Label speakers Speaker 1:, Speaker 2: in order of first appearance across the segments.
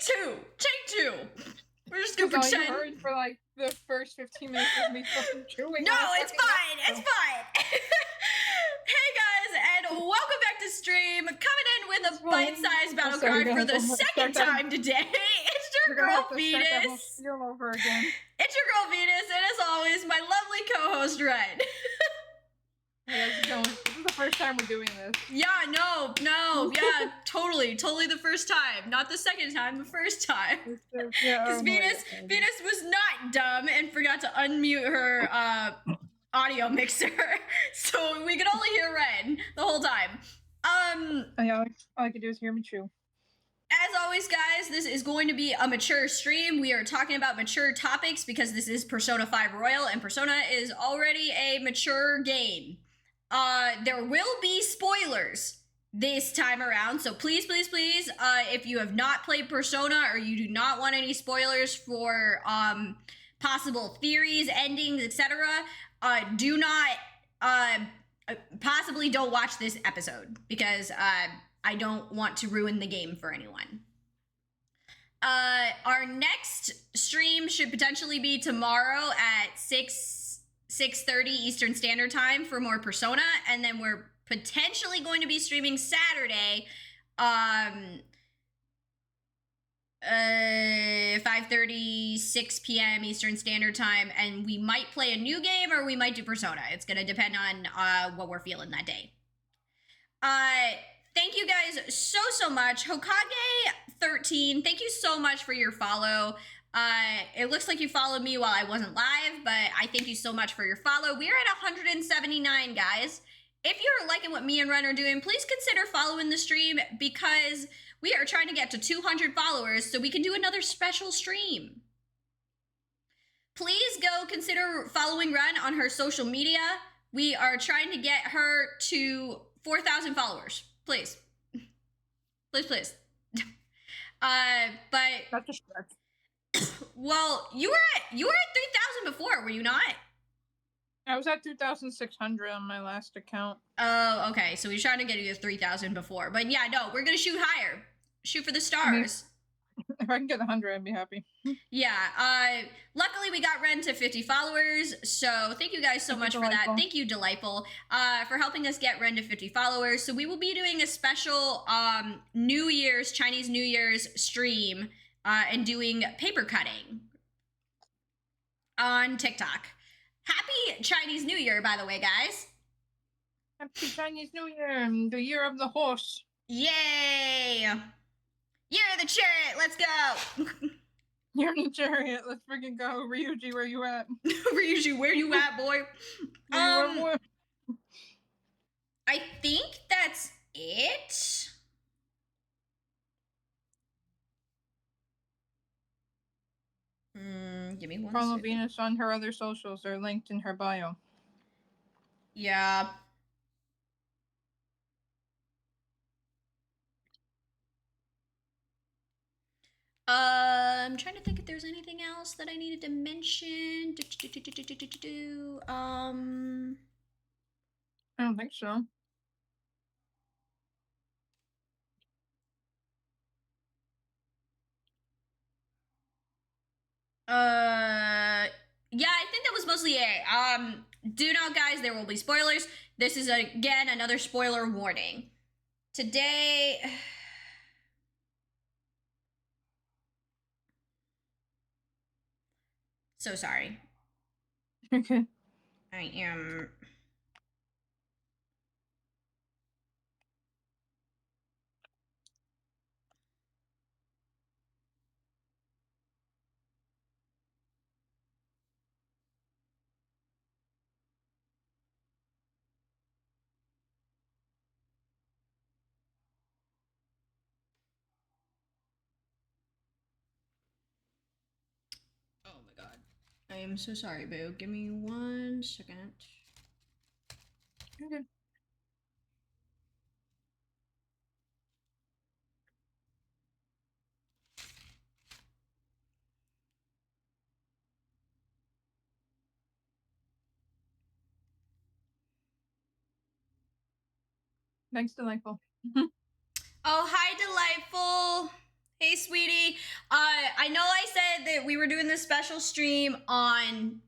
Speaker 1: Take two. We're just gonna
Speaker 2: That's all
Speaker 1: pretend.
Speaker 2: you heard for like the first 15 minutes of me fucking chewing.
Speaker 1: No, it's fine. It's fine. Hey guys, and welcome back to stream. Coming in with a bite-sized battle cry for the second time today. It's your girl Venus.
Speaker 2: You're over again.
Speaker 1: It's your girl Venus, and as always, my lovely co-host Red.
Speaker 2: Hey, how's it going? This is the first time we're doing this.
Speaker 1: Yeah, no, yeah, totally the first time. Not the second time, the first time. Because Venus was not dumb and forgot to unmute her audio mixer, so we could only hear Red the whole time.
Speaker 2: Yeah, all I could do is hear me chew.
Speaker 1: As always, guys, this is going to be a mature stream. We are talking about mature topics because this is Persona 5 Royal, and Persona is already a mature game. There will be spoilers this time around, so please, if you have not played Persona or you do not want any spoilers for possible theories, endings, etc., do not possibly don't watch this episode because I don't want to ruin the game for anyone. Our next stream should potentially be tomorrow at 6:30 Eastern Standard Time for more Persona, and then we're potentially going to be streaming Saturday, 5:30, 6 p.m. Eastern Standard Time, and we might play a new game or we might do Persona. It's gonna depend on what we're feeling that day. Thank you guys so much. Hokage13, thank you so much for your follow. It looks like you followed me while I wasn't live, but I thank you so much for your follow. We are at 179, guys. If you're liking what me and Ren are doing, please consider following the stream because we are trying to get to 200 followers so we can do another special stream. Please go consider following Ren on her social media. We are trying to get her to 4,000 followers. Please. Please. But
Speaker 2: that's a stretch.
Speaker 1: Well, you were at 3,000 before, were you not?
Speaker 2: I was at 2,600 on my last account.
Speaker 1: Oh, okay. So we were trying to get you to 3,000 before. But yeah, no, we're gonna shoot higher. Shoot for the stars.
Speaker 2: If I can get 100, I'd be happy.
Speaker 1: Yeah. Luckily we got Ren to 50 followers. So thank you guys so much for that. Thank you, Delightful, for helping us get Ren to 50 followers. So we will be doing a special Chinese New Year's stream and doing paper cutting on TikTok. Happy Chinese New Year, by the way, guys.
Speaker 2: Happy Chinese New Year, the year of the horse.
Speaker 1: Yay! Year of the chariot, let's go!
Speaker 2: Year of the chariot, let's freaking go. Ryuji, where you at?
Speaker 1: Ryuji, where you at, boy? I think that's it. Give me one
Speaker 2: Follow
Speaker 1: second.
Speaker 2: Venus on her other socials. They're linked in her bio.
Speaker 1: Yeah. I'm trying to think if there's anything else that I needed to mention.
Speaker 2: I don't think so.
Speaker 1: Yeah, I think that was mostly it. Do note, guys, there will be spoilers. This is, again, another spoiler warning. Today... So sorry.
Speaker 2: Okay.
Speaker 1: I am... Oh my god. I am so sorry, boo. Give me 1 second.
Speaker 2: Okay. Thanks, Delightful.
Speaker 1: Oh, hi, Delightful. Hey, sweetie. I know I said that we were doing this special stream on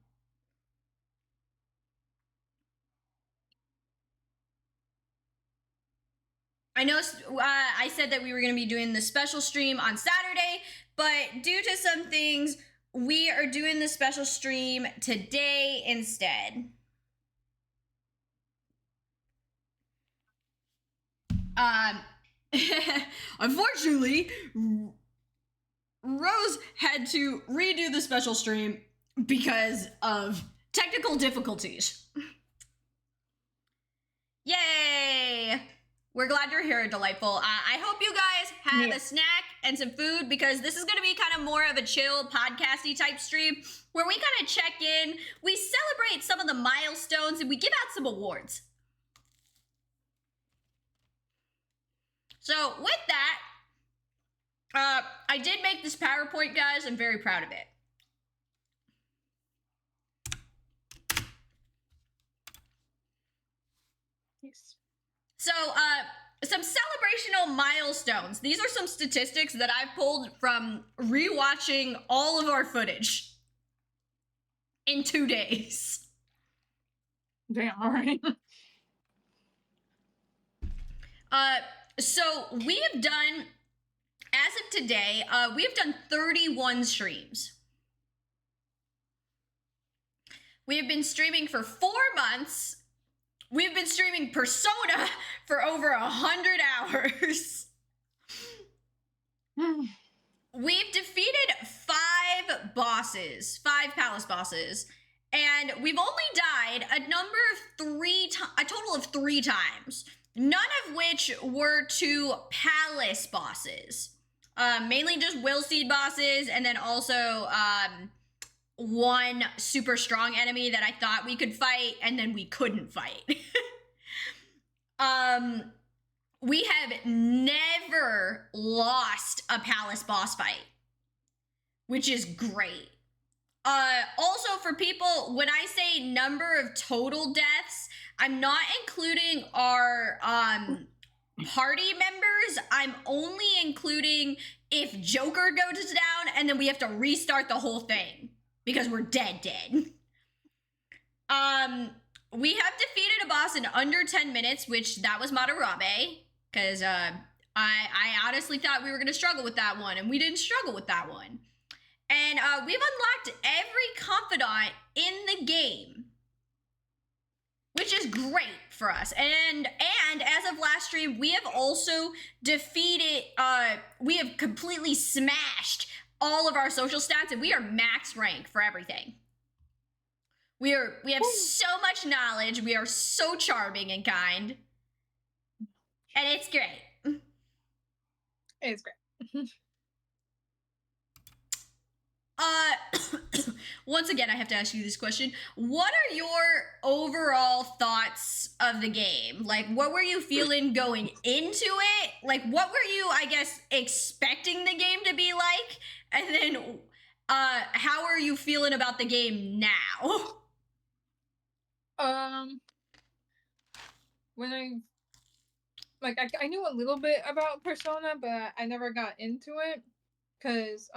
Speaker 1: I said that we were going to be doing the special stream on Saturday, but due to some things, we are doing the special stream today instead. Unfortunately, Rose had to redo the special stream because of technical difficulties. Yay! We're glad you're here, Delightful. I hope you guys have a snack and some food, because this is going to be kind of more of a chill, podcasty type stream where we kind of check in, we celebrate some of the milestones, and we give out some awards. So with that, I did make this PowerPoint, guys. I'm very proud of it.
Speaker 2: Yes.
Speaker 1: So, some celebrational milestones. These are some statistics that I've pulled from rewatching all of our footage in 2 days.
Speaker 2: Damn, all right.
Speaker 1: So we have done, as of today, we have done 31 streams. We have been streaming for 4 months. We've been streaming Persona for over 100 hours. We've defeated 5 bosses, 5 palace bosses, and we've only died a total of 3 times. None of which were to palace bosses. Mainly just will seed bosses, and then also one super strong enemy that I thought we could fight, and then we couldn't fight. We have never lost a palace boss fight, which is great. Also, for people, when I say number of total deaths, I'm not including our party members. I'm only including if Joker goes down and then we have to restart the whole thing because we're dead. We have defeated a boss in under 10 minutes, which that was Madarabe, because I honestly thought we were going to struggle with that one, and we didn't struggle with that one. And we've unlocked every confidant in the game, which is great for us. And as of last stream, we have also defeated, we have completely smashed all of our social stats, and we are max rank for everything. We have so much knowledge. We are so charming and kind, and it's great.
Speaker 2: It's great.
Speaker 1: Once again, I have to ask you this question. What are your overall thoughts of the game? Like, what were you feeling going into it? Like, what were you, I guess, expecting the game to be like? And then, how are you feeling about the game now?
Speaker 2: When I knew a little bit about Persona, but I never got into it, because,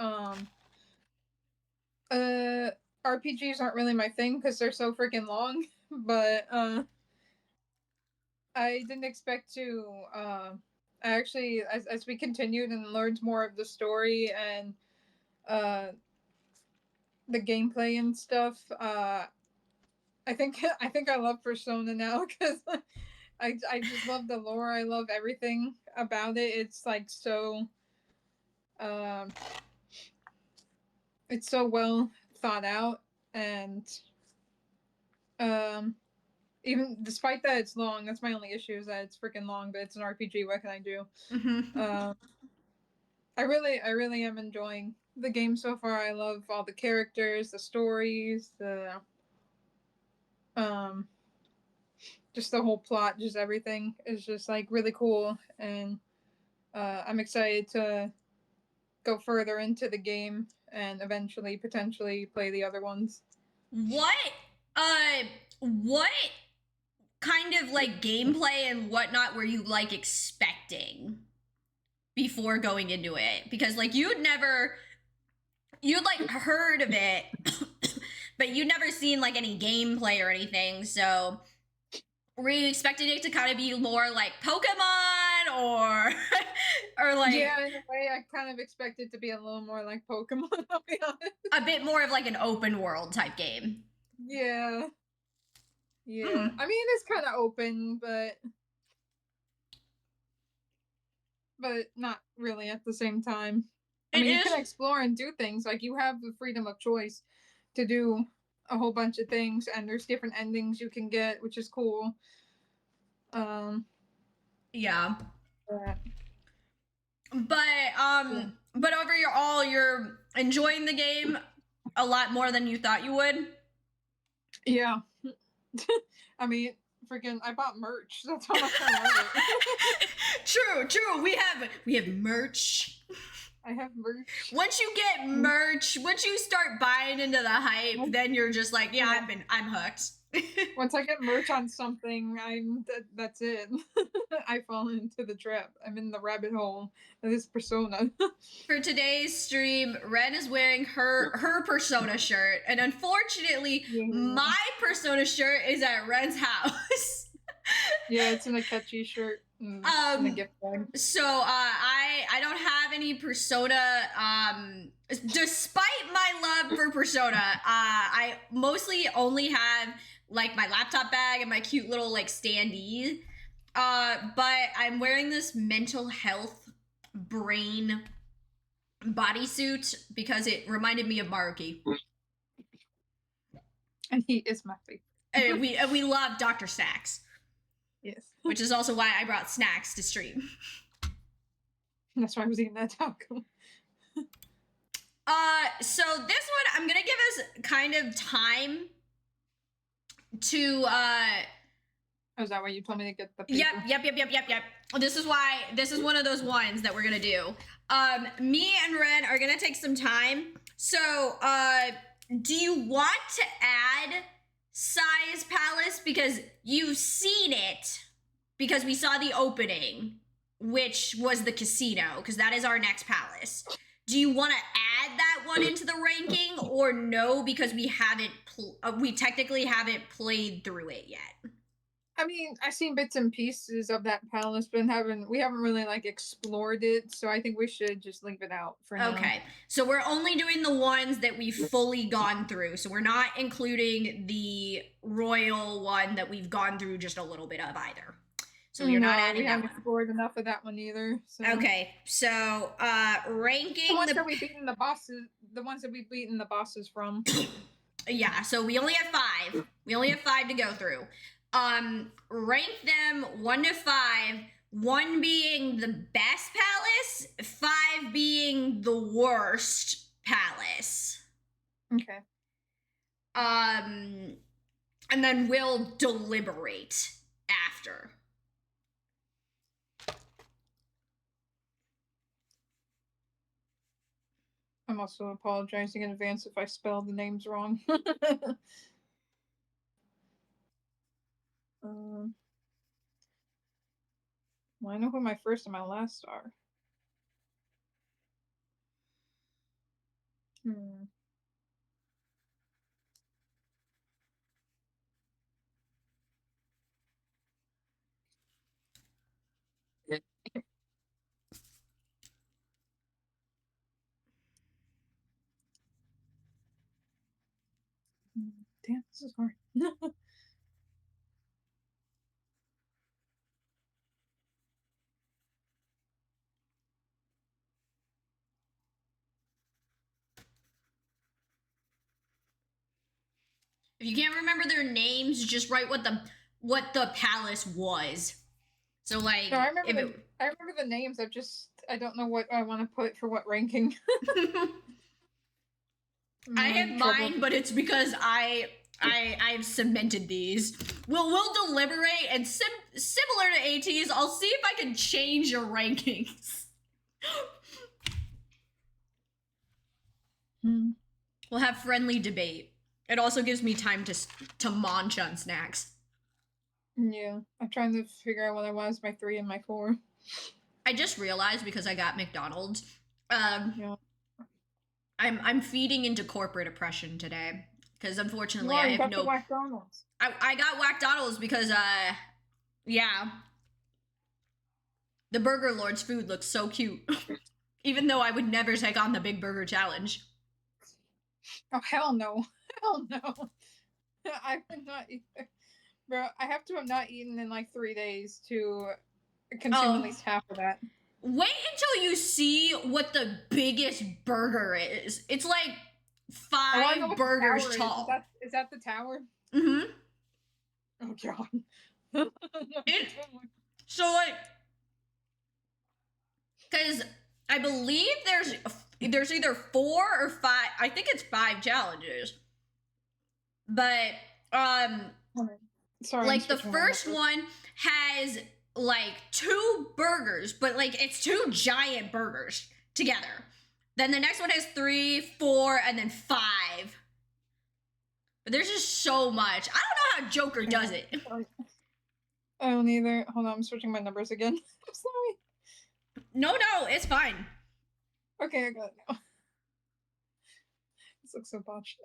Speaker 2: RPGs aren't really my thing because they're so freaking long. But I didn't expect to. I actually, as we continued and learned more of the story and the gameplay and stuff, I think I love Persona now, because I just love the lore. I love everything about it. It's like so. It's so well thought out, and even despite that it's long, that's my only issue, is that it's freaking long, but it's an RPG. What can I do? I really am enjoying the game so far. I love all the characters, the stories, the just the whole plot, just everything is just like really cool, and I'm excited to go further into the game and eventually potentially play the other ones.
Speaker 1: What kind of like gameplay and whatnot were you like expecting before going into it? Because like you'd never you'd like heard of it, but you'd never seen like any gameplay or anything. So were you expecting it to kind of be more like Pokemon or or like
Speaker 2: Yeah, in a way, I kind of expect it to be a little more like Pokemon. I'll be honest.
Speaker 1: a bit more of like an open world type game?
Speaker 2: Yeah, yeah.
Speaker 1: Hmm.
Speaker 2: I mean, it's kind of open, but not really at the same time. I
Speaker 1: It
Speaker 2: mean, you
Speaker 1: is.
Speaker 2: can explore and do things. Like you have the freedom of choice to do a whole bunch of things, and there's different endings you can get, which is cool. Um,
Speaker 1: Yeah.
Speaker 2: but,
Speaker 1: But
Speaker 2: yeah.
Speaker 1: but overall you're enjoying the game a lot more than you thought you would.
Speaker 2: Yeah. I mean, freaking, I bought merch. That's how much I love it.
Speaker 1: True. We have merch.
Speaker 2: I have merch.
Speaker 1: Once you get merch, once you start buying into the hype, then you're just like, yeah,
Speaker 2: Yeah.
Speaker 1: I'm hooked.
Speaker 2: Once I get merch on something, that's it. I fall into the trap. I'm in the rabbit hole of this persona.
Speaker 1: For today's stream, Ren is wearing her Persona shirt, and unfortunately,
Speaker 2: Yeah.
Speaker 1: my Persona shirt is at Ren's house.
Speaker 2: Yeah, it's in a catchy shirt in a gift bag.
Speaker 1: So I don't have any Persona. Despite my love for Persona, I mostly only have like my laptop bag and my cute little like standee. But I'm wearing this mental health brain bodysuit because it reminded me of Maruki.
Speaker 2: And he is my favorite.
Speaker 1: And we love Dr. Snacks.
Speaker 2: Yes.
Speaker 1: Which is also why I brought snacks to stream.
Speaker 2: That's why I was eating that taco.
Speaker 1: So this one I'm gonna give us kind of time to
Speaker 2: Oh, is that why you told me to get the paper?
Speaker 1: Yep. This is one of those ones that we're gonna do. Me and Ren are gonna take some time. So do you want to add Size Palace? Because you've seen it, because we saw the opening, which was the casino, because that is our next palace. Do you want to add that one into the ranking, or no, because we technically haven't played through it yet?
Speaker 2: I mean, I've seen bits and pieces of that palace, but we haven't really like explored it, so I think we should just leave it out for now.
Speaker 1: Okay, so we're only doing the ones that we've fully gone through, so we're not including the royal one that we've gone through just a little bit of either. So you're not adding
Speaker 2: we
Speaker 1: that
Speaker 2: haven't
Speaker 1: one.
Speaker 2: explored enough of that one either. So.
Speaker 1: Okay, so ranking
Speaker 2: the ones that we've beaten the bosses, from.
Speaker 1: Yeah, so we only have 5. We only have 5 to go through. Rank them 1 to 5. 1 being the best palace, 5 being the worst palace.
Speaker 2: Okay.
Speaker 1: And then we'll deliberate after.
Speaker 2: I'm also apologizing in advance if I spell the names wrong. Well, I know who my first and my last are. Damn, this is hard.
Speaker 1: If you can't remember their names, just write what the palace was. So like,
Speaker 2: no, I remember the names. I don't know what I want to put for what ranking.
Speaker 1: I have mine, but it's because I've cemented these. We'll deliberate, and similar to AT's, I'll see if I can change your rankings. We'll have friendly debate. It also gives me time to munch on snacks.
Speaker 2: Yeah, I'm trying to figure out what I want as my 3 and my 4.
Speaker 1: I just realized, because I got McDonald's,
Speaker 2: yeah.
Speaker 1: I'm feeding into corporate oppression today because unfortunately
Speaker 2: Why
Speaker 1: I
Speaker 2: you
Speaker 1: have
Speaker 2: got the
Speaker 1: no.
Speaker 2: McDonald's?
Speaker 1: I got McDonald's because yeah, the Burger Lord's food looks so cute. Even though I would never take on the Big Burger Challenge.
Speaker 2: Oh hell no, hell no! I would not either, bro. I have to have not eaten in like 3 days to consume at
Speaker 1: Oh,
Speaker 2: least half of that.
Speaker 1: wait until you see what the biggest burger is. It's like
Speaker 2: I want to know
Speaker 1: 5
Speaker 2: what
Speaker 1: burgers
Speaker 2: the tower is.
Speaker 1: tall.
Speaker 2: Is that the tower?
Speaker 1: Mm-hmm.
Speaker 2: Oh god.
Speaker 1: It, so like, because I believe there's either 4 or 5. I think it's 5 challenges. But
Speaker 2: Sorry,
Speaker 1: like the first one has like 2 burgers, but like it's 2 giant burgers together. Then the next one has 3, 4, and then 5. But there's just so much. I don't know how Joker does it.
Speaker 2: I don't either. Hold on, I'm switching my numbers again. I'm sorry.
Speaker 1: No, it's fine.
Speaker 2: Okay, I got it now. This looks so botched.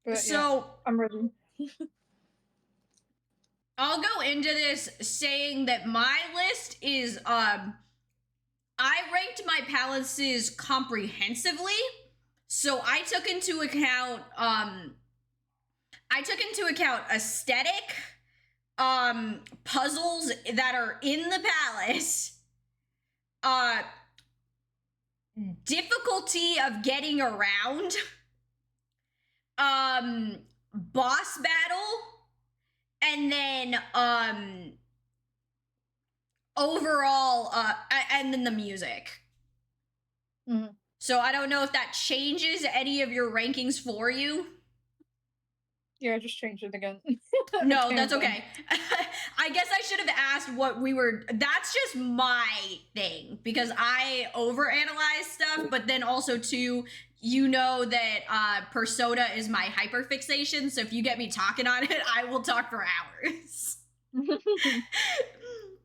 Speaker 2: But
Speaker 1: So
Speaker 2: yeah, I'm ready.
Speaker 1: I'll go into this saying that my list is I ranked my palaces comprehensively. So I took into account aesthetic, puzzles that are in the palace, difficulty of getting around, boss battle, and then overall and then the music.
Speaker 2: Mm-hmm.
Speaker 1: So I don't know if that changes any of your rankings for you.
Speaker 2: Yeah, I just changed it again.
Speaker 1: No, that's okay. I guess I should have asked what we were. That's just my thing because I overanalyze stuff, but then also too, you know that Persona is my hyperfixation. So if you get me talking on it, I will talk for hours.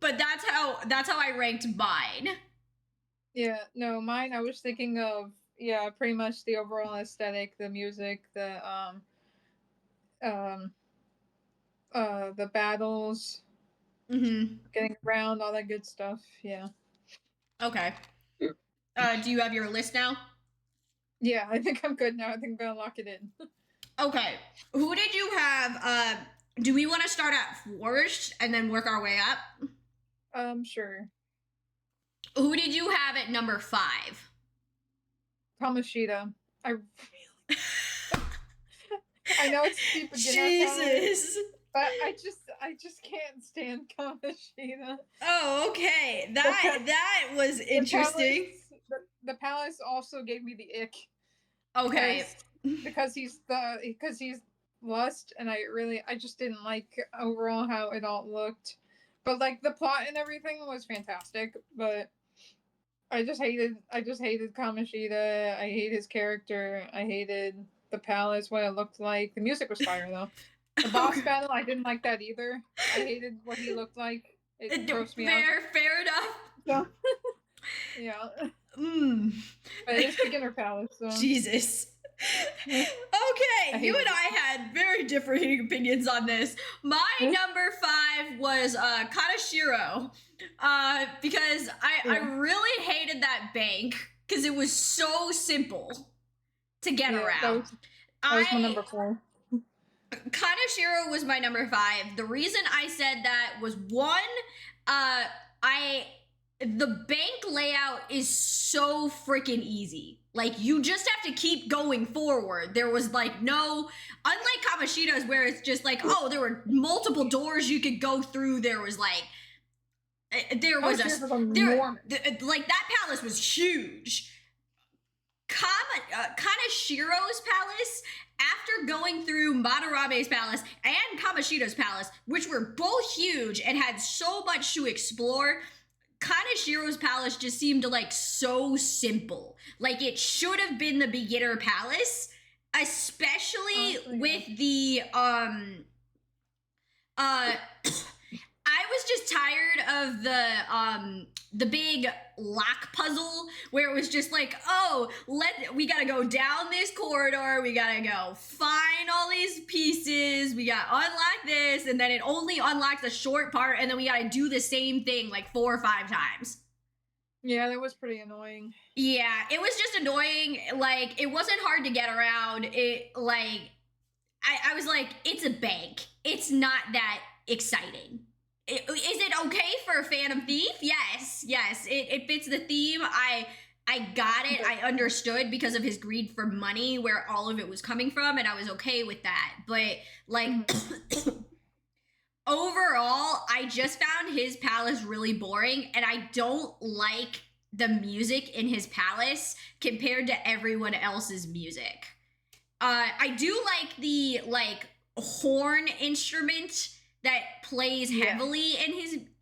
Speaker 1: But that's how I ranked mine.
Speaker 2: Yeah, no, mine. I was thinking of pretty much the overall aesthetic, the music, the battles, getting around, all that good stuff. Yeah.
Speaker 1: Okay. Do you have your list now?
Speaker 2: Yeah, I think I'm good now. I think I'm gonna lock it in.
Speaker 1: Okay. Who did you have? Do we want to start at worst and then work our way up?
Speaker 2: Sure.
Speaker 1: Who did you have at number 5?
Speaker 2: Kamoshida. I know it's steep beginner
Speaker 1: Jesus.
Speaker 2: but I just can't stand Kamoshida.
Speaker 1: Oh, okay. That was interesting.
Speaker 2: The palace also gave me the ick.
Speaker 1: Okay.
Speaker 2: Because he's lust, and I just didn't like overall how it all looked. But like the plot and everything was fantastic, but I just hated Kamoshida. I hate his character. I hated the palace, what it looked like. The music was fire though. The boss battle, I didn't like that either. I hated what he looked like. It grossed me out.
Speaker 1: Fair enough.
Speaker 2: So, yeah. But it's beginner palace, so.
Speaker 1: Jesus. Okay, you and I had very differing opinions on this. My number 5 was Kanashiro, because I really hated that bank because it was so simple to get around.
Speaker 2: That was my number 4.
Speaker 1: Kanashiro was my number 5. The reason I said that was 1, the bank layout is so freaking easy. Like, you just have to keep going forward. There was, like, no... Unlike Kamoshida's, where it's just like, oh, there were multiple doors you could go through. There was, like... There was like, that palace was huge. Kanashiro's palace, after going through Madarame's palace and Kamoshida's palace, which were both huge and had so much to explore... Kanashiro's palace just seemed like so simple. Like it should have been the beginner palace, especially with the I was just tired of the big lock puzzle where it was just like, oh, we gotta go down this corridor, we gotta go find all these pieces, we gotta unlock this, and then it only unlocks a short part, and then we gotta do the same thing like 4 or 5 times.
Speaker 2: Yeah, that was pretty annoying.
Speaker 1: Yeah, it was just annoying. Like, it wasn't hard to get around. It, like, I was like, it's a bank. It's not that exciting. Is it okay for a Phantom Thief? Yes, yes. It fits the theme. I got it. I understood because of his greed for money where all of it was coming from, and I was okay with that. But, like, overall, I just found his palace really boring, and I don't like the music in his palace compared to everyone else's music. I do like the horn instrument that plays heavily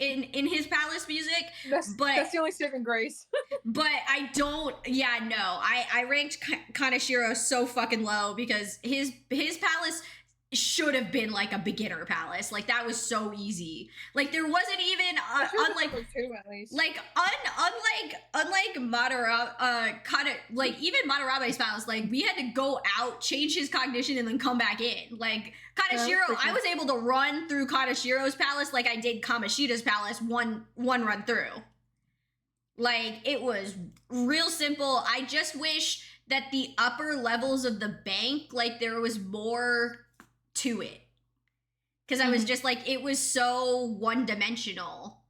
Speaker 1: in his palace music.
Speaker 2: That's the only saving grace.
Speaker 1: But I don't. Yeah, no. I ranked Kaneshiro so fucking low because his palace should have been like a beginner palace. Like, that was so easy. Like, there wasn't even unlike
Speaker 2: two, at least.
Speaker 1: Like unlike Madara, kind of like even Madarame's palace, like we had to go out, change his cognition, and then come back in. Like Kaneshiro, I was able to run through Kaneshiro's palace like I did Kamoshida's palace one run through. Like, it was real simple. I just wish that the upper levels of the bank, like, there was more to it. Because I was just like, it was so one-dimensional.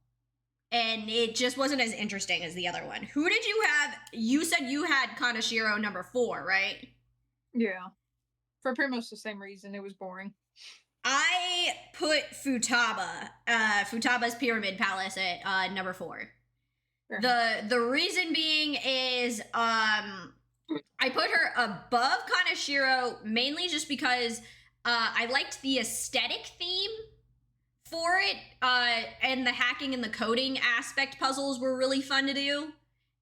Speaker 1: And it just wasn't as interesting as the other one. Who did you have? You said you had Kaneshiro number 4, right?
Speaker 2: Yeah. For pretty much the same reason. It was boring.
Speaker 1: I put Futaba's Pyramid Palace at number 4. Sure. The reason being is I put her above Kaneshiro mainly just because I liked the aesthetic theme for it, and the hacking and the coding aspect puzzles were really fun to do.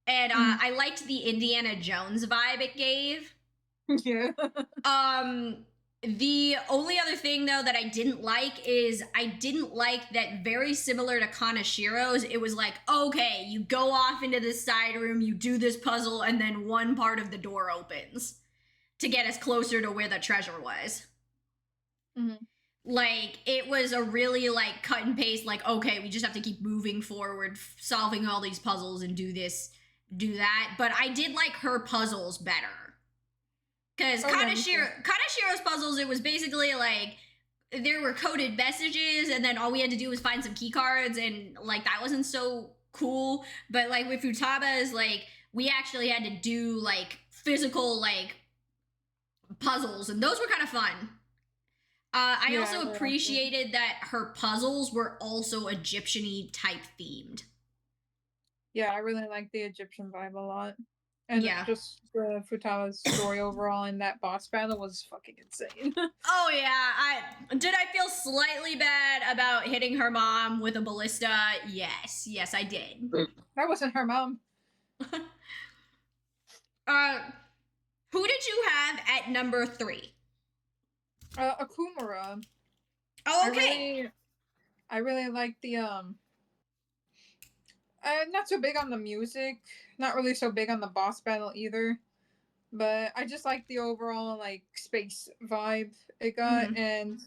Speaker 1: And I liked the Indiana Jones vibe it gave.
Speaker 2: Yeah.
Speaker 1: The only other thing, though, that I didn't like is I didn't like that very similar to Kaneshiro's, it was like, okay, you go off into this side room, you do this puzzle, and then one part of the door opens to get us closer to where the treasure was. Like, it was a really, like, cut and paste, like, okay, we just have to keep moving forward, solving all these puzzles and do this, do that. But I did like her puzzles better. Because Kaneshiro's puzzles, it was basically, like, there were coded messages, and then all we had to do was find some key cards, and, like, that wasn't so cool. But, like, with Futaba's, like, we actually had to do, like, physical, like, puzzles, and those were kind of fun. I also appreciated that her puzzles were also Egyptian-y type themed.
Speaker 2: Yeah, I really like the Egyptian vibe a lot. And just Futaba's story overall in that boss battle was fucking insane.
Speaker 1: Oh yeah, I feel slightly bad about hitting her mom with a ballista? Yes, I did.
Speaker 2: That wasn't her mom.
Speaker 1: Who did you have at number 3?
Speaker 2: Akumura.
Speaker 1: Oh, okay.
Speaker 2: I really like the not so big on the music, not really so big on the boss battle either, but I just like the overall like space vibe it got, and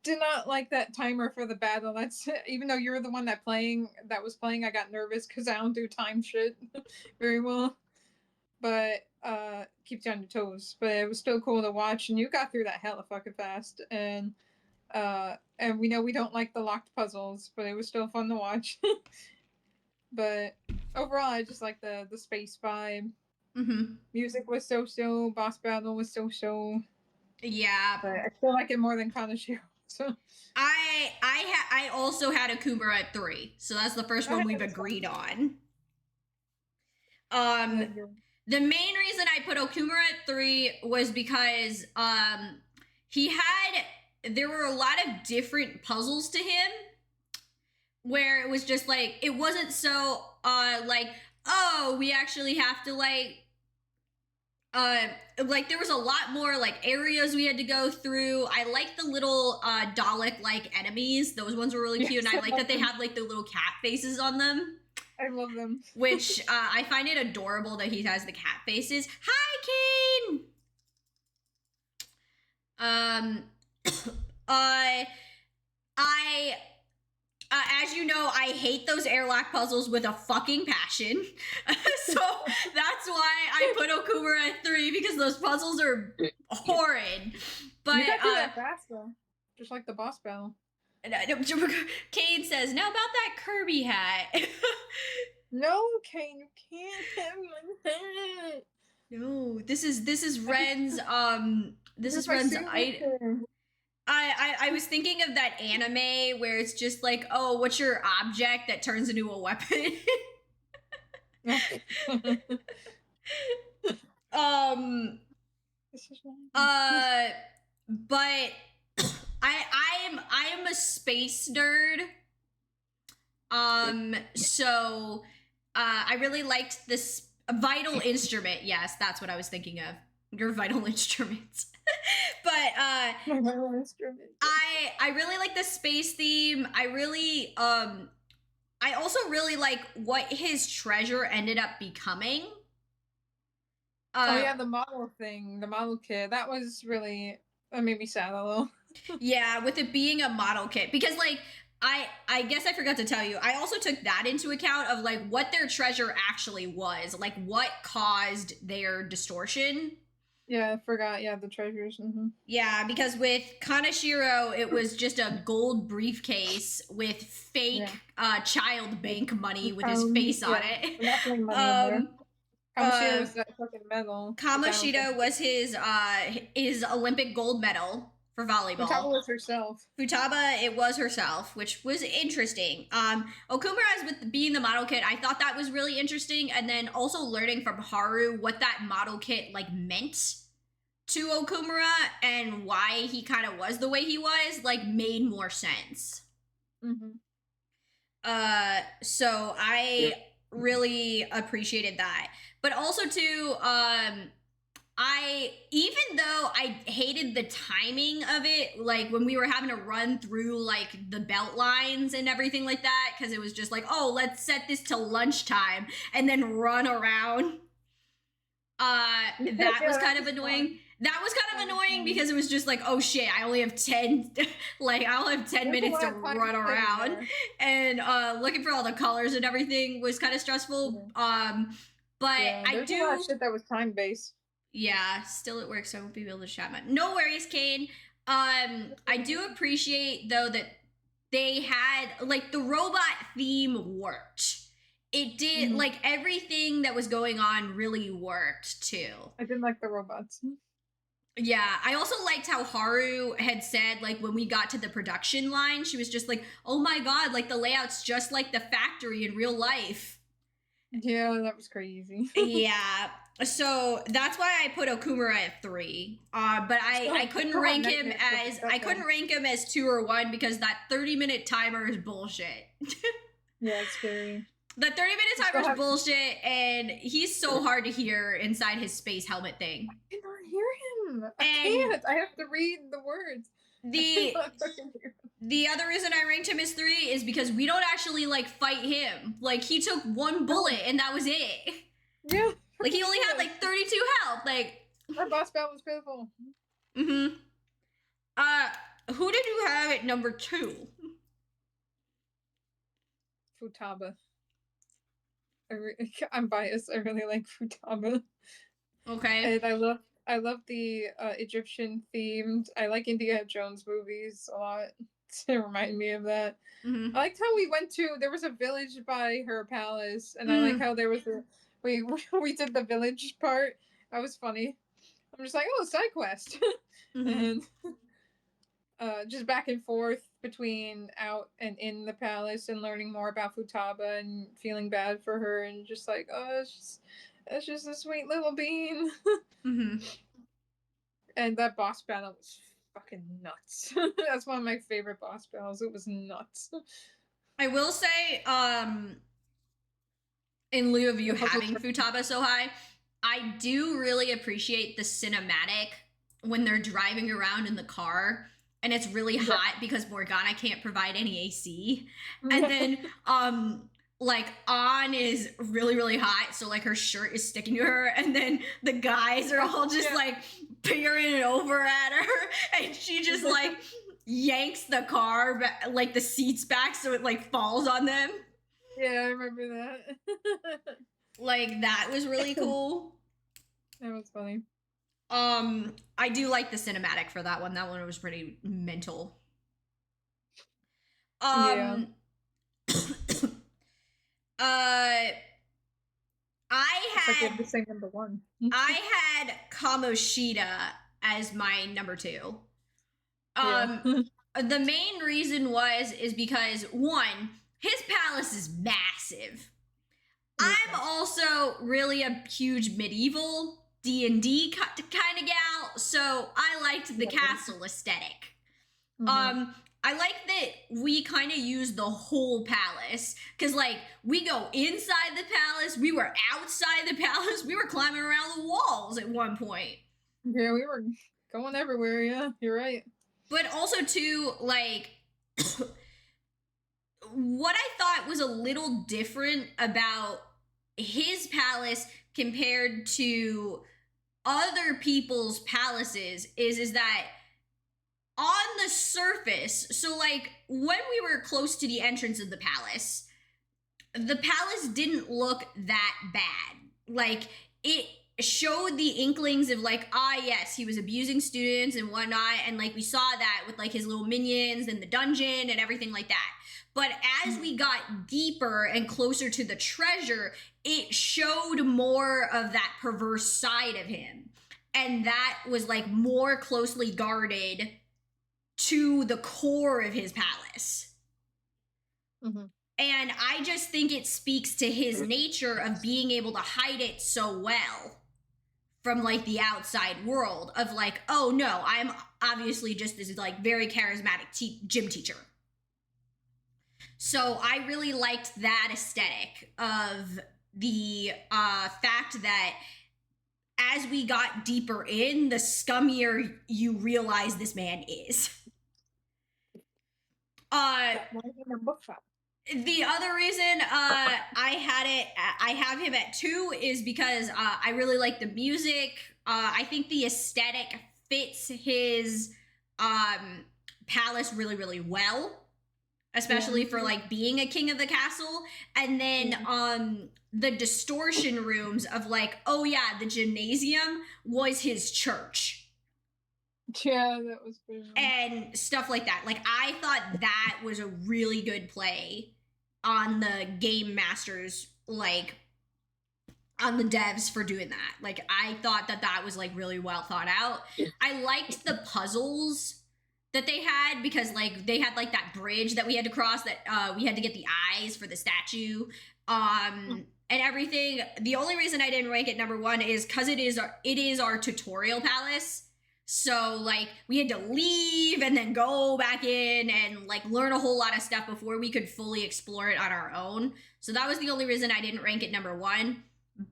Speaker 2: did not like that timer for the battle. That's even though you're the one that was playing, I got nervous because I don't do time shit very well. But keeps you on your toes. But it was still cool to watch, and you got through that hella fucking fast. And we know we don't like the locked puzzles, but it was still fun to watch. But overall, I just like the space vibe. Music was so. Boss battle was so.
Speaker 1: Yeah,
Speaker 2: but I still like it more than Kaneshiro. So
Speaker 1: I also had Akumura at 3, so that's the first one we've agreed on. The main reason I put Okumura at 3 was because there were a lot of different puzzles to him where it was just like, it wasn't so like, oh, we actually have to like like there was a lot more like areas we had to go through. I like the little Dalek like enemies. Those ones were really cute, and I like that they have like the little cat faces on them.
Speaker 2: I love them.
Speaker 1: Which I find it adorable that he has the cat faces. Hi, Kane. I as you know, I hate those airlock puzzles with a fucking passion. So that's why I put Okumura at 3, because those puzzles are horrid. But
Speaker 2: you got through that fast though, just like the boss battle.
Speaker 1: Kane says, "Now about that Kirby hat."
Speaker 2: No, Kane, you can't have my hat.
Speaker 1: No, this is Ren's this is Ren's item. I was thinking of that anime where it's just like, oh, what's your object that turns into a weapon? But I am a space nerd. So I really liked this Vital Instrument. Yes, that's what I was thinking of. Your Vital Instruments. But
Speaker 2: Vital Instrument.
Speaker 1: I really like the space theme. I also really like what his treasure ended up becoming.
Speaker 2: Oh yeah, the model thing, the model kit. That was really, that made me sad a little.
Speaker 1: Yeah, with it being a model kit, because like I guess I forgot to tell you, I also took that into account of like what their treasure actually was, like what caused their distortion.
Speaker 2: Yeah, I forgot. Yeah, the treasures. Mm-hmm.
Speaker 1: Yeah, because with Kanashiro, it was just a gold briefcase with fake child bank money with his face on it.
Speaker 2: Nothing money Kamoshida was that fucking medal.
Speaker 1: Kamoshida was his Olympic gold medal for volleyball.
Speaker 2: Futaba was herself.
Speaker 1: Futaba, it was herself, which was interesting. Okumura's with being the model kit, I thought that was really interesting, and then also learning from Haru what that model kit like meant to Okumura and why he kind of was the way he was, like made more sense.
Speaker 2: Mm-hmm.
Speaker 1: So I really appreciated that. But also too, even though I hated the timing of it, like when we were having to run through like the belt lines and everything like that, because it was just like, oh, let's set this to lunchtime and then run around. That was kind of annoying. That was kind of annoying because it was just like, oh shit, I only have 10 minutes to run around. And looking for all the colors and everything was kind of stressful. But yeah, I do
Speaker 2: a lot of shit that was time based.
Speaker 1: Yeah, still at work, so I won't be able to chat much. No worries, Kane. I do appreciate though that they had like the robot theme worked. It did, like everything that was going on really worked too.
Speaker 2: I did like the robots.
Speaker 1: Yeah, I also liked how Haru had said, like, when we got to the production line, she was just like, oh my god, like, the layout's just like the factory in real life.
Speaker 2: Yeah, that was crazy.
Speaker 1: Yeah, so that's why I put Okumura at 3. But I couldn't rank him as, I couldn't rank him as 2 or 1 because that 30-minute timer is bullshit.
Speaker 2: Yeah, it's scary.
Speaker 1: The 30-minute timer is bullshit, and he's so hard to hear inside his space helmet thing.
Speaker 2: I cannot hear him. I can't. I have to read the words.
Speaker 1: The other reason I ranked him as 3 is because we don't actually like fight him. Like he took 1 bullet and that was it.
Speaker 2: Yeah.
Speaker 1: Like he only had like 32 health. Like
Speaker 2: our boss battle was pitiful.
Speaker 1: Mm-hmm. Who did you have at number 2?
Speaker 2: Futaba. I'm biased. I really like Futaba.
Speaker 1: Okay.
Speaker 2: And I love the Egyptian themed. I like Indiana Jones movies a lot. To remind me of that. I liked how we went to. There was a village by her palace, and I like how there was we did the village part. That was funny. I'm just like, oh, side quest, and just back and forth between out and in the palace, and learning more about Futaba and feeling bad for her, and just like, oh, it's just a sweet little bean. And that boss battle was fucking nuts. That's one of my favorite boss battles. It was nuts.
Speaker 1: I will say, in lieu of you having Futaba so high, I do really appreciate the cinematic when they're driving around in the car and it's really
Speaker 2: Yeah.
Speaker 1: hot because Morgana can't provide any AC. And then like On is really really hot, so like her shirt is sticking to her, and then the guys are all just
Speaker 2: Yeah.
Speaker 1: like peering over at her, and she just like yanks the car like the seats back so it like falls on them.
Speaker 2: Yeah, I remember that.
Speaker 1: Like that was really cool.
Speaker 2: That was funny.
Speaker 1: I do like the cinematic for that one. That one was pretty mental.
Speaker 2: Yeah.
Speaker 1: Um uh
Speaker 2: It's like we
Speaker 1: I
Speaker 2: have the same number one.
Speaker 1: had Kamoshida as my number 2.
Speaker 2: Yeah.
Speaker 1: The main reason is because one, his palace is massive. I'm also really a huge medieval D&D kind of gal, so I liked the castle aesthetic. I like that we kind of use the whole palace because, like, we go inside the palace, we were outside the palace, we were climbing around the walls at one point.
Speaker 2: Yeah, we were going everywhere. Yeah, you're right.
Speaker 1: But also, too, like, what I thought was a little different about his palace compared to other people's palaces is that on the surface, so like when we were close to the entrance of the palace didn't look that bad. Like it showed the inklings of like, yes, he was abusing students and whatnot, and like we saw that with like his little minions and the dungeon and everything like that. But as we got deeper and closer to the treasure, it showed more of that perverse side of him. And that was like more closely guarded to the core of his palace. And I just think it speaks to his nature of being able to hide it so well from like the outside world of like, oh no, I'm obviously just this like very charismatic gym teacher. So I really liked that aesthetic of the fact that as we got deeper in, the scummier you realize this man is. The other reason I have him at 2 is because I really like the music. I think the aesthetic fits his palace really really well, especially for like being a king of the castle. And then the distortion rooms of like, oh yeah, the gymnasium was his church.
Speaker 2: Yeah, that was pretty nice.
Speaker 1: And stuff like that. Like I thought that was a really good play on the game masters, like on the devs for doing that. Like I thought that was like really well thought out. I liked the puzzles that they had because like they had like that bridge that we had to cross that we had to get the eyes for the statue and everything. The only reason I didn't rank it number 1 is because it is our tutorial palace. So like we had to leave and then go back in and like learn a whole lot of stuff before we could fully explore it on our own. So that was the only reason I didn't rank it number 1.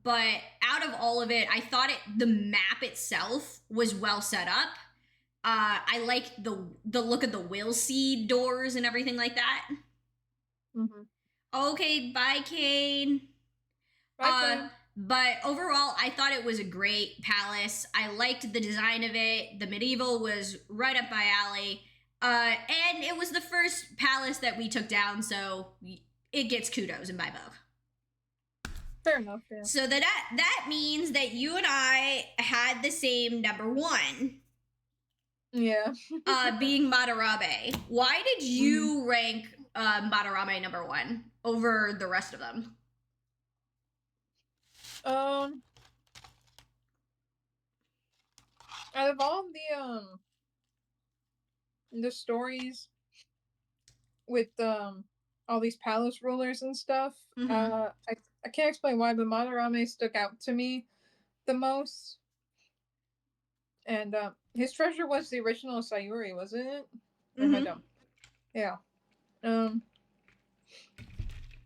Speaker 1: But out of all of it, I thought the map itself was well set up. I like the look of the will seed doors and everything like that. Okay, bye, Kane.
Speaker 2: Bye, Kane.
Speaker 1: But overall, I thought it was a great palace. I liked the design of it. The medieval was right up my alley. And it was the first palace that we took down, so it gets kudos in my book.
Speaker 2: Fair enough, yeah.
Speaker 1: So that means that you and I had the same number 1.
Speaker 2: Yeah.
Speaker 1: Being Matarabe. Why did you rank Matarabe number 1 over the rest of them?
Speaker 2: Out of all the stories with all these palace rulers and stuff, I can't explain why, but Madarame stuck out to me the most. And his treasure was the original Sayuri, wasn't it? Or am I dumb? Yeah.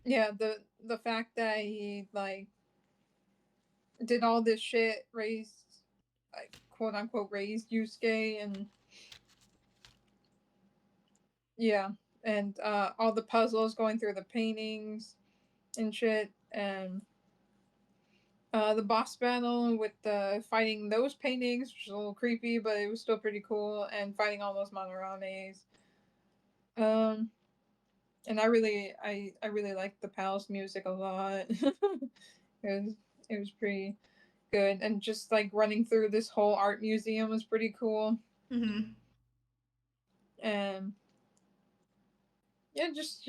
Speaker 2: Yeah, the fact that he like did all this shit, raised, like, quote unquote, raised Yusuke, and yeah, and all the puzzles, going through the paintings and shit, and the boss battle with fighting those paintings, which was a little creepy, but it was still pretty cool, and fighting all those Monorames. Um, and I really liked the palace music a lot. was it was pretty good, and just like running through this whole art museum was pretty cool.
Speaker 1: Mm-hmm.
Speaker 2: And yeah, just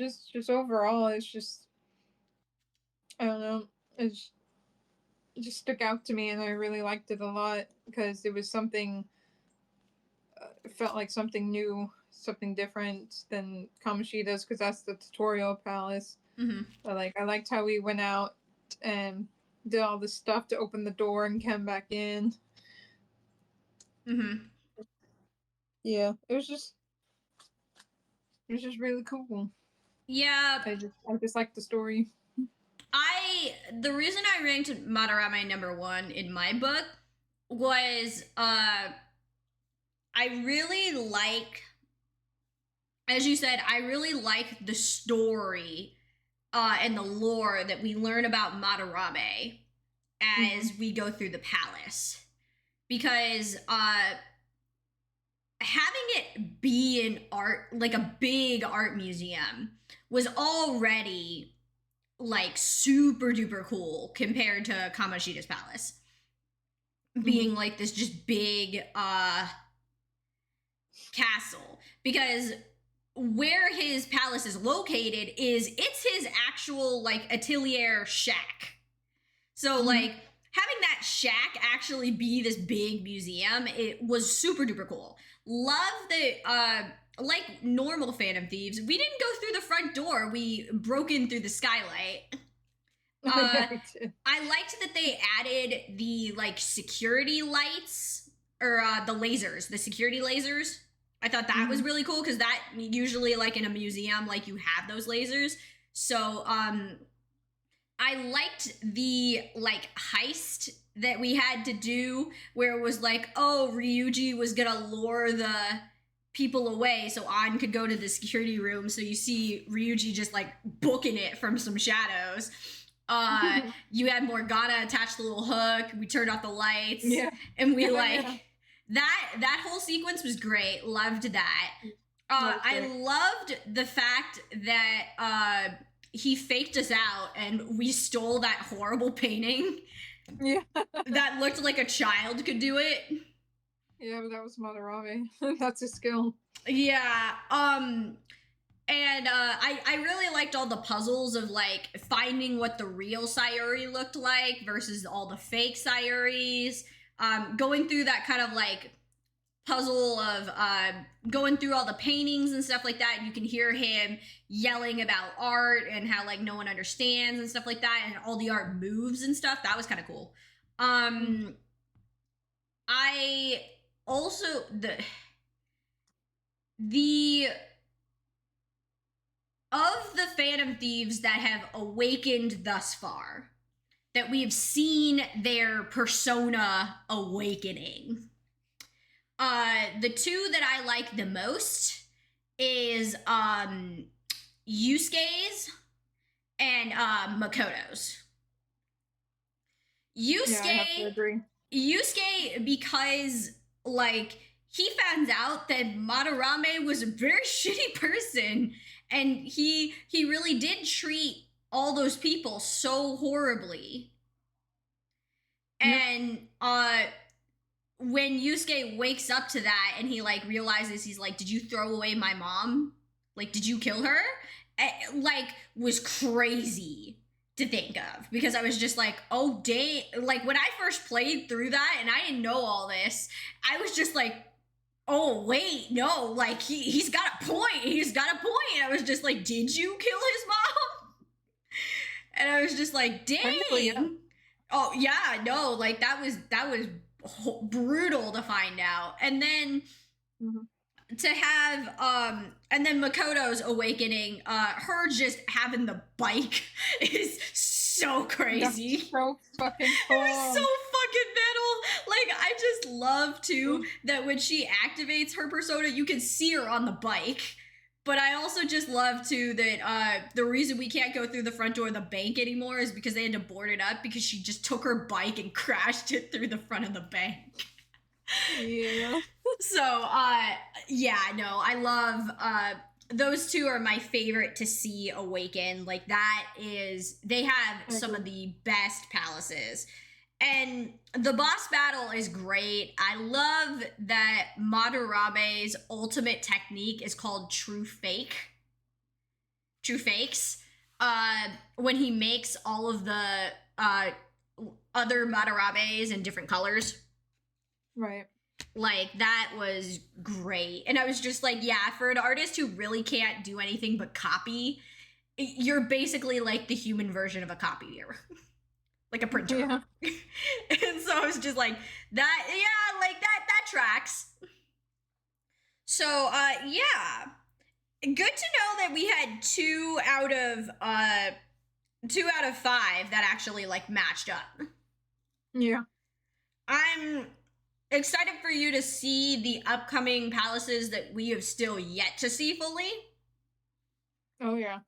Speaker 2: overall, it's just, I don't know, it's it just stuck out to me, and I really liked it a lot because it was something. It felt like something new, something different than Kamoshida's, because that's the tutorial palace.
Speaker 1: Mm-hmm.
Speaker 2: But like, I liked how we went out and did all this stuff to open the door and came back in.
Speaker 1: Mm-hmm.
Speaker 2: Yeah, it was just really cool.
Speaker 1: Yeah,
Speaker 2: I just liked the story.
Speaker 1: the reason I ranked Madarame number one in my book was I really like, as you said, I really like the story and the lore that we learn about Madarame as we go through the palace. Because having it be an art, like a big art museum, was already like super duper cool compared to Kamoshida's palace being like this just big castle, because where his palace is located is it's his actual like atelier shack. So like having that shack actually be this big museum, it was super duper cool. Love that like normal Phantom Thieves, we didn't go through the front door, we broke in through the skylight.
Speaker 2: Yeah,
Speaker 1: I liked that they added the like security lights, or the lasers, the security lasers. I thought that was really cool because that usually like in a museum like you have those lasers. So I liked the like heist that we had to do where it was like, oh, Ryuji was gonna lure the people away so An could go to the security room. So you see Ryuji just like booking it from some shadows. You had Morgana attach the little hook. We turned off the lights, and we like that whole sequence was great. Loved that. I loved the fact that he faked us out and we stole that horrible painting.
Speaker 2: Yeah,
Speaker 1: that looked like a child could do it.
Speaker 2: Yeah, but that was Madarame. That's a skill.
Speaker 1: Yeah. And I really liked all the puzzles of like finding what the real Sayuri looked like versus all the fake Sayuris. Going through that kind of like puzzle of going through all the paintings and stuff like that. You can hear him yelling about art and how like no one understands and stuff like that, and all the art moves and stuff. That was kind of cool. I also the of the Phantom Thieves that have awakened thus far, that we've seen their persona awakening. The two that I like the most is Yusuke's and Makoto's. Yusuke,
Speaker 2: I have to agree.
Speaker 1: Yusuke, because like he found out that Madarame was a very shitty person, and he really did treat all those people so horribly. And when Yusuke wakes up to that and he like realizes, he's like, did you throw away my mom? Like, did you kill her? Like, was crazy to think of, because I was just like, oh dang, like when I first played through that and I didn't know all this, I was just like, oh wait, no, like he's got a point. He's got a point. I was just like, did you kill his mom? And I was just like, dang.
Speaker 2: Yeah.
Speaker 1: Oh yeah, no, like that was brutal to find out. And then to have and then Makoto's awakening, her just having the bike is so crazy.
Speaker 2: That's so fucking cool.
Speaker 1: It was so fucking metal. Like, I just love too that when she activates her persona, you can see her on the bike. But I also just love too that the reason we can't go through the front door of the bank anymore is because they had to board it up because she just took her bike and crashed it through the front of the bank.
Speaker 2: Yeah.
Speaker 1: So, yeah, no, I love those two are my favorite to see awaken. Like that is they have some of the best palaces. And the boss battle is great. I love that Madarame's ultimate technique is called True Fake. True Fakes. When he makes all of the other Madarames in different colors.
Speaker 2: Right.
Speaker 1: Like, that was great. And I was just like, yeah, for an artist who really can't do anything but copy, you're basically like the human version of a copier. Like a printer.
Speaker 2: Yeah.
Speaker 1: And so I was just like, that, yeah, like that tracks. So, yeah. Good to know that we had 2 out of 5 that actually, like, matched up.
Speaker 2: Yeah.
Speaker 1: I'm excited for you to see the upcoming palaces that we have still yet to see fully.
Speaker 2: Oh yeah.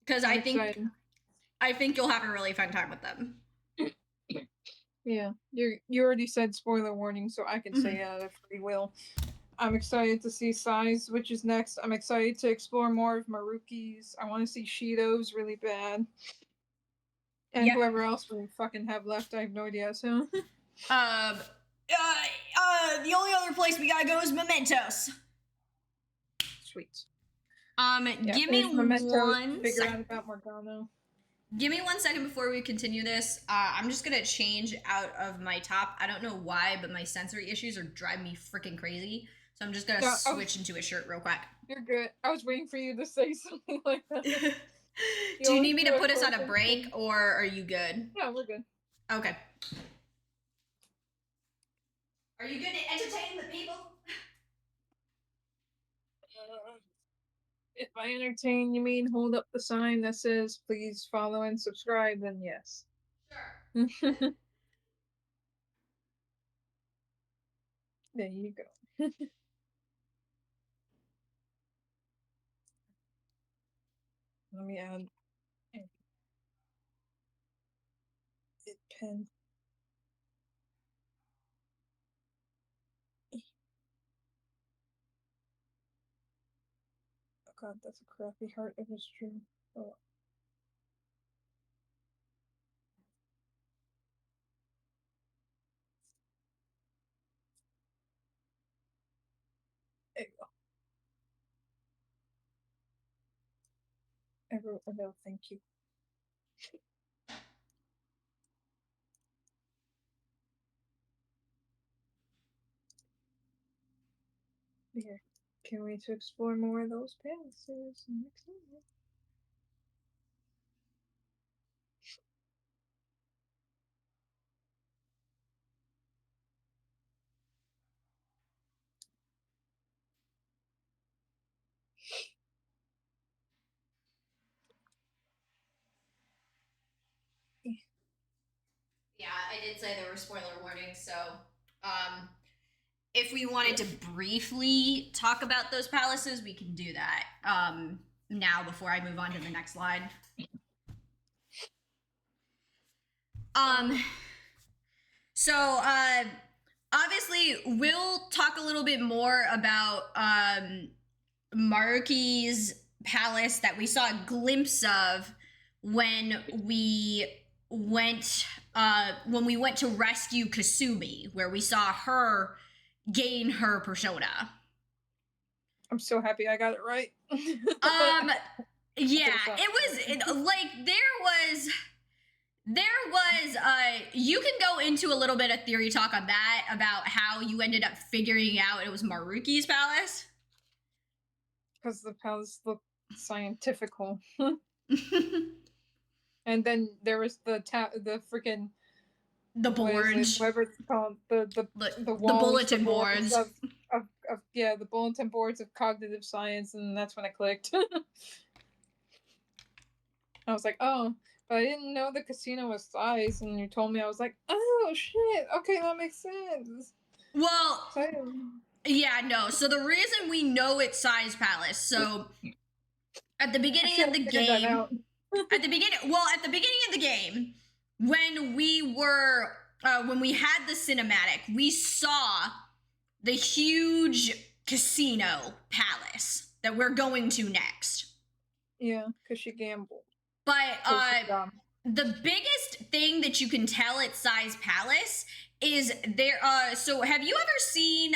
Speaker 1: Because I think you'll have a really fun time with them.
Speaker 2: Yeah. You already said spoiler warning, so I can say out of free will. I'm excited to see Sais, which is next. I'm excited to explore more of Maruki's. I want to see Shido's really bad. And whoever else we fucking have left, I have no idea. So
Speaker 1: the only other place we gotta go is Mementos.
Speaker 2: Sweet.
Speaker 1: Give me one
Speaker 2: figure out about Morgano.
Speaker 1: Give me 1 second before we continue this. I'm just gonna change out of my top. I don't know why, but my sensory issues are driving me freaking crazy. So I'm just gonna switch into a shirt real quick.
Speaker 2: You're good. I was waiting for you to say something like that.
Speaker 1: Do you need me to put us on a break, or are you good?
Speaker 2: Yeah, we're good.
Speaker 1: Okay. Are you good to entertain the people?
Speaker 2: If by entertain you mean hold up the sign that says please follow and subscribe, then yes. Sure. There you go. Let me add a pen. Oh god, that's a crappy heart if it's true. Oh. There you go. No, thank you. Here. Can't wait to explore more of those palaces. I'm excited.
Speaker 1: Yeah, I did say there were spoiler warnings, so if we wanted to briefly talk about those palaces, we can do that now before I move on to the next slide. So obviously we'll talk a little bit more about Maruki's palace that we saw a glimpse of when we went to rescue Kasumi, where we saw her gain her persona.
Speaker 2: I'm so happy I got it right.
Speaker 1: Yeah, it was like there was you can go into a little bit of theory talk on that about how you ended up figuring out it was Maruki's palace.
Speaker 2: Because the palace looked scientifical. And then there was the freaking
Speaker 1: the boards,
Speaker 2: whatever it's called, the
Speaker 1: bulletin boards
Speaker 2: of the bulletin boards of cognitive science, and that's when it clicked. I was like, oh, but I didn't know the casino was size, and you told me. I was like, oh shit, okay, that makes sense.
Speaker 1: Well,
Speaker 2: So,
Speaker 1: yeah, no. So the reason we know it's Size Palace, so at the
Speaker 2: I
Speaker 1: beginning
Speaker 2: should
Speaker 1: of
Speaker 2: have
Speaker 1: the
Speaker 2: figured that
Speaker 1: game,
Speaker 2: out.
Speaker 1: at the beginning of the game, when we had the cinematic, we saw the huge casino palace that we're going to next.
Speaker 2: Yeah, because she gambled.
Speaker 1: But the biggest thing that you can tell at Size Palace is there. So have you ever seen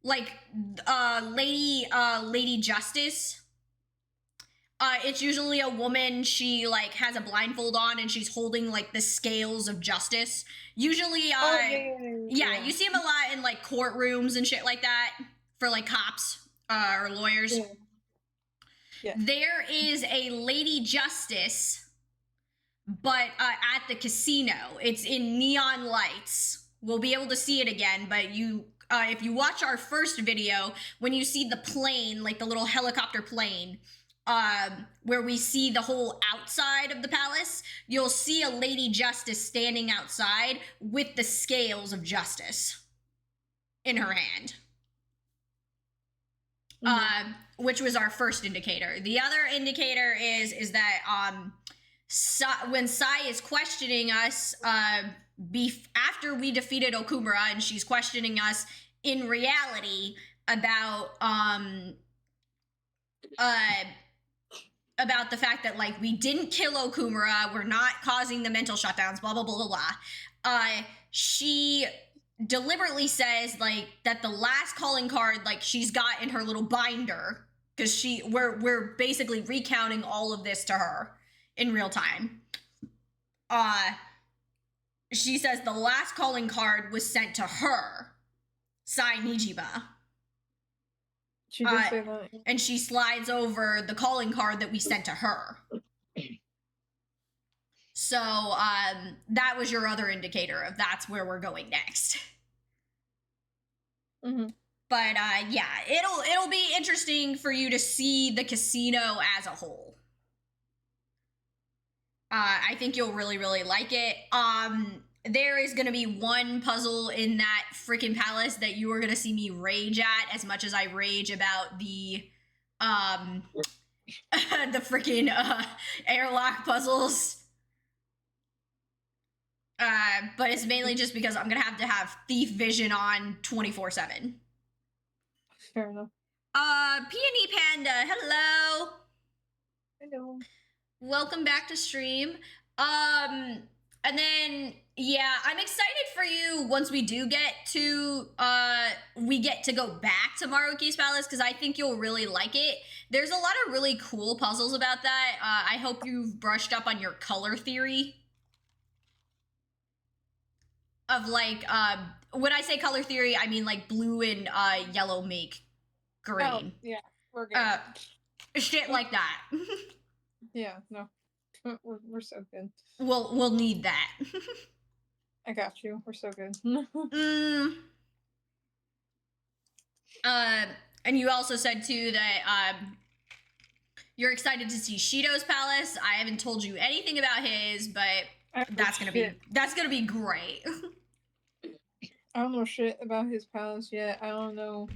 Speaker 1: like Lady Justice? It's usually a woman. She like has a blindfold on and she's holding like the scales of justice. Usually, yeah, you see them a lot in like courtrooms and shit like that for like cops or lawyers.
Speaker 2: Yeah. Yeah.
Speaker 1: There is a Lady Justice, but at the casino, it's in neon lights. We'll be able to see it again, but if you watch our first video, when you see the plane, like the little helicopter plane, where we see the whole outside of the palace, you'll see a Lady Justice standing outside with the scales of justice in her hand. Which was our first indicator. The other indicator is that when Sai is questioning us after we defeated Okumura, and she's questioning us in reality about the fact that like we didn't kill Okumura, we're not causing the mental shutdowns, blah blah blah blah blah. She deliberately says like that the last calling card like she's got in her little binder, because we're basically recounting all of this to her in real time. She says the last calling card was sent to her, Sai Nijiba.
Speaker 2: She did say that.
Speaker 1: And she slides over the calling card that we sent to her. So that was your other indicator of that's where we're going next.
Speaker 2: Mm-hmm.
Speaker 1: But yeah, it'll be interesting for you to see the casino as a whole. I think you'll really, really like it. There is going to be one puzzle in that freaking palace that you are going to see me rage at as much as I rage about the the freaking airlock puzzles. But it's mainly just because I'm going to have thief vision on 24/7.
Speaker 2: Fair enough.
Speaker 1: Peony Panda, hello.
Speaker 2: Hello.
Speaker 1: Welcome back to stream. And then yeah, I'm excited for you once we do get to go back to Maruki's Palace, because I think you'll really like it. There's a lot of really cool puzzles about that. I hope you've brushed up on your color theory of like when I say color theory, I mean like blue and yellow make green.
Speaker 2: Oh, yeah, we're good.
Speaker 1: Shit like that.
Speaker 2: Yeah, no. We're so good.
Speaker 1: We'll need that.
Speaker 2: I got you. We're so good.
Speaker 1: And you also said too that you're excited to see Shido's palace. I haven't told you anything about his, but that's gonna be great.
Speaker 2: I don't know shit about his palace yet. I don't know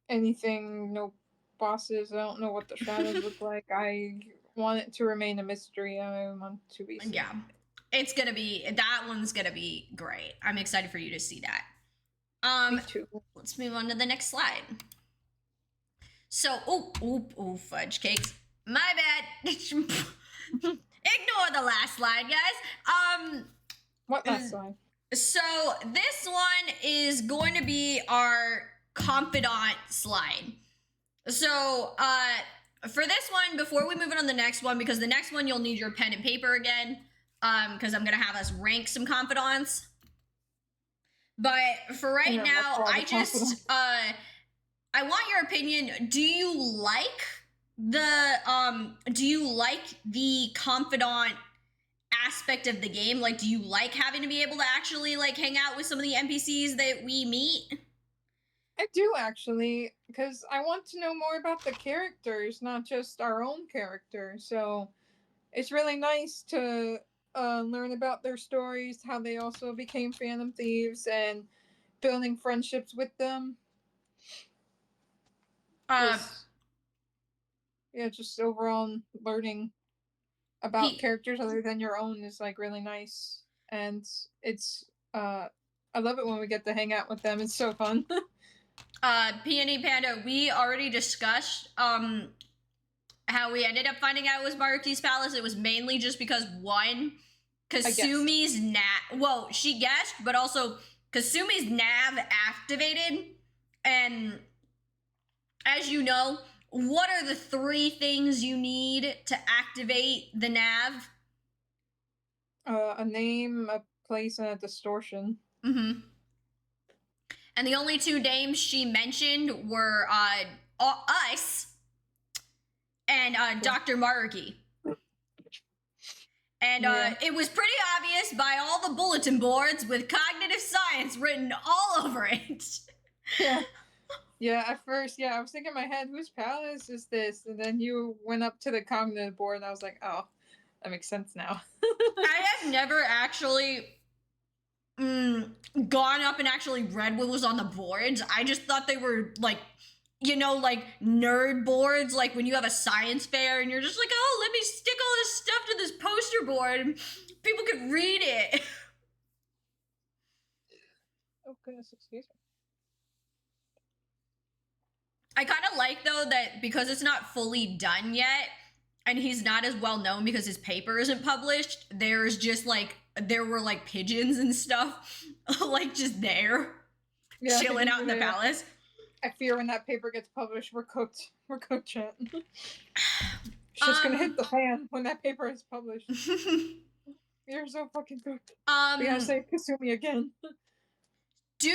Speaker 2: anything. No bosses. I don't know what the shadows look like. I want it to remain a mystery. I want to be.
Speaker 1: Yeah, that one's gonna be great. I'm excited for you to see that.
Speaker 2: Me too.
Speaker 1: Let's move on to the next slide. So, fudge cakes. My bad. Ignore the last slide, guys.
Speaker 2: What last slide?
Speaker 1: So this one is going to be our confidant slide. So, for this one, before we move on to the next one, because the next one you'll need your pen and paper again, because I'm gonna have us rank some confidants. But for right now, I want your opinion. Do you like the confidant aspect of the game? Like, do you like having to be able to actually like hang out with some of the NPCs that we meet?
Speaker 2: I do actually, because I want to know more about the characters, not just our own character. So it's really nice to learn about their stories, how they also became Phantom Thieves, and building friendships with them.
Speaker 1: Uh,
Speaker 2: Just yeah, just overall learning about
Speaker 1: P
Speaker 2: characters other than your own is like really nice, and it's I love it when we get to hang out with them. It's so fun.
Speaker 1: Peony Panda, we already discussed how we ended up finding out it was Maruki's palace. It was mainly just because one,
Speaker 2: I guessed.
Speaker 1: Kasumi's nav. Well, she guessed, but also Kasumi's nav activated. And as you know, what are the three things you need to activate the nav?
Speaker 2: A name, a place, and a distortion.
Speaker 1: Mm-hmm. And the only two names she mentioned were us and Dr. Maruki. And
Speaker 2: Yeah.
Speaker 1: it was pretty obvious by all the bulletin boards with cognitive science written all over it.
Speaker 2: Yeah. Yeah, at first, yeah, I was thinking in my head, whose palace is this? And then you went up to the cognitive board, and I was like, oh, that makes sense now.
Speaker 1: I have never actually gone up and actually read what was on the boards. I just thought they were like, you know, like nerd boards, like when you have a science fair and you're just like, oh, let me stick all this stuff to this poster board and people could read it.
Speaker 2: Oh, goodness, excuse me.
Speaker 1: I kind of like though that because it's not fully done yet and he's not as well known because his paper isn't published, there's just like there were like pigeons and stuff like just there
Speaker 2: Yeah,
Speaker 1: chilling out in the palace.
Speaker 2: I fear when that paper gets published, we're cooked. We're cooked, chat. It's just gonna hit the fan when that paper is published. You're so fucking cooked. We gotta say Kasumi again.
Speaker 1: Do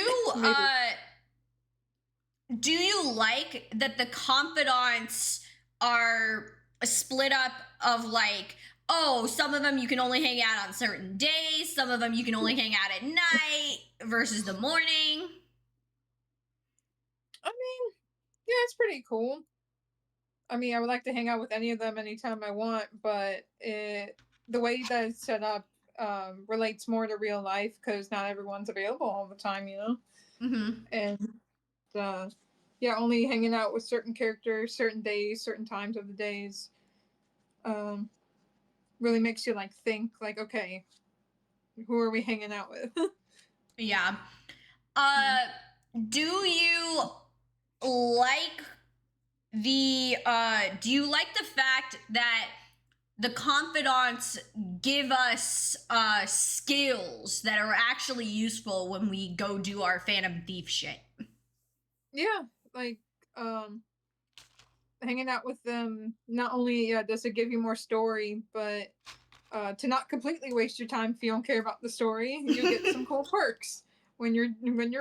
Speaker 1: you like that the confidants are split up of like, oh, some of them you can only hang out on certain days, some of them you can only hang out at night versus the morning?
Speaker 2: I mean, yeah, it's pretty cool. I mean, I would like to hang out with any of them anytime I want, but the way that it's set up relates more to real life because not everyone's available all the time, you know?
Speaker 1: Mm-hmm.
Speaker 2: And yeah, only hanging out with certain characters, certain days, certain times of the days, really makes you like think, like, okay, who are we hanging out with?
Speaker 1: Yeah. Do you like do you like the fact that the confidants give us skills that are actually useful when we go do our Phantom Thief shit?
Speaker 2: Yeah, like hanging out with them not only does it give you more story, but to not completely waste your time if you don't care about the story, you get some cool perks when you're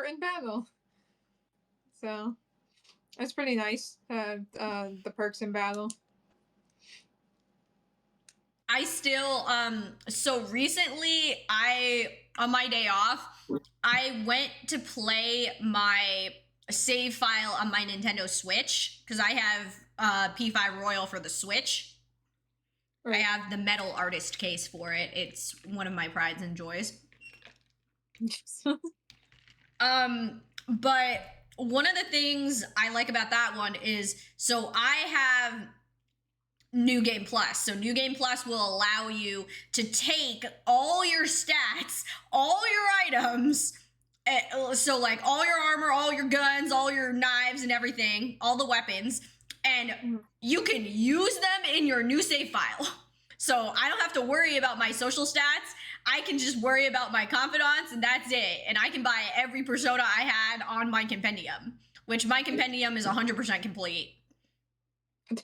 Speaker 2: in battle. So it's pretty nice to have the perks in battle.
Speaker 1: I still so recently I on my day off I went to play my save file on my Nintendo Switch because I have P5 Royal for the Switch. Right. I have the metal artist case for it. It's one of my prides and joys. But one of the things I like about that one is so I have New Game Plus. So New Game Plus will allow you to take all your stats, all your items, so like all your armor, all your guns, all your knives and everything, all the weapons, and you can use them in your new save file. So I don't have to worry about my social stats. I can just worry about my confidants and that's it. And I can buy every persona I had on my compendium, which my compendium is 100% complete.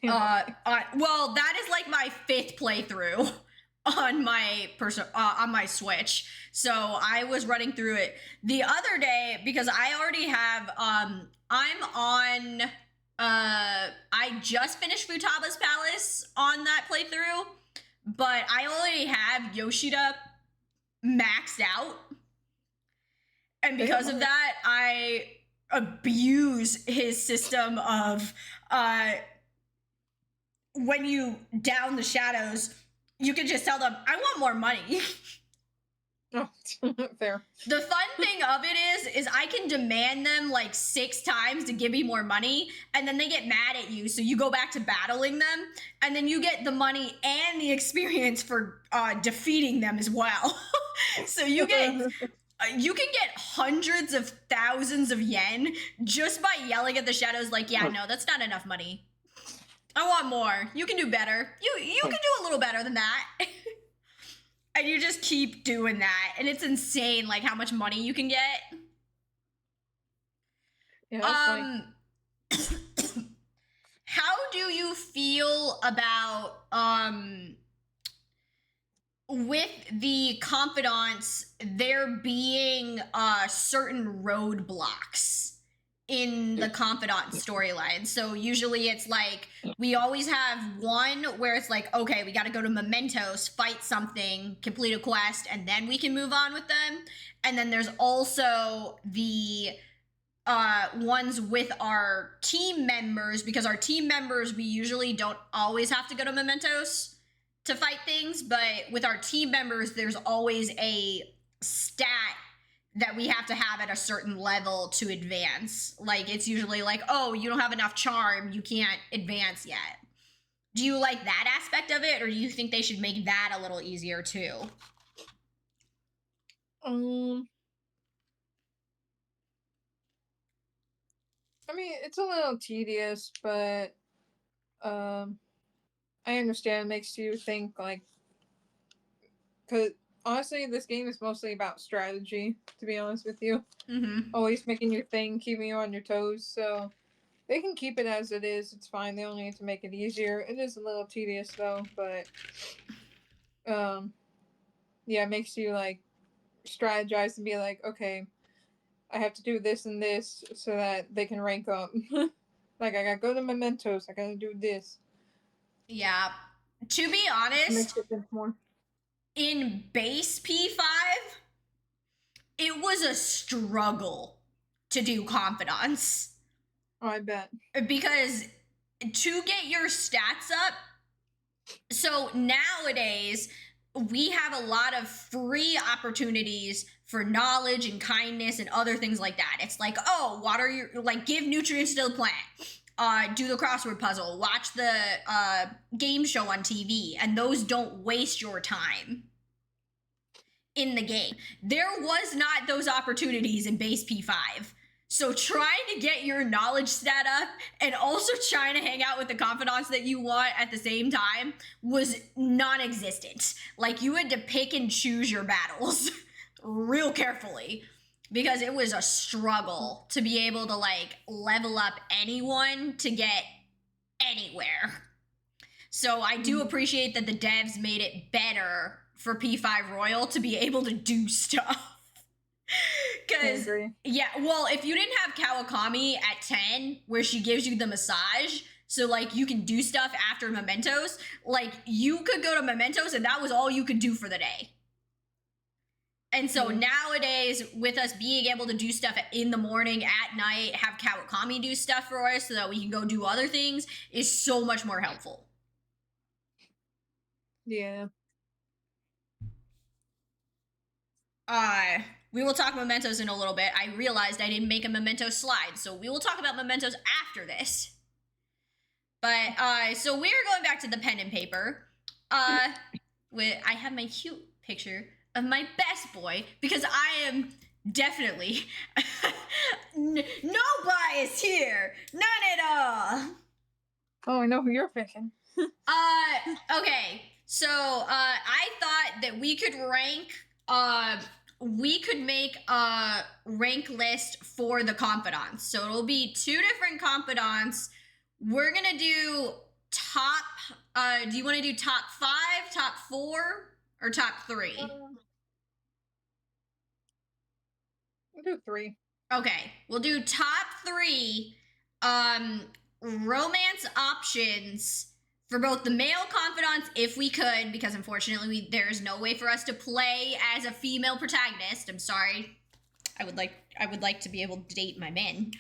Speaker 1: Well, that is like my 5th playthrough on my Switch. So I was running through it the other day because I already have I'm on I just finished Futaba's Palace on that playthrough, but I already have Yoshida maxed out. And because of that, abuse his system of when you down the shadows, you can just tell them, I want more money.
Speaker 2: Oh, fair.
Speaker 1: The fun thing of it is I can demand them like 6 times to give me more money, and then they get mad at you, so you go back to battling them, and then you get the money and the experience for defeating them as well. So you can get hundreds of thousands of yen just by yelling at the shadows like, yeah, no, that's not enough money. I want more. You can do better. You can do a little better than that. And you just keep doing that, and it's insane, like how much money you can get.
Speaker 2: Yeah, that's funny.
Speaker 1: How do you feel about with the confidants there being certain roadblocks in the confidant storyline? So usually it's like we always have one where it's like, okay, we got to go to Mementos, fight something, complete a quest, and then we can move on with them. And then there's also the ones with our team members, because our team members, we usually don't always have to go to Mementos to fight things, but with our team members, there's always a stat that we have to have at a certain level to advance. Like, it's usually like, oh, you don't have enough charm, you can't advance yet. Do you like that aspect of it, or do you think they should make that a little easier too?
Speaker 2: I mean, it's a little tedious, but I understand. It makes you think, like, because honestly, this game is mostly about strategy, to be honest with you.
Speaker 1: Mm-hmm.
Speaker 2: Always making you think, keeping you on your toes. So they can keep it as it is. It's fine. They only need to make it easier. It is a little tedious though, but yeah, it makes you like strategize and be like, okay, I have to do this and this so that they can rank up. Like, I gotta go to Mementos. I gotta do this.
Speaker 1: Yeah. To be honest,
Speaker 2: more.
Speaker 1: in base P5, it was a struggle to do confidants.
Speaker 2: Oh, I bet.
Speaker 1: Because to get your stats up, so nowadays we have a lot of free opportunities for knowledge and kindness and other things like that. It's like, oh, water your, like, give nutrients to the plant, do the crossword puzzle, watch the game show on TV, and those don't waste your time in the game. There was not those opportunities in base P5. So trying to get your knowledge stat up and also trying to hang out with the confidants that you want at the same time was non-existent. Like, you had to pick and choose your battles real carefully, because it was a struggle to be able to like level up anyone to get anywhere. So I do appreciate that the devs made it better for P5 Royal to be able to do stuff. Because, yeah, well, if you didn't have Kawakami at 10, where she gives you the massage, so, like, you can do stuff after Mementos, like, you could go to Mementos and that was all you could do for the day. And so nowadays, with us being able to do stuff in the morning, at night, have Kawakami do stuff for us so that we can go do other things, is so much more helpful.
Speaker 2: Yeah.
Speaker 1: We will talk Mementos in a little bit. I realized I didn't make a Memento slide, so we will talk about Mementos after this. But, so we're going back to the pen and paper. I have my cute picture of my best boy, because I am definitely no bias here, none at all.
Speaker 2: Oh, I know who you're picking.
Speaker 1: Okay, so I thought that we could make a rank list for the confidants. So it'll be 2 different confidants. We're gonna do top, do you want to do top 5, top 4, or top 3?
Speaker 2: We'll do 3.
Speaker 1: Okay, we'll do top 3 romance options for both the male confidants, if we could, because unfortunately there's no way for us to play as a female protagonist. I'm sorry. I would like to be able to date my men.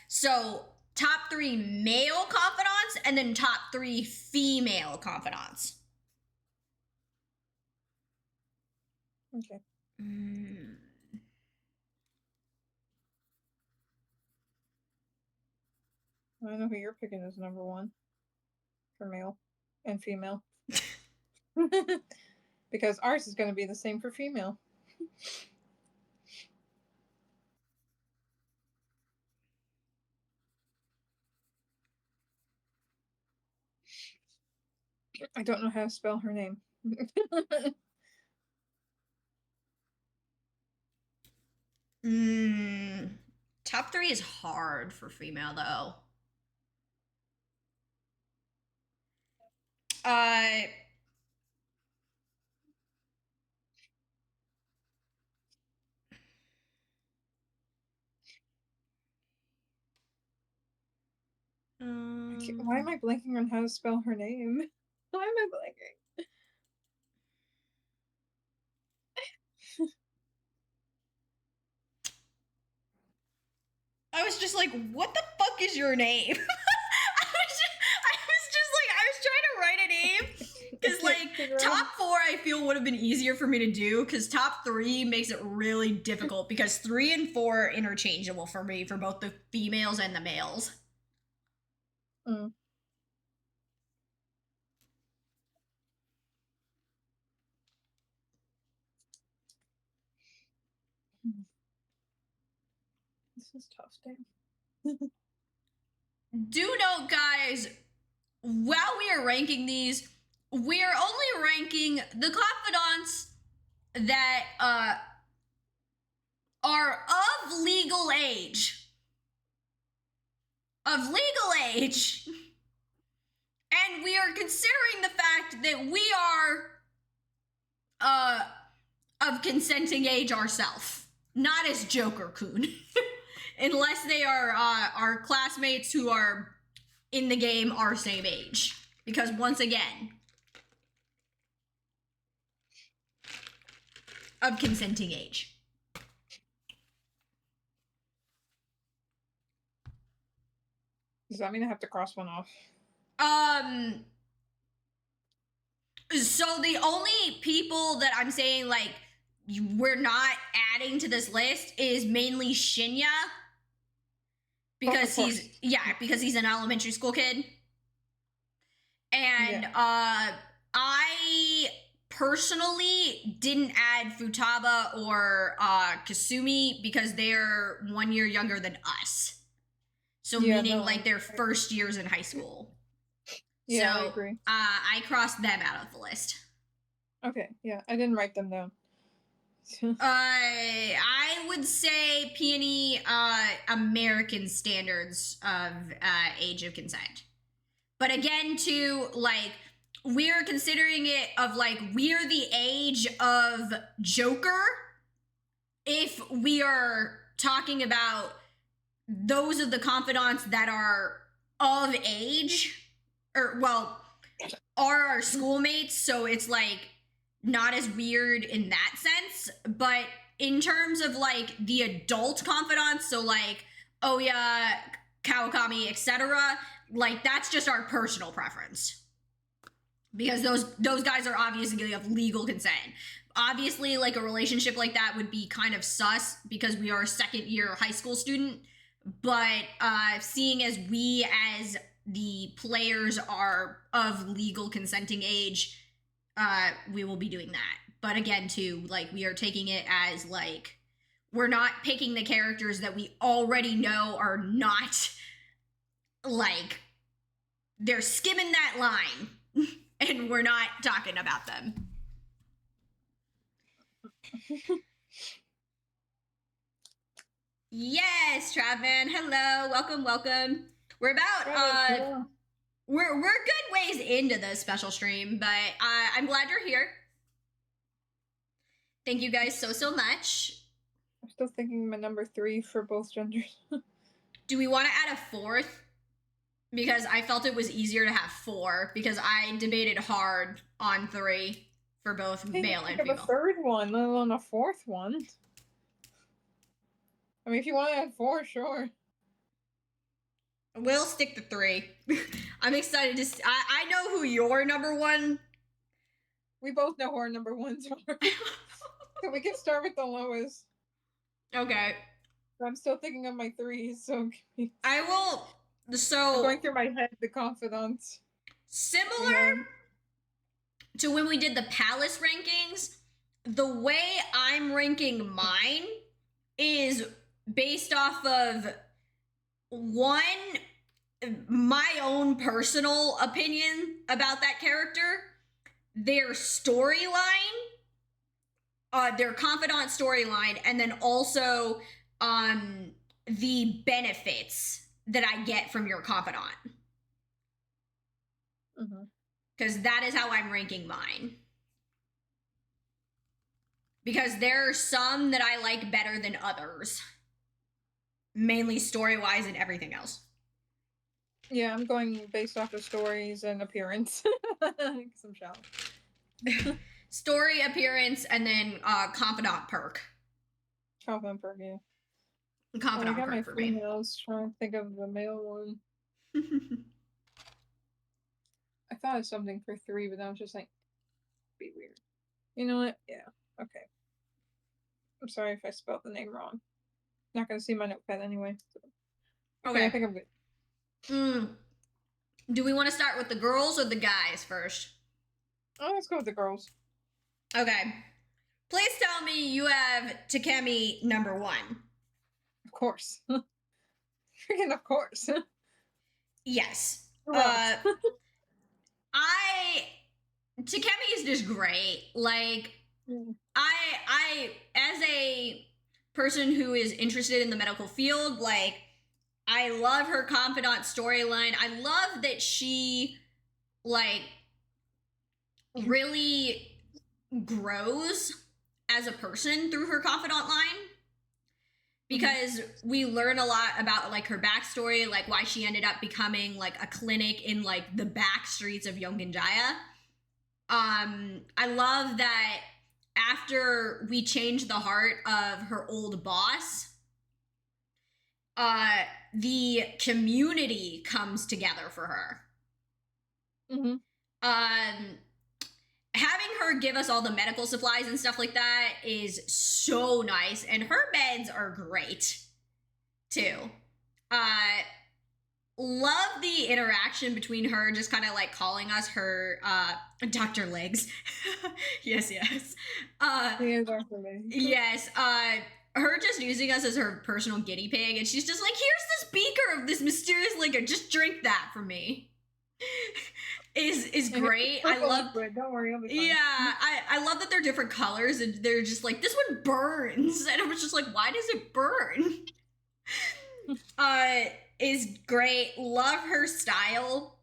Speaker 1: So top 3 male confidants and then top 3 female confidants.
Speaker 2: Okay. I know who you're picking as number 1 for male and female. Because ours is going to be the same for female. I don't know how to spell her name.
Speaker 1: Top 3 is hard for female though.
Speaker 2: Why am I blanking on how to spell her name? Why am I blanking?
Speaker 1: I was just like, what the fuck is your name? I was trying to write a name. Because, like, top 4 I feel would have been easier for me to do. Because top 3 makes it really difficult. Because 3 and 4 are interchangeable for me for both the females and the males.
Speaker 2: This is tough, damn.
Speaker 1: Do note, guys, while we are ranking these, we are only ranking the confidants that are of legal age. Of legal age. And we are considering the fact that we are of consenting age ourselves. Not as Joker-kun. Unless they are our classmates who are in the game our same age. Because once again, of consenting age.
Speaker 2: Does that mean I have to cross one off?
Speaker 1: So the only people that I'm saying, like, we're not adding to this list is mainly Shinya. Because because he's an elementary school kid. And I personally didn't add Futaba or Kasumi because they're 1 year younger than us. So meaning like their first years in high school.
Speaker 2: Yeah, I agree.
Speaker 1: I crossed them out of the list.
Speaker 2: Okay, yeah, I didn't write them down.
Speaker 1: I would say Peony American standards of age of consent. But again, too, like, we're considering it of, like, we're the age of Joker if we are talking about those of the confidants that are of age, or, well, are our schoolmates, so it's, like, not as weird in that sense, but in terms of, like, the adult confidants, so, like, Oya, Kawakami, etc., like, that's just our personal preference. Because those guys are obviously of legal consent. Obviously, like, a relationship like that would be kind of sus because we are a second-year high school student, but seeing as we as the players are of legal consenting age, we will be doing that. But again, too, like, we are taking it as, like, we're not picking the characters that we already know are not, like, they're skimming that line, and we're not talking about them. Yes, Travman, hello, welcome. We're about, we're good ways into the special stream, but I'm glad you're here. Thank you guys so much.
Speaker 2: I'm still thinking my number 3 for both genders.
Speaker 1: Do we want to add a 4th? Because I felt it was easier to have 4, because I debated hard on 3 for both male and female.
Speaker 2: A 3rd one, let alone a 4th one. I mean, if you want to add 4, sure.
Speaker 1: We'll stick to 3. I'm excited to. I know who your number 1.
Speaker 2: We both know who our number 1s are. So we can start with the lowest.
Speaker 1: Okay.
Speaker 2: I'm still thinking of my 3s, so
Speaker 1: I will. So
Speaker 2: I'm going through my head the confidants.
Speaker 1: Similar to when we did the palace rankings, the way I'm ranking mine is based off of one, my own personal opinion about that character, their storyline, their confidant storyline, and then also the benefits that I get from your confidant. Because that is how I'm ranking mine. Because there are some that I like better than others. Mainly story-wise and everything else.
Speaker 2: Yeah, I'm going based off of stories and appearance. Because I'm shallow.
Speaker 1: Story, appearance, and then confidant perk.
Speaker 2: Confidant perk, yeah.
Speaker 1: Confidant
Speaker 2: I got
Speaker 1: perk
Speaker 2: my
Speaker 1: for me.
Speaker 2: females, trying to think of the male one. I thought of something for 3, but then I was just like, be weird. You know what? Yeah. Okay. I'm sorry if I spelled the name wrong. Not gonna see my notepad anyway. So. Okay, I think I'm good.
Speaker 1: Do we want to start with the girls or the guys first?
Speaker 2: Oh, let's go with the girls.
Speaker 1: Okay. Please tell me you have Takemi number 1.
Speaker 2: Of course. Freaking of course.
Speaker 1: Yes.
Speaker 2: I
Speaker 1: Takemi is just great. Like, I as a person who is interested in the medical field, like, I love her confidant storyline. I love that she, like, really grows as a person through her confidant line. Because we learn a lot about, like, her backstory, like, why she ended up becoming, like, a clinic in, like, the back streets of Yongenjaya. I love that after we change the heart of her old boss, the community comes together for her. Having her give us all the medical supplies and stuff like that is so nice, and her meds are great too. Love the interaction between her just kind of like calling us her Dr. Legs. yes.
Speaker 2: Dr. Legs.
Speaker 1: Yes, her just using us as her personal guinea pig, and she's just like, here's this beaker of this mysterious liquor, just drink that for me. is great. I love
Speaker 2: liquid. Don't worry, I'll be fine.
Speaker 1: Yeah, I love that they're different colors, and they're just like, this one burns, and I was just like, why does it burn? Is great. Love her style.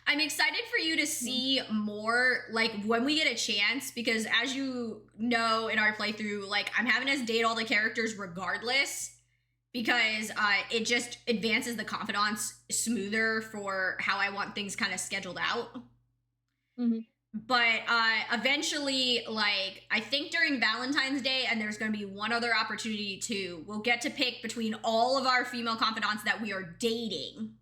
Speaker 1: I'm excited for you to see more, like, when we get a chance, because as you know in our playthrough, like, I'm having us date all the characters regardless, because it just advances the confidants smoother for how I want things kind of scheduled out. But eventually, like, I think during Valentine's Day, and there's going to be one other opportunity too, we'll get to pick between all of our female confidants that we are dating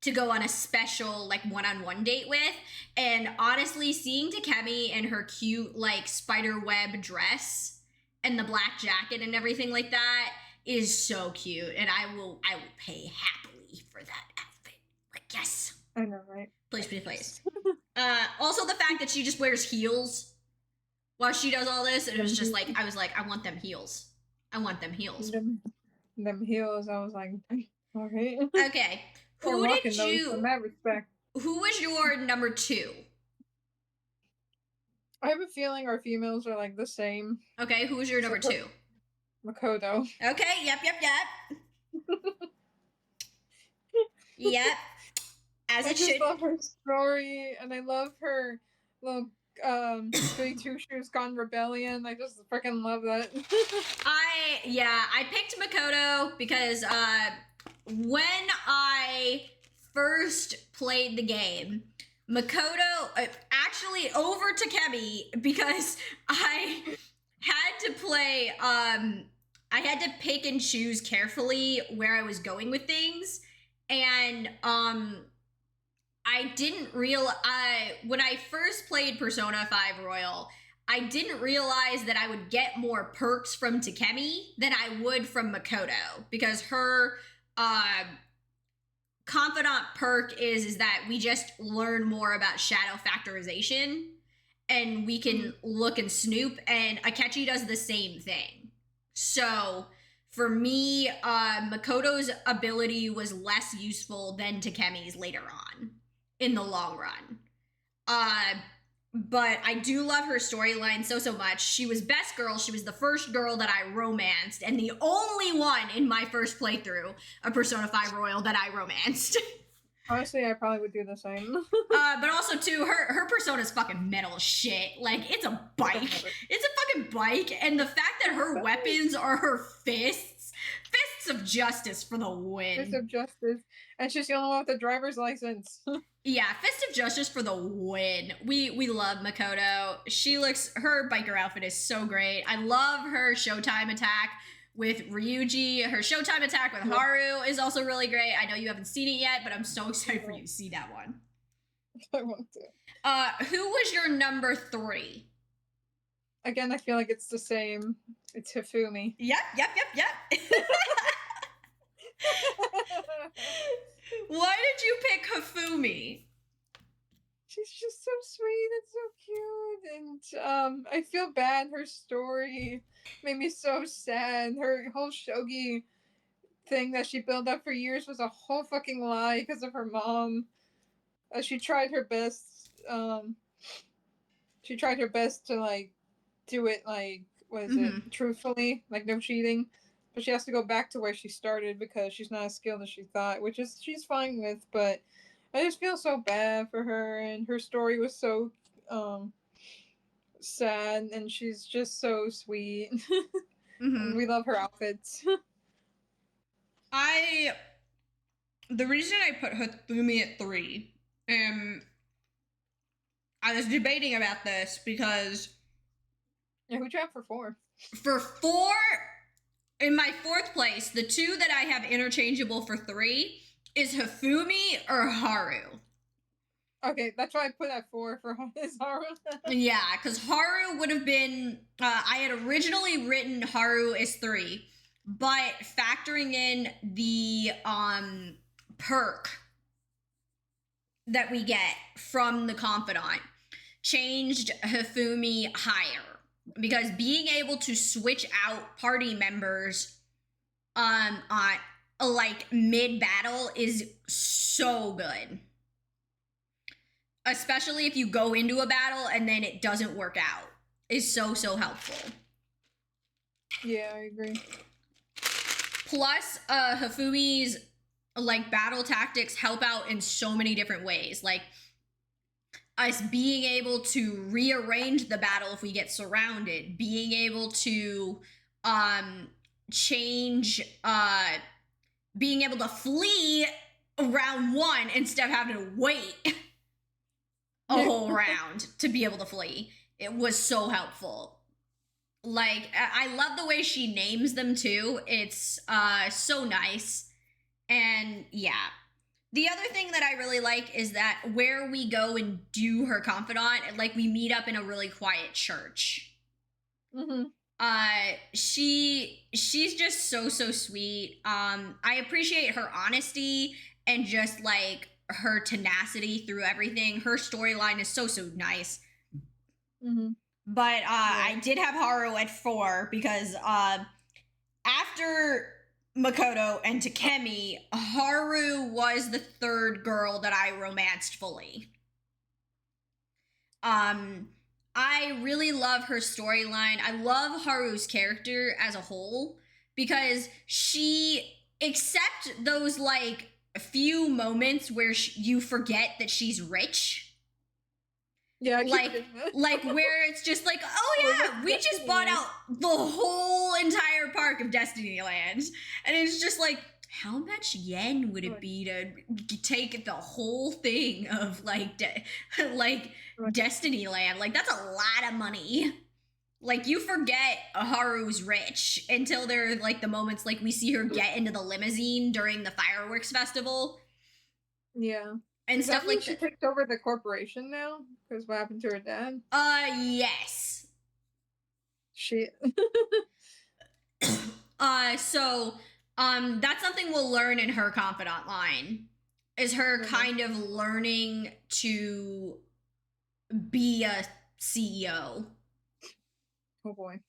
Speaker 1: to go on a special, like, one-on-one date with. And honestly, seeing Takemi in her cute, like, spider web dress and the black jacket and everything like that is so cute, and I will pay happily for that outfit. Like, yes.
Speaker 2: I know, right?
Speaker 1: Please. Also the fact that she just wears heels while she does all this, and it was just like, I was like, I want them heels.
Speaker 2: Them heels, I was like, okay.
Speaker 1: Okay. Who was your number 2?
Speaker 2: I have a feeling our females are like the same.
Speaker 1: Okay, who was your number 2?
Speaker 2: Makoto.
Speaker 1: Okay, yep. Yep. As it should.
Speaker 2: I love her story, and I love her little goody two shoes gone rebellion. I just freaking love that.
Speaker 1: I picked Makoto because when I first played the game, Makoto actually over Takemi, because I had to play I had to pick and choose carefully where I was going with things. And I didn't when I first played Persona 5 Royal, I didn't realize that I would get more perks from Takemi than I would from Makoto, because her confidant perk is that we just learn more about shadow factorization and we can look and snoop, and Akechi does the same thing. So for me, Makoto's ability was less useful than Takemi's later on in the long run. But I do love her storyline so much. She was best girl. She was the first girl that I romanced, and the only one in my first playthrough of Persona 5 Royal that I romanced.
Speaker 2: Honestly, I probably would do the same.
Speaker 1: But also too, her persona's fucking metal as shit. Like, it's a bike. It's a fucking bike, and the fact that her weapons are her fists of justice for the win.
Speaker 2: Fist of justice, and she's the only one with a driver's license.
Speaker 1: Yeah, fist of justice for the win. We love Makoto. Her biker outfit is so great. I love her Showtime attack with Ryuji. Her Showtime attack with Haru is also really great. I know you haven't seen it yet, but I'm so excited for you to see that one.
Speaker 2: I want to.
Speaker 1: Who was your number 3?
Speaker 2: Again, I feel like it's the same. It's Hifumi.
Speaker 1: Yep. Why did you pick Hifumi?
Speaker 2: She's just so sweet and so cute, and I feel bad. Her story made me so sad. Her whole shogi thing that she built up for years was a whole fucking lie because of her mom. She tried her best. She tried her best to like do it like it truthfully, like no cheating. But she has to go back to where she started because she's not as skilled as she thought, which is she's fine with. But I just feel so bad for her, and her story was so sad, and she's just so sweet. And we love her outfits.
Speaker 1: The reason I put Hifumi at 3, I was debating about this because
Speaker 2: Yeah, who dropped for 4?
Speaker 1: For 4, in my 4th place, the 2 that I have interchangeable for 3 is Hifumi or Haru.
Speaker 2: Okay, that's why I put at 4 for his Haru.
Speaker 1: Yeah, because Haru would have been, I had originally written Haru as 3, but factoring in the perk that we get from the confidant changed Hifumi higher. Because being able to switch out party members on like mid-battle is so good. Especially if you go into a battle and then it doesn't work out. Is so helpful.
Speaker 2: Yeah, I agree.
Speaker 1: Plus, Hifumi's like battle tactics help out in so many different ways. Like us being able to rearrange the battle if we get surrounded, being able to change, being able to flee round 1 instead of having to wait a whole round to be able to flee. It was so helpful. Like, I love the way she names them too. It's so nice. And yeah. The other thing that I really like is that where we go and do her confidant, like we meet up in a really quiet church. She's just so sweet. I appreciate her honesty and just like her tenacity through everything. Her storyline is so nice. But I did have Haru at 4 because after Makoto and Takemi, Haru was the 3rd girl that I romanced fully. I really love her storyline. I love Haru's character as a whole because she, except those like few moments where you forget that she's rich.
Speaker 2: Yeah,
Speaker 1: like where it's just like, oh yeah, we just bought out the whole entire park of Destiny Land, and it's just like, how much yen would it be to take the whole thing of like Destiny Land? Like, that's a lot of money. Like, you forget Haru's rich until there are, like, the moments, like, we see her get into the limousine during the fireworks festival.
Speaker 2: Yeah.
Speaker 1: And
Speaker 2: Does that
Speaker 1: stuff
Speaker 2: mean
Speaker 1: like
Speaker 2: she
Speaker 1: that.
Speaker 2: takes over the corporation now? Because what happened to her dad?
Speaker 1: Yes.
Speaker 2: Shit.
Speaker 1: That's something we'll learn in her confidant line. Is her kind of learning to be a CEO.
Speaker 2: Oh boy.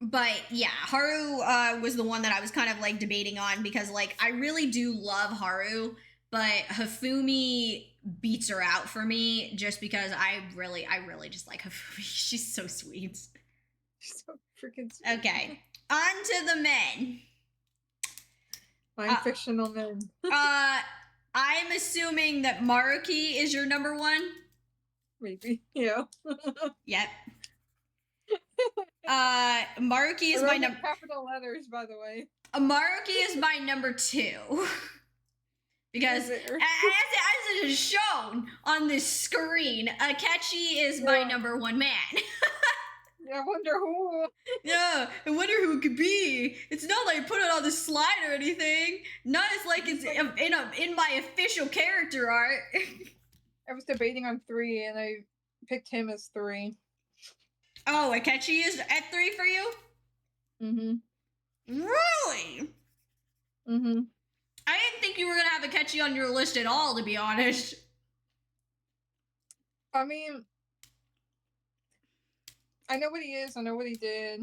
Speaker 1: But yeah, Haru was the one that I was kind of like debating on because like I really do love Haru, but Hifumi beats her out for me just because I really just like Hifumi. She's so sweet.
Speaker 2: She's so freaking sweet.
Speaker 1: Okay, on to the men.
Speaker 2: Fictional men.
Speaker 1: I'm assuming that Maruki is your number one.
Speaker 2: Maybe. Yeah.
Speaker 1: Yep. Maruki is my number.
Speaker 2: Capital letters, by the way.
Speaker 1: Maruki is my number 2. Because as it is shown on this screen, Akechi is my number 1 man.
Speaker 2: Yeah, I wonder who.
Speaker 1: Yeah, I wonder who it could be. It's not like I put it on the slide or anything. Not as like it's in my official character art.
Speaker 2: I was debating on 3, and I picked him as 3.
Speaker 1: Oh, Akechi is at 3 for you?
Speaker 2: Mm-hmm.
Speaker 1: Really?
Speaker 2: Mm-hmm.
Speaker 1: I didn't think you were gonna have Akechi on your list at all, to be honest.
Speaker 2: I mean, I know what he is, I know what he did,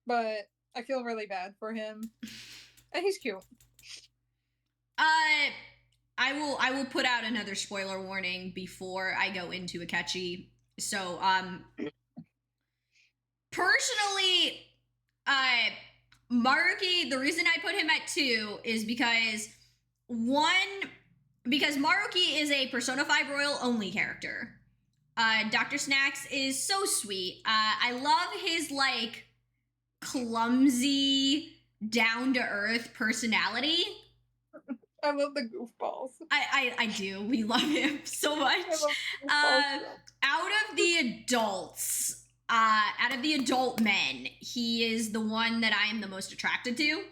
Speaker 2: but I feel really bad for him. And he's cute.
Speaker 1: I will put out another spoiler warning before I go into Akechi. So, personally, Maruki, the reason I put him at 2 is because Maruki is a Persona 5 Royal only character. Dr. Snacks is so sweet. I love his like clumsy, down to earth personality.
Speaker 2: I love the goofballs.
Speaker 1: I do. We love him so much. Out of the adult men, he is the one that I am the most attracted to.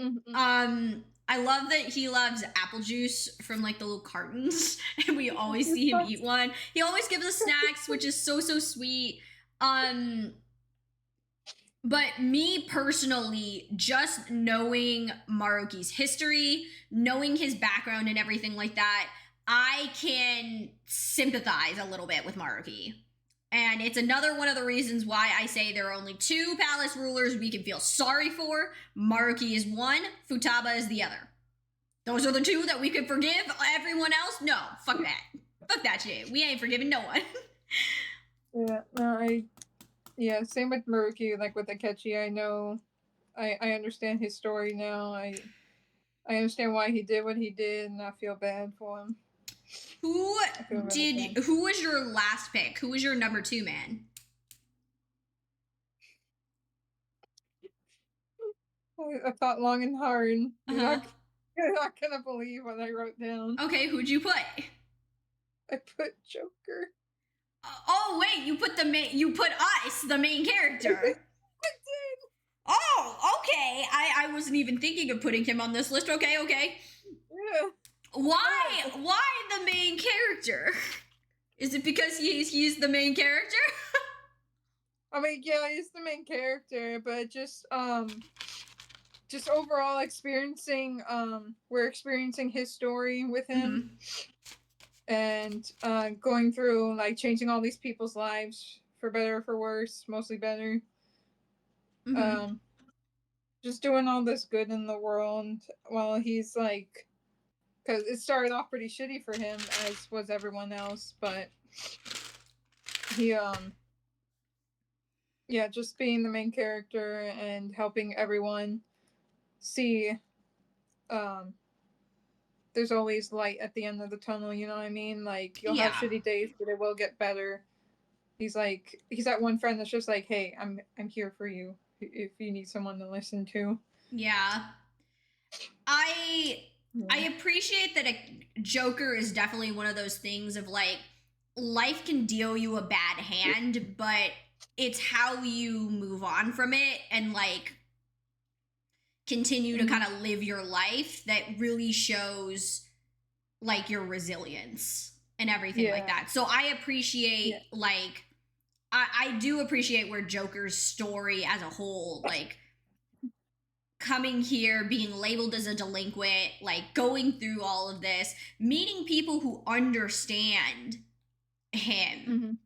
Speaker 2: Mm-hmm.
Speaker 1: I love that he loves apple juice from like the little cartons, and we always see him eat one. He always gives us snacks, which is so sweet. But me personally, just knowing Maruki's history, knowing his background and everything like that, I can sympathize a little bit with Maruki. And it's another one of the reasons why I say there are only 2 palace rulers we can feel sorry for. Maruki is one, Futaba is the other. Those are the 2 that we could forgive. Everyone else, no. Fuck that. Fuck that shit. We ain't forgiving no one.
Speaker 2: Yeah, no, yeah, same with Maruki, like with Akechi. I know, I understand his story now. I understand why he did what he did, and I feel bad for him.
Speaker 1: Who was your last pick? Who was your number 2 man?
Speaker 2: I thought long and hard. You're not gonna believe what I wrote down.
Speaker 1: Okay, who'd you put?
Speaker 2: I put Joker.
Speaker 1: Oh wait, you put us, the main character.
Speaker 2: I did.
Speaker 1: Oh, okay. I wasn't even thinking of putting him on this list. Okay.
Speaker 2: Yeah.
Speaker 1: Why the main character? Is it because he's the main character?
Speaker 2: I mean, yeah, he's the main character, but just overall experiencing we're experiencing his story with him. And going through like changing all these people's lives for better or for worse, mostly better. Just doing all this good in the world while he's like, because it started off pretty shitty for him, as was everyone else, but he yeah, just being the main character and helping everyone see there's always light at the end of the tunnel, you know what I mean? Like, you'll have shitty days, but it will get better. He's that one friend that's just like, hey, I'm here for you if you need someone to listen to.
Speaker 1: Yeah. I appreciate that a Joker is definitely one of those things of like life can deal you a bad hand, but it's how you move on from it and like continue to kind of live your life that really shows like your resilience and everything like that. So I appreciate like I do appreciate where Joker's story as a whole, like coming here, being labeled as a delinquent, like going through all of this, meeting people who understand him.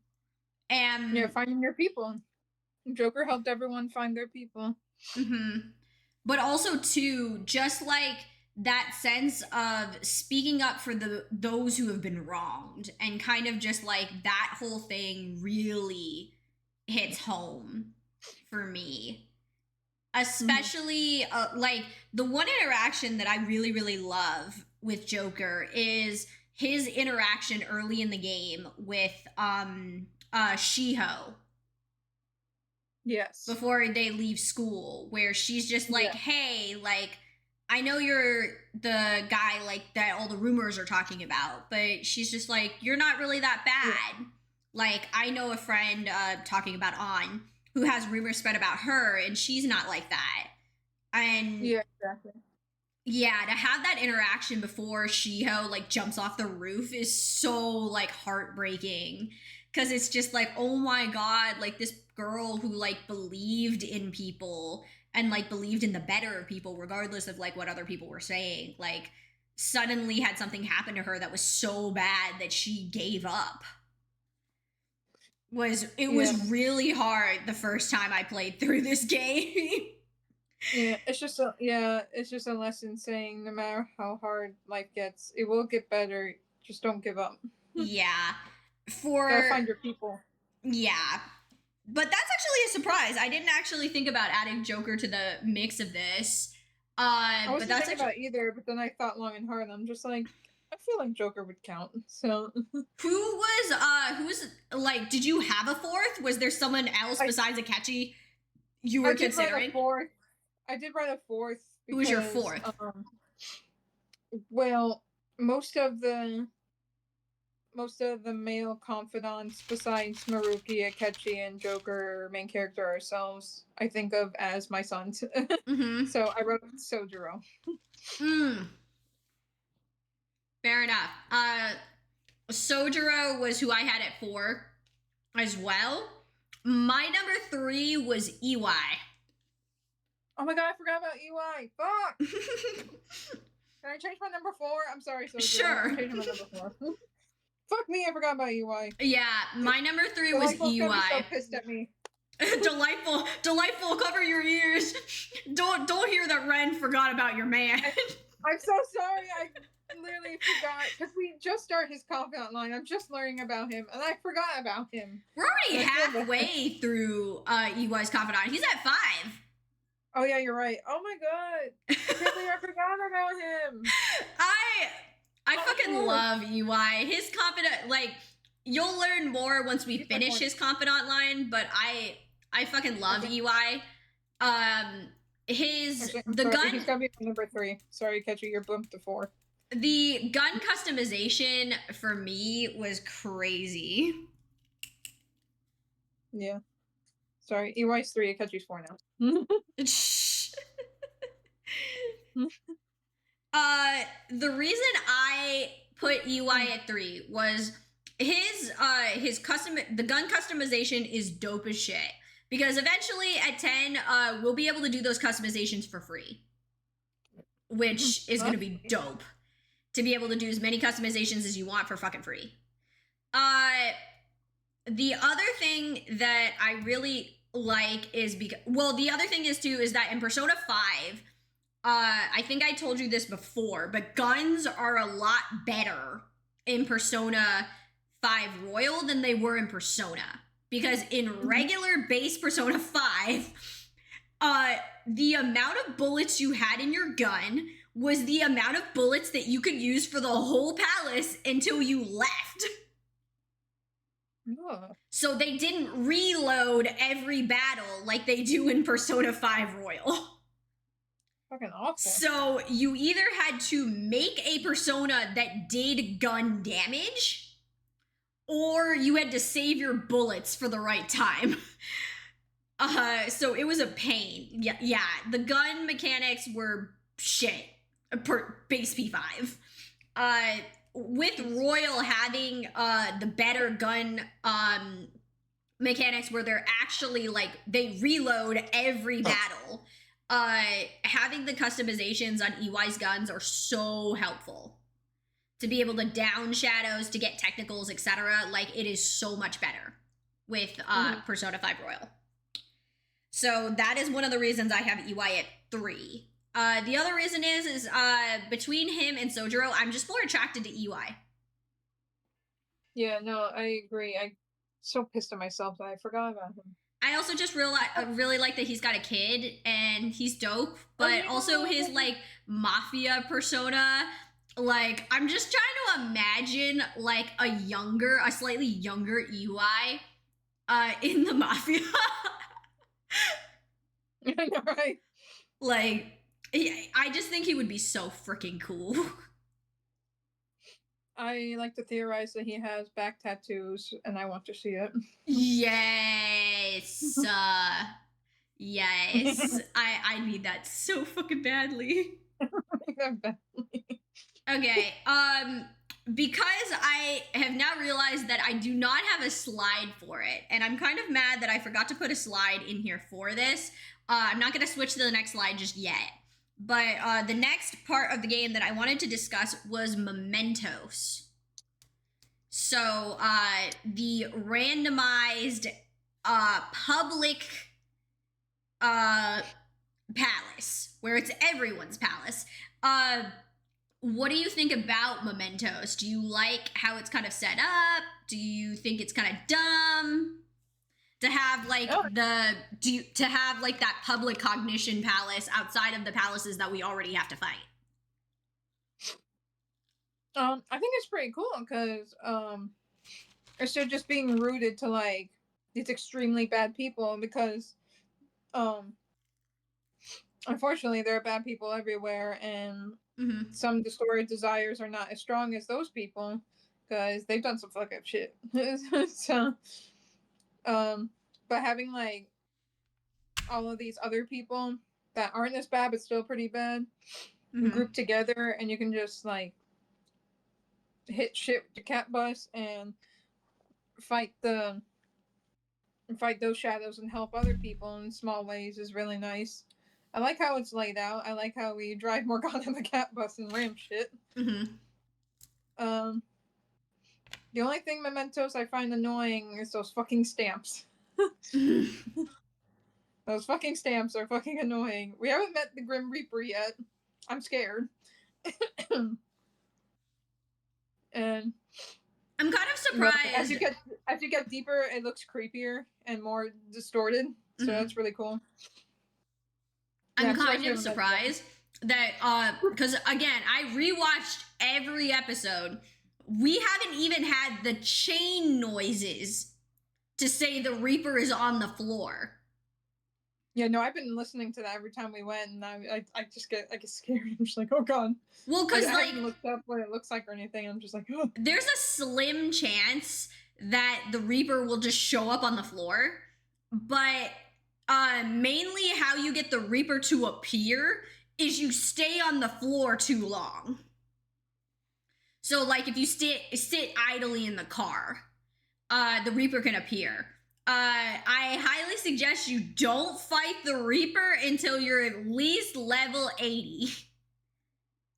Speaker 1: And
Speaker 2: finding your people. Joker helped everyone find their people.
Speaker 1: But also too, just like that sense of speaking up for those who have been wronged, and kind of just like that whole thing really hits home for me. Especially like the one interaction that I really, really love with Joker is his interaction early in the game with Shiho.
Speaker 2: Yes.
Speaker 1: Before they leave school, where she's just like, hey, like, I know you're the guy like that all the rumors are talking about, but she's just like, you're not really that bad. Like, I know a friend talking about On who has rumors spread about her, and she's not like that. And
Speaker 2: yeah, exactly.
Speaker 1: Yeah, to have that interaction before Shiho like jumps off the roof is so like heartbreaking, because it's just like, oh my god, like this girl who like believed in people and like believed in the better of people regardless of like what other people were saying, like suddenly had something happen to her that was so bad that she gave up. Was really hard the first time I played through this game.
Speaker 2: It's just a lesson saying no matter how hard life gets, it will get better. Just don't give up.
Speaker 1: Yeah.
Speaker 2: Gotta find your people.
Speaker 1: Yeah. But that's actually a surprise. I didn't actually think about adding Joker to the mix of this.
Speaker 2: I wasn't thinking about either, but then I thought long and hard, and I'm just like, I feel like Joker would count. So
Speaker 1: who's like, did you have a fourth? Was there someone else besides Akechi you were considering?
Speaker 2: I did write a fourth.
Speaker 1: Who was your fourth?
Speaker 2: Well, most of the male confidants besides Maruki, Akechi, and Joker, main character ourselves, I think of as my sons. So I wrote Sojiro.
Speaker 1: Fair enough. Sojiro was who I had at 4 as well. My number 3 was EY.
Speaker 2: Oh my god, I forgot about EY. Fuck! Can I change my number 4? I'm sorry, Sojiro.
Speaker 1: Sure.
Speaker 2: I'm changing my number 4. Fuck me, I forgot about EY.
Speaker 1: Yeah, my number 3 was EY.
Speaker 2: So pissed at me.
Speaker 1: Delightful, cover your ears. Don't hear that Ren forgot about your man.
Speaker 2: I'm so sorry, I literally forgot, because we just started his confidant line. I'm just learning about him, and I forgot about him.
Speaker 1: We're already halfway through EY's confidant. He's at 5.
Speaker 2: Oh yeah, you're right. Oh my god, I forgot about him.
Speaker 1: I fucking love EY. His confidant, like, you'll learn more once we finish his confidant line, but I fucking love EY. He's gonna
Speaker 2: be number 3. Sorry, Ketchy, you're bumped to 4.
Speaker 1: The gun customization for me was crazy.
Speaker 2: Yeah. Sorry, EY's 3, Ketchy's 4 now.
Speaker 1: The reason I put EY at 3 was his the gun customization is dope as shit, because eventually at 10 we'll be able to do those customizations for free, which is gonna be dope, to be able to do as many customizations as you want for fucking free. The other thing that I really like is the other thing is too is that in Persona 5, I think I told you this before, but guns are a lot better in Persona 5 Royal than they were in Persona. Because in regular base Persona 5, the amount of bullets you had in your gun was the amount of bullets that you could use for the whole palace until you left. So they didn't reload every battle like they do in Persona 5 Royal.
Speaker 2: Fucking awful.
Speaker 1: So you either had to make a persona that did gun damage, or you had to save your bullets for the right time. So it was a pain. Yeah, the gun mechanics were shit per base P5. Uh, with Royal having the better gun mechanics where they're actually like they reload every battle. Having the customizations on EY's guns are so helpful to be able to down shadows, to get technicals, etc. Like it is so much better with Persona 5 Royal. So that is one of the reasons I have EY at 3. The other reason is between him and Sojiro, I'm just more attracted to EY.
Speaker 2: Yeah, no, I agree. I so pissed at myself that I forgot about him.
Speaker 1: I also just really like that he's got a kid and he's dope, but also his like mafia persona. Like I'm just trying to imagine like a slightly younger EY in the mafia.
Speaker 2: I know, right?
Speaker 1: Like I just think he would be so freaking cool.
Speaker 2: I like to theorize that he has back tattoos, and I want to see it.
Speaker 1: Yes. Yes. I need that so fucking badly. Okay. Because I have now realized that I do not have a slide for it, and I'm kind of mad that I forgot to put a slide in here for this. I'm not going to switch to the next slide just yet. But the next part of the game that I wanted to discuss was mementos. So the randomized public palace, where it's everyone's palace. What do you think about mementos? Do you like how it's kind of set up? Do you think it's kind of dumb to have like to have like that public cognition palace outside of the palaces that we already have to fight?
Speaker 2: I think it's pretty cool because instead of just being rooted to like these extremely bad people, because unfortunately there are bad people everywhere, and some distorted desires are not as strong as those people because they've done some fuck up shit. So but having like all of these other people that aren't as bad but still pretty bad grouped together, and you can just like hit shit with the cat bus and fight those shadows and help other people in small ways is really nice. I like how it's laid out. I like how we drive Morgana in the cat bus and ram shit. The only thing mementos I find annoying is those fucking stamps. Those fucking stamps are fucking annoying. We haven't met the Grim Reaper yet. I'm scared. And
Speaker 1: I'm kind of surprised.
Speaker 2: As you get deeper, it looks creepier and more distorted. So that's really cool.
Speaker 1: I'm kind of surprised that because again, I rewatched every episode. We haven't even had the chain noises to say the Reaper is on the floor.
Speaker 2: Yeah, no, I've been listening to that every time we went, and I get scared. I'm just like, oh god.
Speaker 1: Well, because
Speaker 2: I haven't looked up what it looks like or anything. I'm just like, oh.
Speaker 1: There's a slim chance that the Reaper will just show up on the floor, but mainly how you get the Reaper to appear is you stay on the floor too long. So, like, if you sit idly in the car, the Reaper can appear. I highly suggest you don't fight the Reaper until you're at least level 80.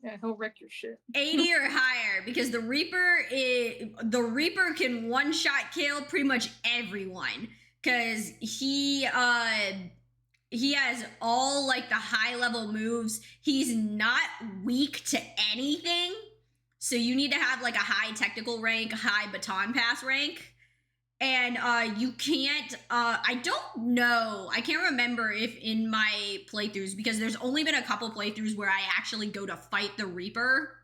Speaker 2: Yeah, he'll wreck your shit.
Speaker 1: 80 or higher, because the Reaper can one-shot kill pretty much everyone, because he has all like the high-level moves. He's not weak to anything, so you need to have like a high technical rank, high baton pass rank. And you can't, I don't know, I can't remember if in my playthroughs, because there's only been a couple playthroughs where I actually go to fight the Reaper.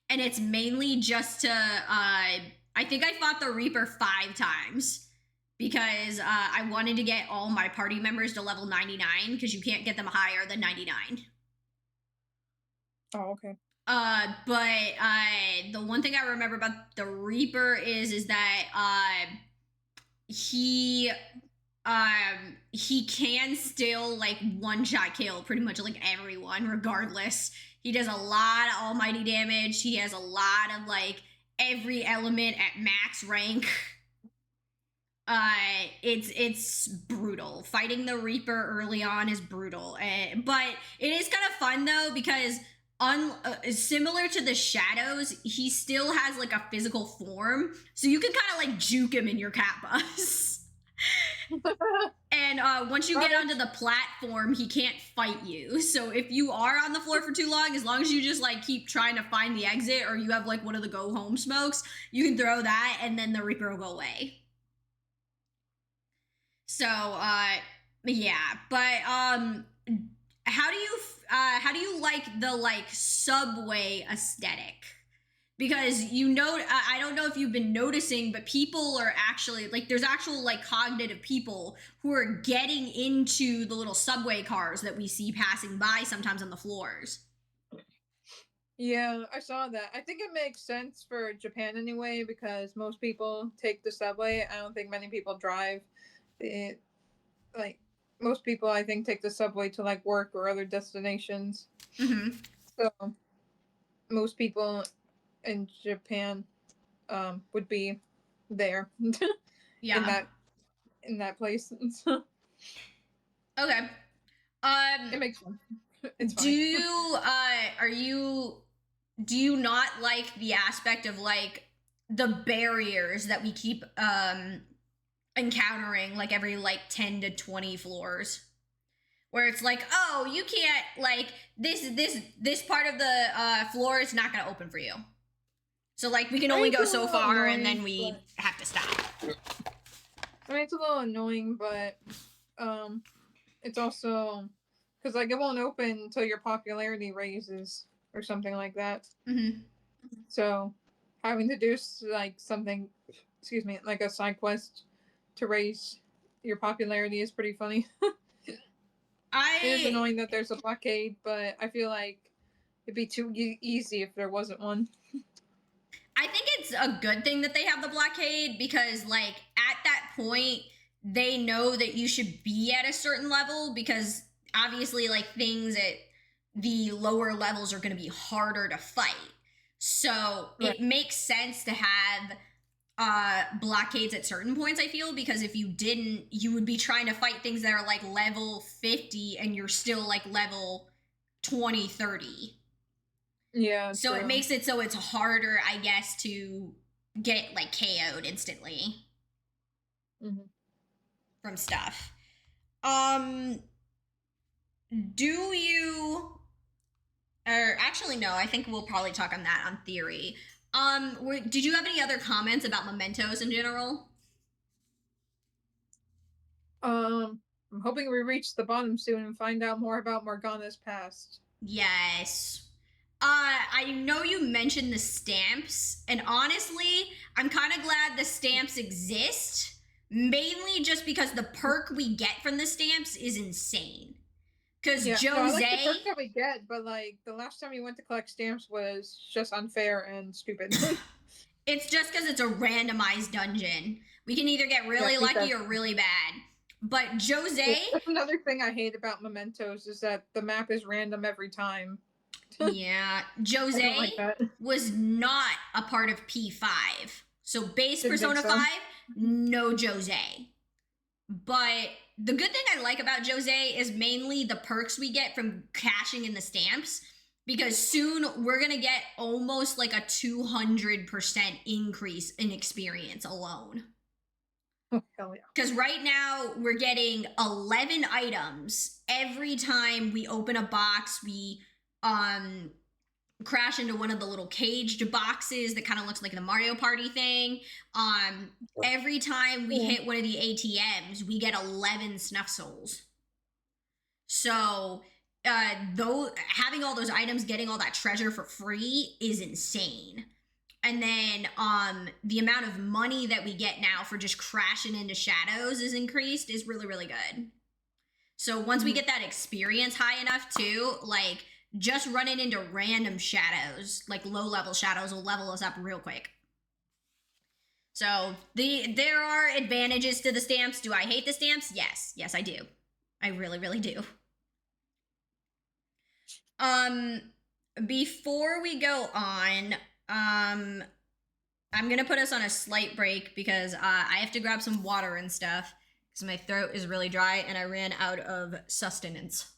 Speaker 1: And it's mainly just to, I think I fought the Reaper 5 times. Because I wanted to get all my party members to level 99, because you can't get them higher than 99.
Speaker 2: Oh, okay.
Speaker 1: But the one thing I remember about the Reaper is that he he can still like one shot kill pretty much like everyone regardless. He does a lot of almighty damage. He has a lot of like every element at max rank. It's brutal. Fighting the Reaper early on is brutal, but it is kind of fun though because similar to the shadows, he still has like a physical form, so you can kind of like juke him in your cat bus. And once you get onto the platform, he can't fight you. So if you are on the floor for too long, as long as you just like keep trying to find the exit, or you have like one of the go home smokes, you can throw that, and then the Reaper will go away. So yeah, but how do you like the like subway aesthetic? Because you know, I don't know if you've been noticing, but people are actually like there's actual like cognitive people who are getting into the little subway cars that we see passing by sometimes on the floors.
Speaker 2: Yeah, I saw that. I think it makes sense for Japan anyway because most people take the subway. I don't think many people drive. It like most people I think take the subway to like work or other destinations.
Speaker 1: Mm-hmm.
Speaker 2: So most people in Japan would be there
Speaker 1: Yeah.
Speaker 2: in that place.
Speaker 1: Okay.
Speaker 2: It makes sense. It's
Speaker 1: Do
Speaker 2: fine.
Speaker 1: you are you do you not like the aspect of like the barriers that we keep encountering like every like 10 to 20 floors, where it's like, oh, you can't like this part of the floor is not going to open for you, so like we can
Speaker 2: I mean,
Speaker 1: only
Speaker 2: it's
Speaker 1: go
Speaker 2: a
Speaker 1: so
Speaker 2: little
Speaker 1: far and
Speaker 2: annoying,
Speaker 1: then we
Speaker 2: but
Speaker 1: have to stop.
Speaker 2: I mean it's a little annoying, but it's also because like it won't open until your popularity raises or something like that.
Speaker 1: Mm-hmm.
Speaker 2: So having to do like something, excuse me, like a side quest to raise your popularity is pretty funny. It is
Speaker 1: I
Speaker 2: annoying that there's a blockade, but I feel like it'd be too easy if there wasn't one.
Speaker 1: I think it's a good thing that they have the blockade because, like, at that point, they know that you should be at a certain level because obviously, like, things at the lower levels are going to be harder to fight. So
Speaker 2: Right.
Speaker 1: it makes sense to have blockades at certain points, I feel, because if you didn't, you would be trying to fight things that are like level 50 and you're still like level 20, 30.
Speaker 2: Yeah,
Speaker 1: So it
Speaker 2: true.
Speaker 1: makes it so it's harder, I guess, to get like KO'd instantly
Speaker 2: Hmm.
Speaker 1: from stuff. Um, do you? Or actually, no. I think we'll probably talk on that on theory. Did you have any other comments about mementos in general?
Speaker 2: I'm hoping we reach the bottom soon and find out more about Morgana's past.
Speaker 1: Yes. I know you mentioned the stamps, and honestly, I'm kind of glad the stamps exist, mainly just because the perk we get from the stamps is insane. Because
Speaker 2: Yeah, no, I like the
Speaker 1: Jose,
Speaker 2: perk that we get, but like the last time we went to collect stamps was just unfair and stupid.
Speaker 1: it's just because it's a randomized dungeon. We can either get
Speaker 2: Yeah,
Speaker 1: really
Speaker 2: keep that.
Speaker 1: lucky or really bad. But
Speaker 2: Yeah,
Speaker 1: Jose,
Speaker 2: that's another thing I hate about Mementos is that the map is random every time.
Speaker 1: yeah,
Speaker 2: I don't
Speaker 1: Jose
Speaker 2: like that.
Speaker 1: was not a part of P5. So base
Speaker 2: Didn't think
Speaker 1: Persona
Speaker 2: so.
Speaker 1: 5, no Jose. But the good thing I like about Jose is mainly the perks we get from cashing in the stamps. Because soon we're gonna get almost like a 200% increase in experience alone.
Speaker 2: Oh, hell yeah.
Speaker 1: Because right now we're getting 11 items every time we open a box. We um crash into one of the little caged boxes that kind of looks like the Mario Party thing. Every time we hit one of the ATMs, we get 11 snuff souls. So, though having all those items, getting all that treasure for free is insane. And then the amount of money that we get now for just crashing into shadows is increased is really really good. So once we get that experience high enough too, like just running into random shadows, like low level shadows, will level us up real quick. So there are advantages to the stamps. Do I hate the stamps? Yes, I do. I really, really do. Before we go on, I'm gonna put us on a slight break because I have to grab some water and stuff because my throat is really dry and I ran out of sustenance.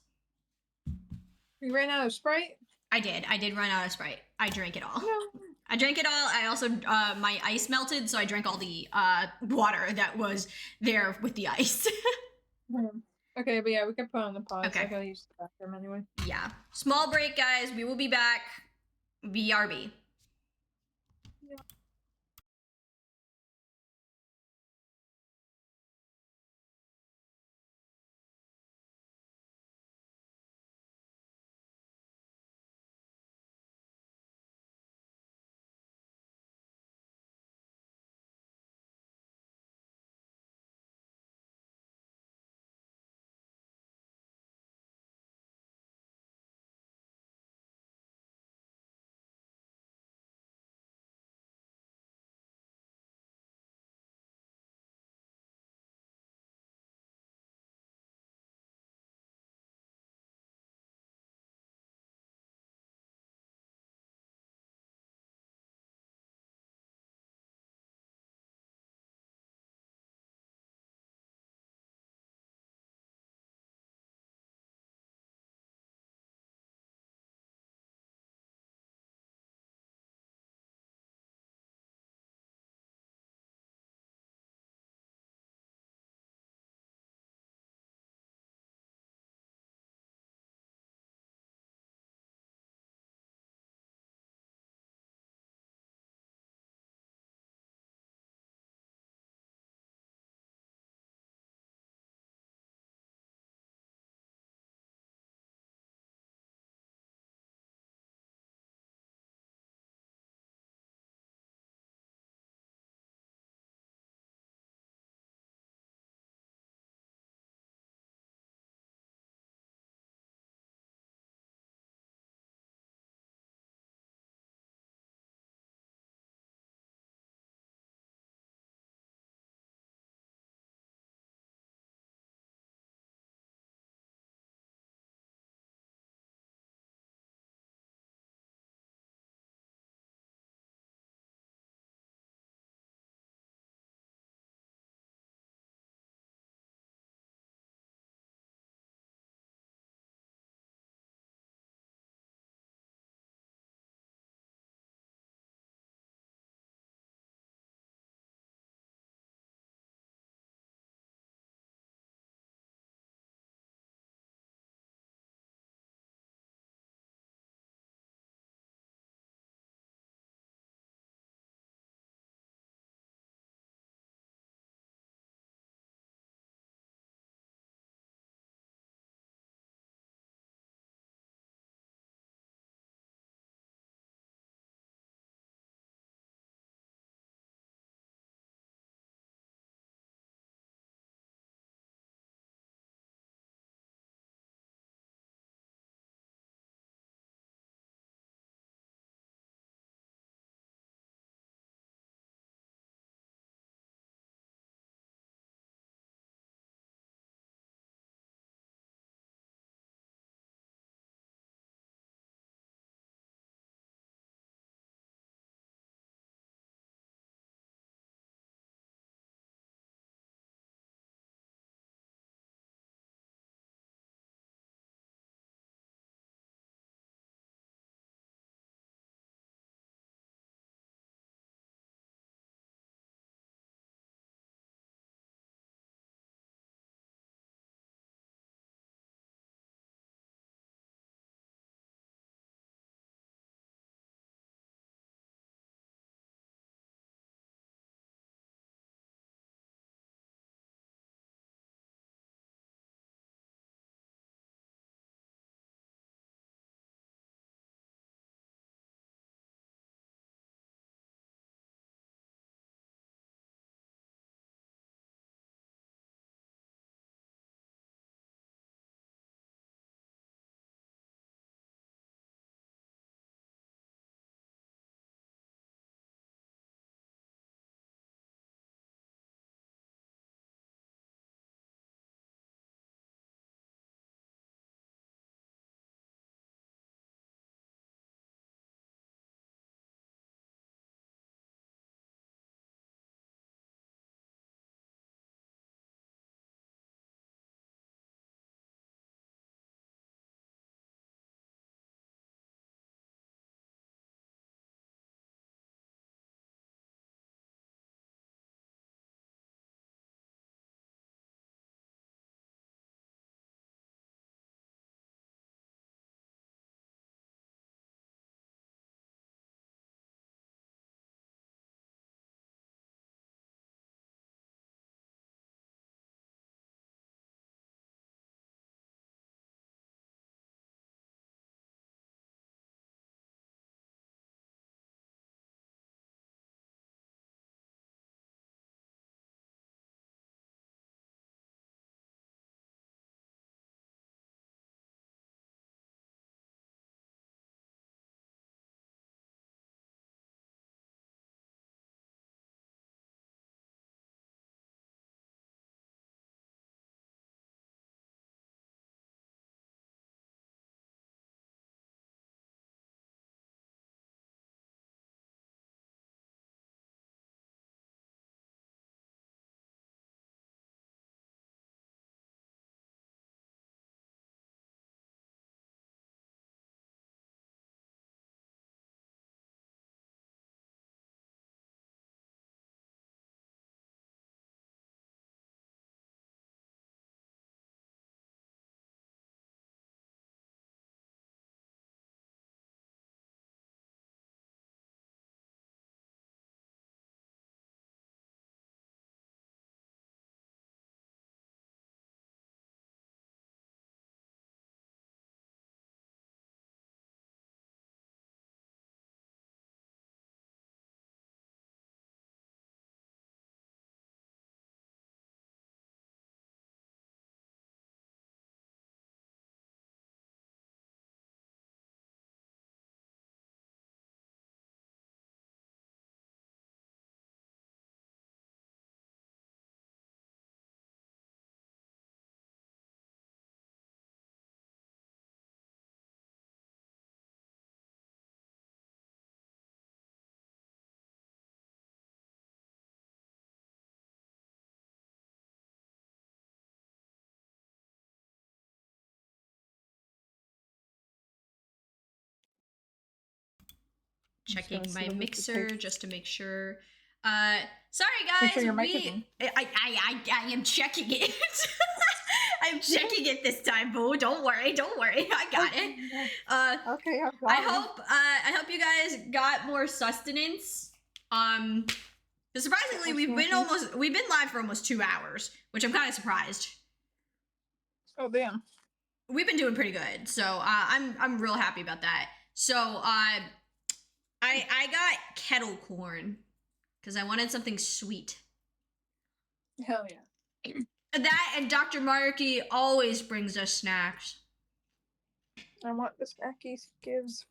Speaker 2: You ran out of Sprite?
Speaker 1: I did run out of Sprite. I drank it all.
Speaker 2: No.
Speaker 1: I drank it all. I also my ice melted, so I drank all the water that was there with the ice.
Speaker 2: Okay, but yeah, we can put on the pause.
Speaker 1: Okay.
Speaker 2: I gotta use the bathroom anyway.
Speaker 1: Yeah. Small break, guys. We will be back. BRB. Checking
Speaker 2: gonna see
Speaker 1: my
Speaker 2: the list of
Speaker 1: mixer
Speaker 2: takes.
Speaker 1: just to make sure. Sorry
Speaker 2: Make
Speaker 1: guys,
Speaker 2: sure your mic is on.
Speaker 1: I am checking it. I'm checking it this time, boo. Don't worry, I got it.
Speaker 2: Okay, I've got
Speaker 1: I hope you guys got more sustenance. Surprisingly, we've been live for almost 2 hours, which I'm kind of surprised.
Speaker 2: Oh damn.
Speaker 1: We've been doing pretty good, so I'm real happy about that. So I got kettle corn because I wanted something sweet.
Speaker 2: Hell yeah.
Speaker 1: That and Dr. Markey always brings us snacks.
Speaker 2: I want the snack he gives.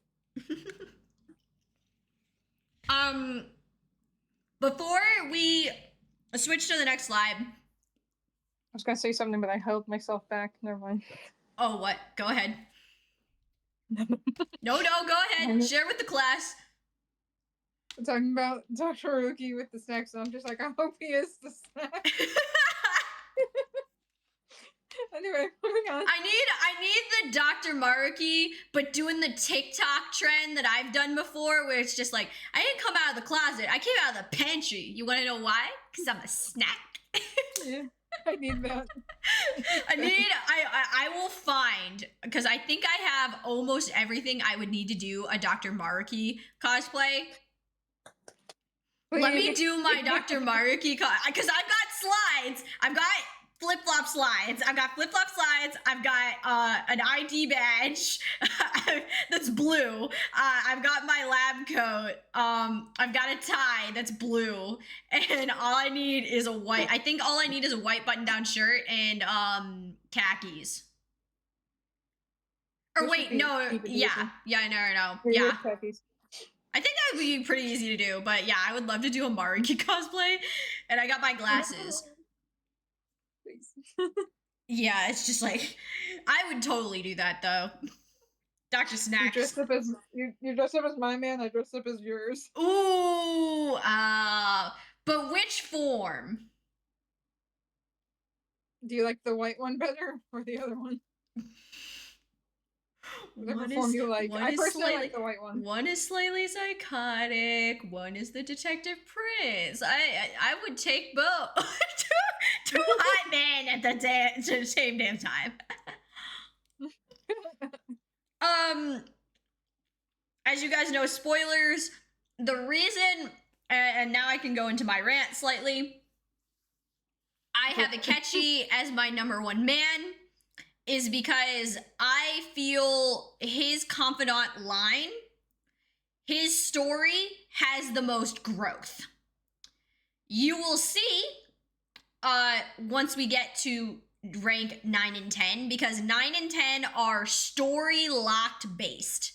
Speaker 1: Before we switch to the next slide.
Speaker 2: I was gonna say something, but I held myself back. Never mind.
Speaker 1: Oh, what? Go ahead. No, go ahead. Share with the class.
Speaker 2: I'm talking about Dr. Maruki with the snacks, and I'm just like, I hope he is the snack. Anyway, moving on.
Speaker 1: I need the Dr. Maruki, but doing the TikTok trend that I've done before, where it's just like, I didn't come out of the closet, I came out of the pantry. You want to know why? Because I'm a snack.
Speaker 2: Yeah, I need that.
Speaker 1: I will find, because I think I have almost everything I would need to do a Dr. Maruki cosplay. Let me do my Dr. Maruki because I've got slides. I've got flip-flop slides. I've got an ID badge that's blue. I've got my lab coat. I've got a tie that's blue. And all I need is a white. I think all I need is a white button-down shirt and khakis. Or wait, no. Yeah, no. Yeah. I think that would be pretty easy to do, but yeah, I would love to do a Maruki cosplay. And I got my glasses.
Speaker 2: Please.
Speaker 1: Yeah, it's just like, I would totally do that though. Dr. Snacks.
Speaker 2: You dress up as my man, I dress up as yours.
Speaker 1: Ooh, but which form?
Speaker 2: Do you like the white one better or the other one? Whatever form you like. I personally like the white one.
Speaker 1: One is slightly psychotic. One is the detective prince. I would take both. two hot men at the same damn time. As you guys know, spoilers. The reason, and now I can go into my rant slightly. I have Akechi as my #1 man. Is because I feel his confidant line, his story has the most growth. You will see once we get to rank 9 and 10, because 9 and 10 are story locked based.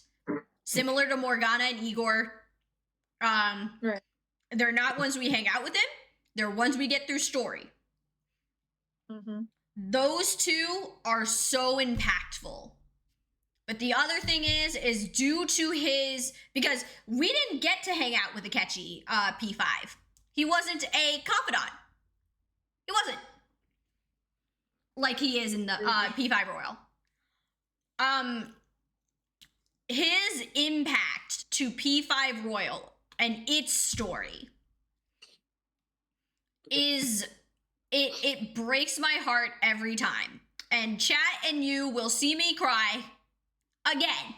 Speaker 1: Similar to Morgana and Igor.
Speaker 2: Right.
Speaker 1: They're not ones we hang out with him. They're ones we get through story.
Speaker 2: Mm-hmm.
Speaker 1: Those two are so impactful. But the other thing is due to his, because we didn't get to hang out with Akechi, P5. He wasn't a confidant. He wasn't. Like he is in the P5 Royal. His impact to P5 Royal and its story is... It breaks my heart every time. And chat and you will see me cry again.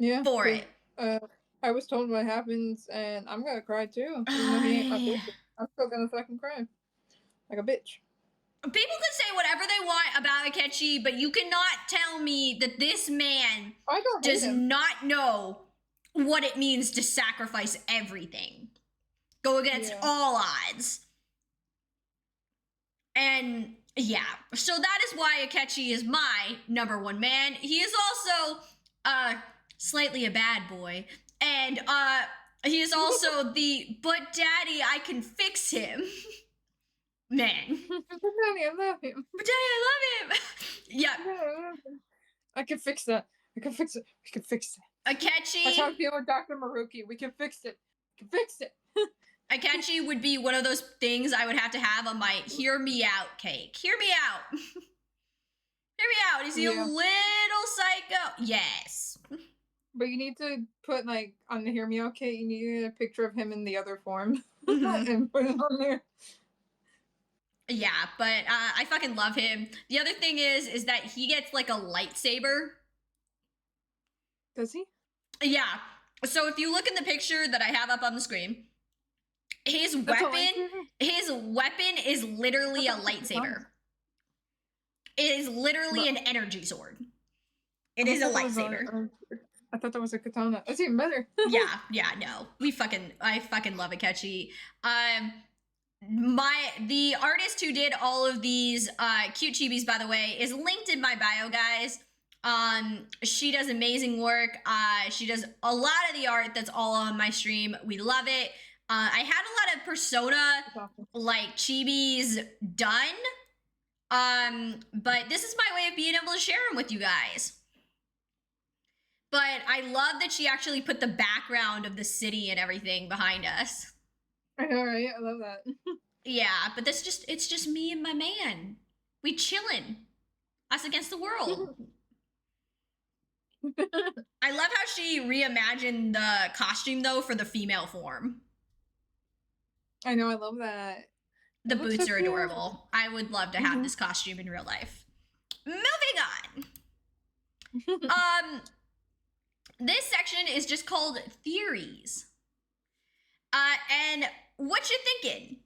Speaker 2: Yeah.
Speaker 1: For it.
Speaker 2: I was told what happens and I'm gonna cry too. Even though he ain't my bitch, I'm still gonna fucking cry. Like a bitch.
Speaker 1: People can say whatever they want about Akechi, but you cannot tell me that this man does not know what it means to sacrifice everything. Go against all odds. And yeah, so that is why Akechi is my #1 man. He is also slightly a bad boy, and he is also the "but daddy, I can fix him" man.
Speaker 2: But daddy, I love him.
Speaker 1: But daddy, I love him. Yeah.
Speaker 2: I can fix that. I can fix it. We can fix it.
Speaker 1: Akechi.
Speaker 2: That's how I feel with Dr. Maruki. We can fix it. We can fix it.
Speaker 1: Akechi would be one of those things I would have to have on my hear me out cake. Hear me out. Hear me out. Is he a little psycho? Yes.
Speaker 2: But you need to put like on the Hear Me Out kit. You need a picture of him in the other form
Speaker 1: Mm-hmm.
Speaker 2: and put it on there.
Speaker 1: Yeah, but I fucking love him. The other thing is that he gets like a lightsaber.
Speaker 2: Does he?
Speaker 1: Yeah. So if you look in the picture that I have up on the screen, his
Speaker 2: That's a
Speaker 1: weapon,
Speaker 2: lightsaber.
Speaker 1: his weapon is literally a lightsaber. It is literally
Speaker 2: But
Speaker 1: an energy sword. It
Speaker 2: I
Speaker 1: is a
Speaker 2: thought that was
Speaker 1: lightsaber.
Speaker 2: I thought that was a katana. That's even better.
Speaker 1: Yeah, no. I fucking love Akechi. Um the artist who did all of these cute chibis, by the way, is linked in my bio, guys. She does amazing work. She does a lot of the art that's all on my stream. We love it. I had a lot of Persona
Speaker 2: Awesome.
Speaker 1: like chibis done. But this is my way of being able to share them with you guys. But I love that she actually put the background of the city and everything behind us.
Speaker 2: I know, right? I love that.
Speaker 1: Yeah, but it's just me and my man. We chillin'. Us against the world. I love how she reimagined the costume though for the female form.
Speaker 2: I know, I love that.
Speaker 1: The
Speaker 2: It looks
Speaker 1: boots
Speaker 2: so
Speaker 1: are
Speaker 2: cute.
Speaker 1: adorable. I would love to have this costume in real life. Moving on. This section is just called theories. And what you thinking?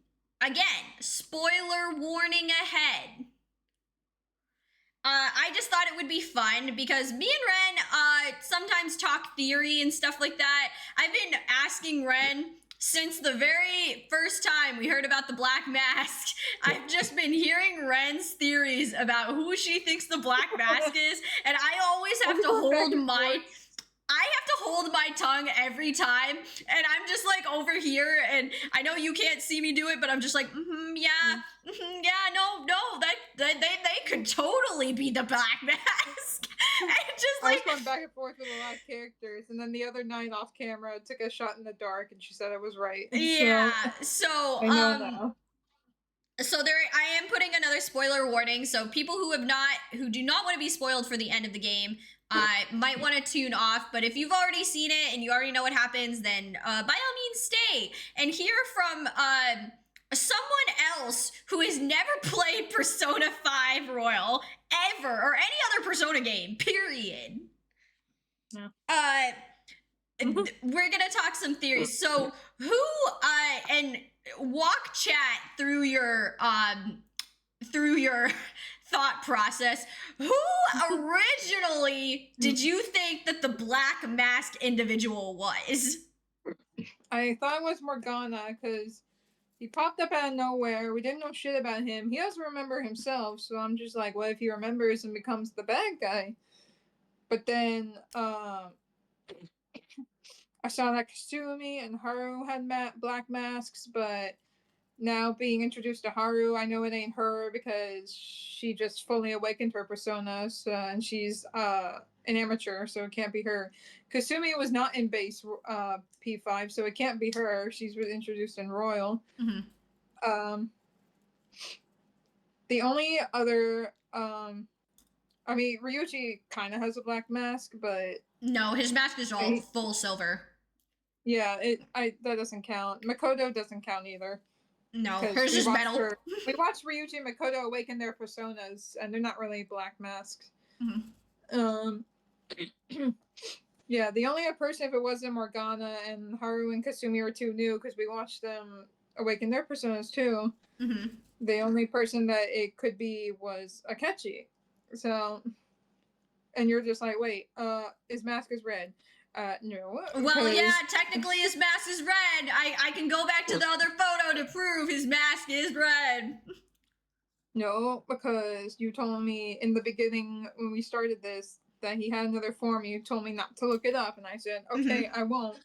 Speaker 1: Again, spoiler warning ahead. I just thought it would be fun because me and Ren sometimes talk theory and stuff like that. I've been asking Ren since the very first time we heard about the Black Mask. I've just been hearing Ren's theories about who she thinks the Black Mask is, and I always have to hold my tongue every time, and I'm just like over here, and I know you can't see me do it, but I'm just like, yeah, no, they could totally be the Black Mask. And just
Speaker 2: I was
Speaker 1: like
Speaker 2: going back and forth with a lot of characters, and then the other night off camera, I took a shot in the dark, and she said I was right.
Speaker 1: yeah, so
Speaker 2: I know now.
Speaker 1: so there I am putting another spoiler warning, so people who do not want to be spoiled for the end of the game might want to tune off. But if you've already seen it and you already know what happens, then by all means stay and hear from someone else who has never played Persona 5 Royal ever, or any other Persona game, period.
Speaker 2: No.
Speaker 1: We're gonna talk some theories. So who and walk chat through your thought process. Who originally did you think that the Black Mask individual was?
Speaker 2: I thought it was Morgana because he popped up out of nowhere. We didn't know shit about him. He doesn't remember himself, so I'm just like, what if he remembers and becomes the bad guy? But then I saw that Kasumi and Haru had black masks, but now being introduced to Haru, I know it ain't her because she just fully awakened her persona, so, and she's an amateur, so it can't be her. Kasumi was not in base P5, so it can't be her. She's introduced in Royal. The only other I mean, Ryuji kind of has a black mask, but
Speaker 1: no, his mask is all full silver.
Speaker 2: Yeah, that doesn't count. Makoto doesn't count either.
Speaker 1: No, hers is metal.
Speaker 2: We watched Ryuji and Makoto awaken their personas, and they're not really black masks. Yeah, the only other person, if it wasn't Morgana and Haru and Kasumi, are too new because we watched them awaken their personas too. The only person that it could be was Akechi. So, and you're just like, wait, his mask is red. No.
Speaker 1: Well, yeah, technically his mask is red. I can go back to the other photo to prove his mask is red.
Speaker 2: No, because you told me in the beginning when we started this that he had another form. You told me not to look it up, and I said, okay, I won't.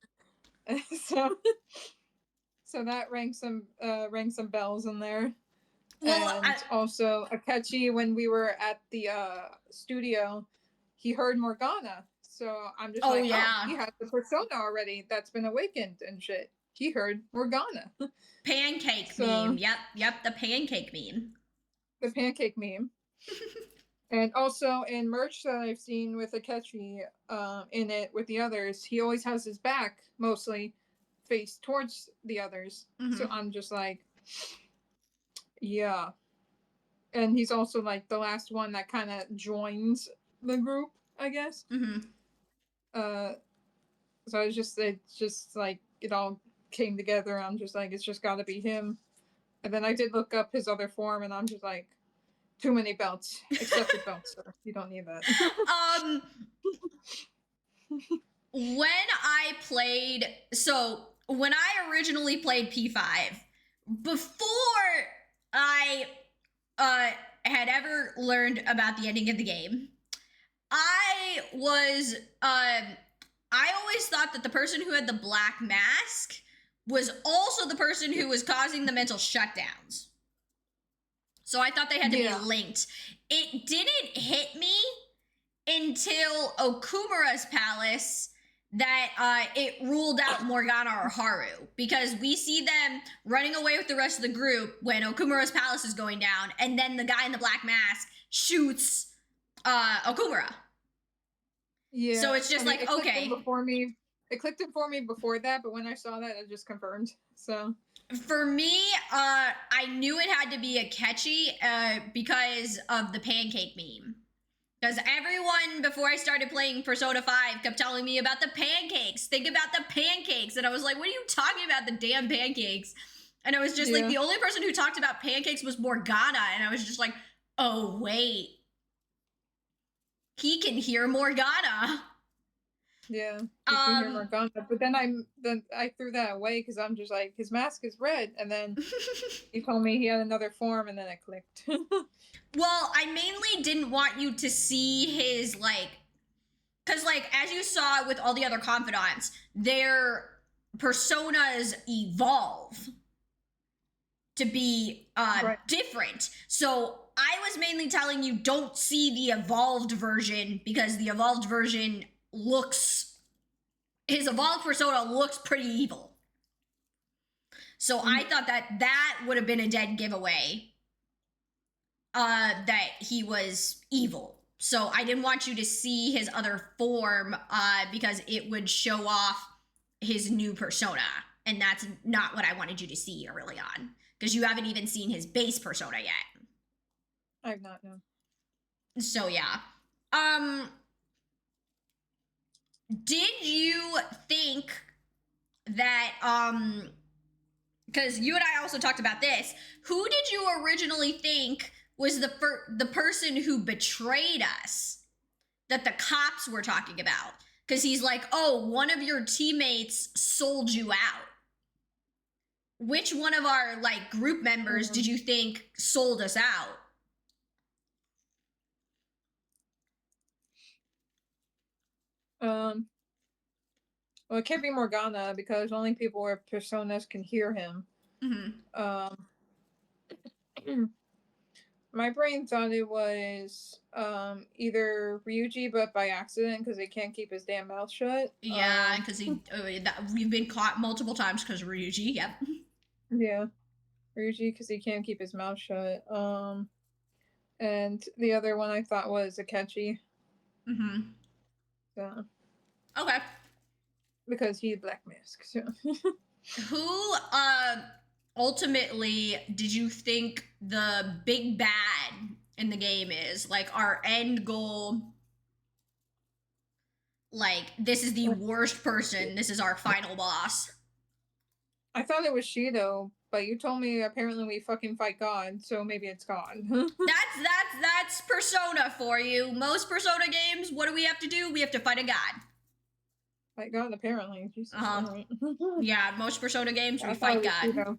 Speaker 2: So that rang some bells in there. Well, and also Akechi, when we were at the studio, he heard Morgana. So I'm just he has the persona already that's been awakened and shit. He heard Morgana.
Speaker 1: Pancake meme. Yep, the pancake meme.
Speaker 2: The pancake meme. And also in merch that I've seen with Akechi in it with the others, he always has his back mostly faced towards the others. So
Speaker 1: Mm-hmm.
Speaker 2: I'm just like, yeah. And he's also like the last one that kind of joins the group, I guess.
Speaker 1: Mm-hmm.
Speaker 2: Uh, so it's just like it all came together. I'm just like, it's just got to be him. And then I did look up his other form, and I'm just like, too many belts, accepted belts, sir. You don't need that.
Speaker 1: Um, when I played, so when I originally played P5, before I had ever learned about the ending of the game, I was I always thought that the person who had the black mask was also the person who was causing the mental shutdowns. So I thought they had to be linked. It didn't hit me until Okumura's palace that it ruled out Morgana or Haru, because we see them running away with the rest of the group when Okumura's palace is going down, and then the guy in the black mask shoots Okumura.
Speaker 2: Yeah.
Speaker 1: So it's just like,
Speaker 2: it
Speaker 1: okay.
Speaker 2: Before me, it clicked it for me before that, but when I saw that, it just confirmed. So
Speaker 1: for me, I knew it had to be Akechi because of the pancake meme. Because everyone, before I started playing Persona 5, kept telling me about the pancakes. Think about the pancakes. And I was like, what are you talking about, the damn pancakes? And I was just like, the only person who talked about pancakes was Morgana. And I was just like, oh, wait. He can hear Morgana.
Speaker 2: Yeah, you can hear Morgana. But then I threw that away because I'm just like, his mask is red. And then he told me he had another form, and then it clicked.
Speaker 1: Well, I mainly didn't want you to see his, like, because, like, as you saw with all the other confidants, their personas evolve to be different. So I was mainly telling you, don't see the evolved version, because the evolved version his evolved persona looks pretty evil. So I thought that would have been a dead giveaway. That he was evil. So I didn't want you to see his other form because it would show off his new persona. And that's not what I wanted you to see early on. Because you haven't even seen his base persona yet.
Speaker 2: I've not, no.
Speaker 1: So yeah. Did you think that because you and I also talked about this, who did you originally think was the person who betrayed us that the cops were talking about? Because he's like, oh, one of your teammates sold you out. Which one of our, like, group members did you think sold us out?
Speaker 2: Well, it can't be Morgana because only people with personas can hear him.
Speaker 1: Mm-hmm.
Speaker 2: My brain thought it was either Ryuji, but by accident because he can't keep his damn mouth shut.
Speaker 1: Yeah, because we've been caught multiple times because of Ryuji. Yep.
Speaker 2: Yeah, Ryuji because he can't keep his mouth shut. And the other one I thought was Akechi.
Speaker 1: Mm-hmm.
Speaker 2: So.
Speaker 1: Okay.
Speaker 2: Because he Black Mask. So.
Speaker 1: Who ultimately did you think the big bad in the game is? Like, our end goal, like, this is the worst person, this is our final boss.
Speaker 2: I thought it was Shido, but you told me apparently we fucking fight God, so maybe it's God.
Speaker 1: that's Persona for you. Most Persona games, what do we have to do? We have to fight a god.
Speaker 2: Fight God, apparently. Jesus. Right.
Speaker 1: Yeah, most Persona games, we fight God.
Speaker 2: Shido.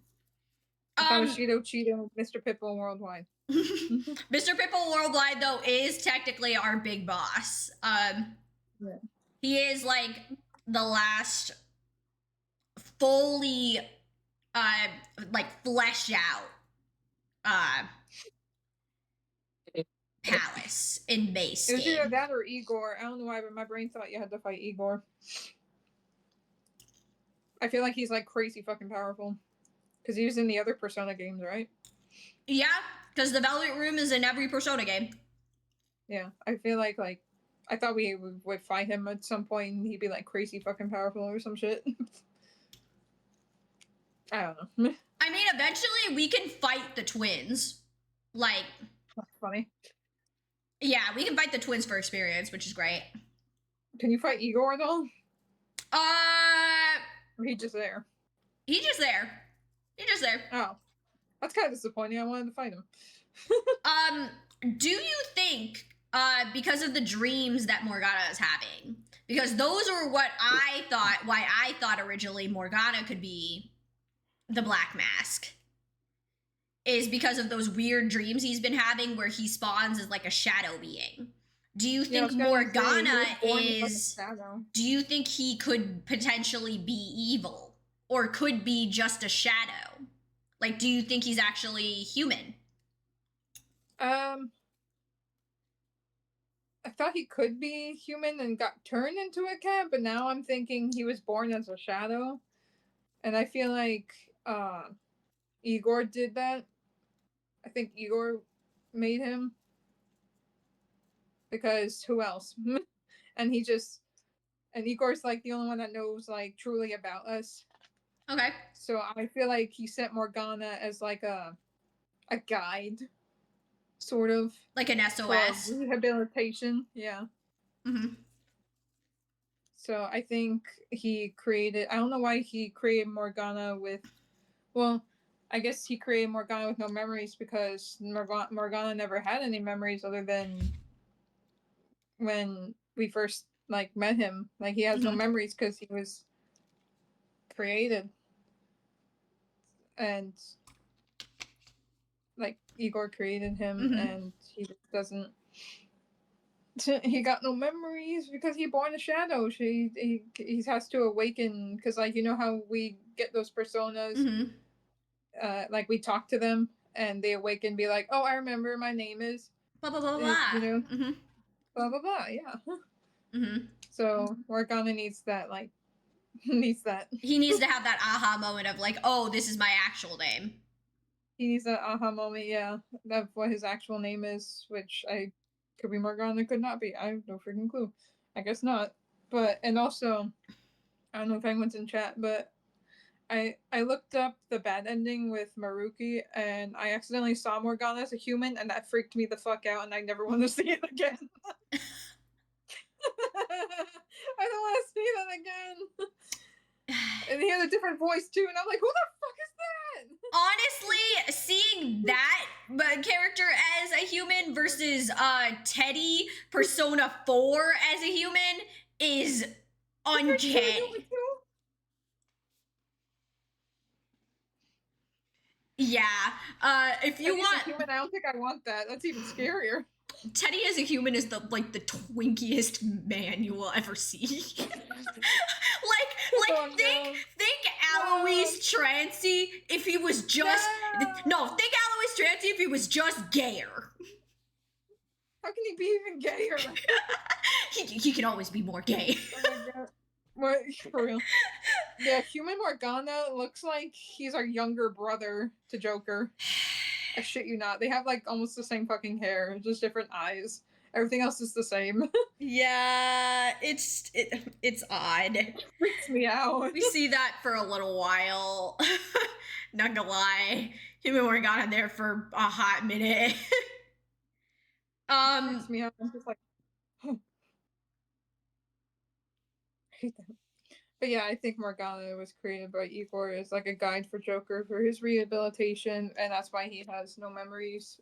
Speaker 2: I thought it was Shido, Cheeto, Mr. Pitbull Worldwide.
Speaker 1: Mr. Pitbull Worldwide, though, is technically our big boss.
Speaker 2: Yeah.
Speaker 1: He is, like, the last fully like fleshed out palace in base
Speaker 2: It was
Speaker 1: game.
Speaker 2: either that or Igor. I don't know why, but my brain thought you had to fight Igor. I feel like he's like crazy fucking powerful. Because he was in the other Persona games, right?
Speaker 1: Yeah, because the Velvet Room is in every Persona game.
Speaker 2: Yeah, I feel like I thought we would fight him at some point and he'd be like crazy fucking powerful or some shit. I don't know.
Speaker 1: I mean, eventually we can fight the twins. Like,
Speaker 2: That's funny.
Speaker 1: yeah, we can fight the twins for experience, which is great.
Speaker 2: Can you fight Igor though?
Speaker 1: Uh,
Speaker 2: Or he just there?
Speaker 1: he's just there. He's just there.
Speaker 2: Oh, that's kind of disappointing. I wanted to fight him.
Speaker 1: Do you think, because of the dreams that Morgana is having, because those are what I thought, why I thought originally Morgana could be the Black Mask, is because of those weird dreams he's been having where he spawns as like a shadow being. Do you think Morgana is. Do you think he could potentially be evil? Or could be just a shadow? Like, do you think he's actually human?
Speaker 2: I thought he could be human and got turned into a cat, but now I'm thinking he was born as a shadow. And I feel like Igor did that. I think Igor made him. Because who else? and Igor's like the only one that knows like truly about us.
Speaker 1: Okay.
Speaker 2: So I feel like he sent Morgana as like a guide, sort of.
Speaker 1: Like an SOS.
Speaker 2: For rehabilitation, yeah.
Speaker 1: Mm-hmm.
Speaker 2: So I think he created, I don't know why he created Morgana with, well, I guess he created Morgana with no memories because Morgana never had any memories other than when we first like met him. Like he has no memories because he was created. And like Igor created him and he just doesn't, he got no memories because he born a shadow. He has to awaken because like you know how we get those personas, like we talk to them and they awaken, be like, oh, I remember, my name is
Speaker 1: blah blah blah blah.
Speaker 2: You know, blah blah blah. Yeah. So Morgana needs that, like, needs that.
Speaker 1: He needs to have that aha moment of like, oh, this is my actual name.
Speaker 2: He needs that aha moment, yeah, of what his actual name is, which I could be Morgana, could not be. I have no freaking clue. I guess not. But and also, I don't know if anyone's in chat, but I looked up the bad ending with Maruki, and I accidentally saw Morgana as a human, and that freaked me the fuck out, and I never want to see it again. I don't want to see that again. And he had a different voice too, and I'm like, who the fuck is that?
Speaker 1: Honestly, seeing that character as a human versus Teddy Persona 4 as a human is uncanny. Yeah. If you want
Speaker 2: human, I don't think I want that. That's even scarier.
Speaker 1: Teddy as a human is the twinkiest man you will ever see. Think Alois Trancy if he was just think Alois Trancy if he was just gayer.
Speaker 2: How can he be even gayer?
Speaker 1: he can always be more gay.
Speaker 2: Oh my god. What, for real? Yeah, human Morgana looks like he's our younger brother to Joker. I shit you not. They have like almost the same fucking hair, just different eyes. Everything else is the same.
Speaker 1: Yeah, it's odd.
Speaker 2: It freaks me out.
Speaker 1: We see that for a little while. Not gonna lie, human Morgana there for a hot minute.
Speaker 2: It freaks me out. I'm just like, I hate that. But yeah, I think Morgana was created by Igor as like a guide for Joker for his rehabilitation, and that's why he has no memories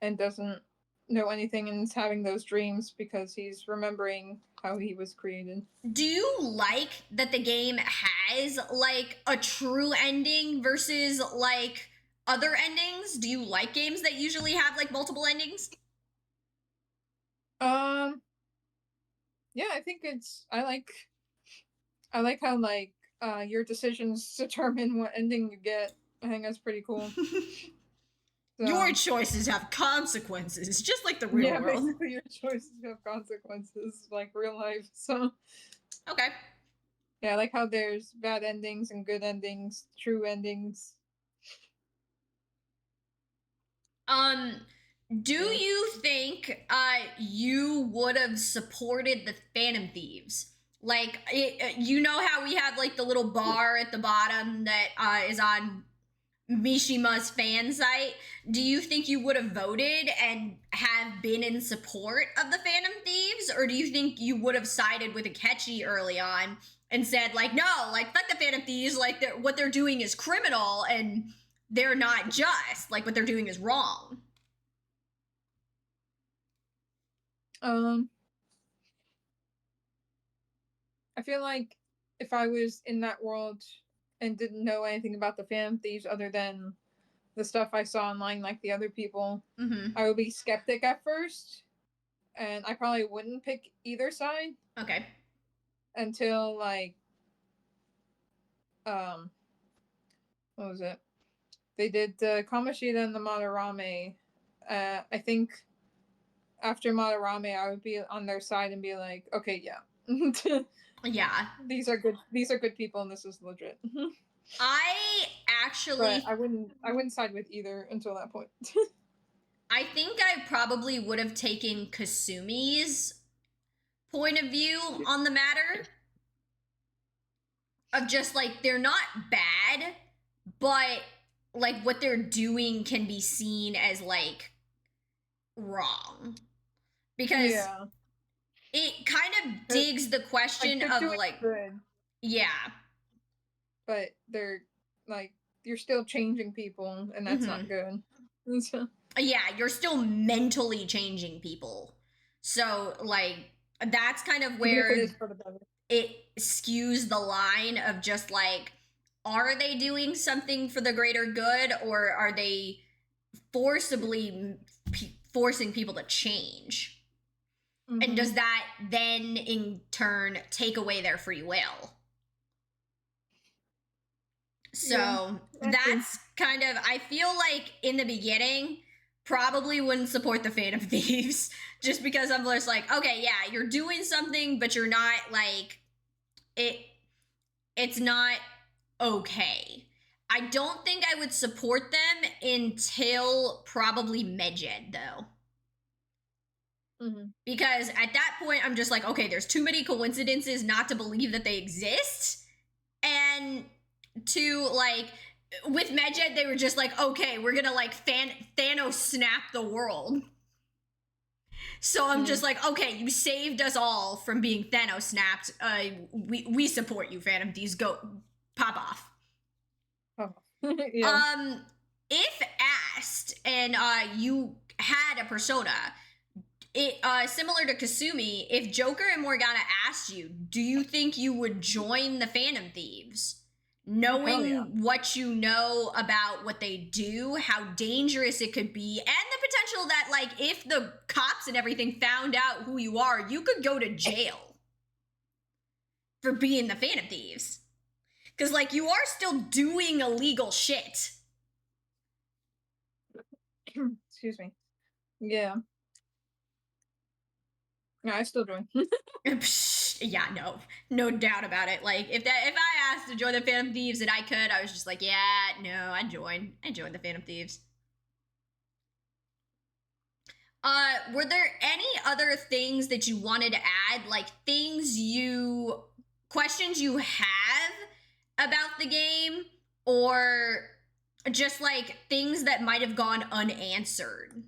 Speaker 2: and doesn't know anything and is having those dreams because he's remembering how he was created.
Speaker 1: Do you like that the game has like a true ending versus like other endings? Do you like games that usually have like multiple endings?
Speaker 2: Yeah, I think I like how like your decisions determine what ending you get. I think that's pretty cool.
Speaker 1: So, your choices have consequences, just like the real world.
Speaker 2: Yeah, basically your choices have consequences, like real life. So
Speaker 1: okay.
Speaker 2: Yeah, I like how there's bad endings and good endings, true endings.
Speaker 1: Do you think you would have supported the Phantom Thieves? Like, you know how we have like the little bar at the bottom that is on Mishima's fan site? Do you think you would have voted and have been in support of the Phantom Thieves? Or do you think you would have sided with Akechi early on and said, like, no, like, fuck the Phantom Thieves, like, what they're doing is criminal and they're not just, like, what they're doing is wrong?
Speaker 2: I feel like if I was in that world and didn't know anything about the Phantom Thieves other than the stuff I saw online, like the other people, I would be skeptic at first, and I probably wouldn't pick either side.
Speaker 1: Okay.
Speaker 2: Until like, what was it? They did the Kamoshida and the Madarame. I think after Madarame, I would be on their side and be like, okay, yeah.
Speaker 1: Yeah.
Speaker 2: These are good. These are good people, and this is legit.
Speaker 1: I actually,
Speaker 2: But I wouldn't side with either until that point.
Speaker 1: I think I probably would have taken Kasumi's point of view on the matter of just like they're not bad, but like what they're doing can be seen as like wrong because
Speaker 2: Yeah,
Speaker 1: it kind of digs the question
Speaker 2: like
Speaker 1: of
Speaker 2: they're doing
Speaker 1: like,
Speaker 2: good,
Speaker 1: yeah.
Speaker 2: but they're like you're still changing people, and that's not good. So,
Speaker 1: Yeah, you're still mentally changing people. So like that's kind of
Speaker 2: even if it
Speaker 1: where
Speaker 2: is for the better.
Speaker 1: it skews the line of just like, are they doing something for the greater good or are they forcibly forcing people to change?
Speaker 2: Mm-hmm.
Speaker 1: And does that then in turn take away their free will? So
Speaker 2: Yeah,
Speaker 1: that's kind of, I feel like in the beginning, probably wouldn't support the Phantom Thieves just because I'm just like, okay, yeah, you're doing something, but you're not like, it's not okay. I don't think I would support them until probably Medjed though.
Speaker 2: Mm-hmm.
Speaker 1: Because at that point I'm just like, okay, there's too many coincidences not to believe that they exist. And to like with Medjed, they were just like, okay, we're gonna like Thanos snap the world. So I'm just like, okay, you saved us all from being Thanos snapped. We support you, Phantom Thieves. Go pop off.
Speaker 2: Oh. Yeah.
Speaker 1: If asked and you had a persona, it similar to Kasumi, if Joker and Morgana asked you, do you think you would join the Phantom Thieves? Knowing what you know about what they do, how dangerous it could be, and the potential that, like, if the cops and everything found out who you are, you could go to jail for being the Phantom Thieves. Because, like, you are still doing illegal shit.
Speaker 2: Excuse me. Yeah. Yeah, I still join.
Speaker 1: Yeah, no doubt about it. Like if I asked to join the Phantom Thieves and I could, I was just like, yeah, no, I join the Phantom Thieves. Were there any other things that you wanted to add, like questions you have about the game, or just like things that might have gone unanswered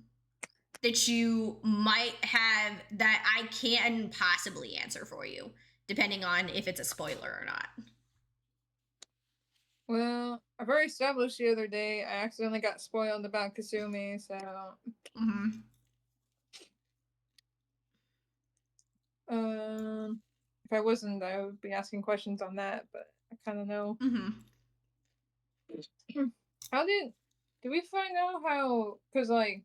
Speaker 1: that you might have that I can't possibly answer for you, depending on if it's a spoiler or not?
Speaker 2: Well, I've already established the other day I accidentally got spoiled about Kasumi, so if I wasn't, I would be asking questions on that, but I kind of know. How did we find out how? Because like,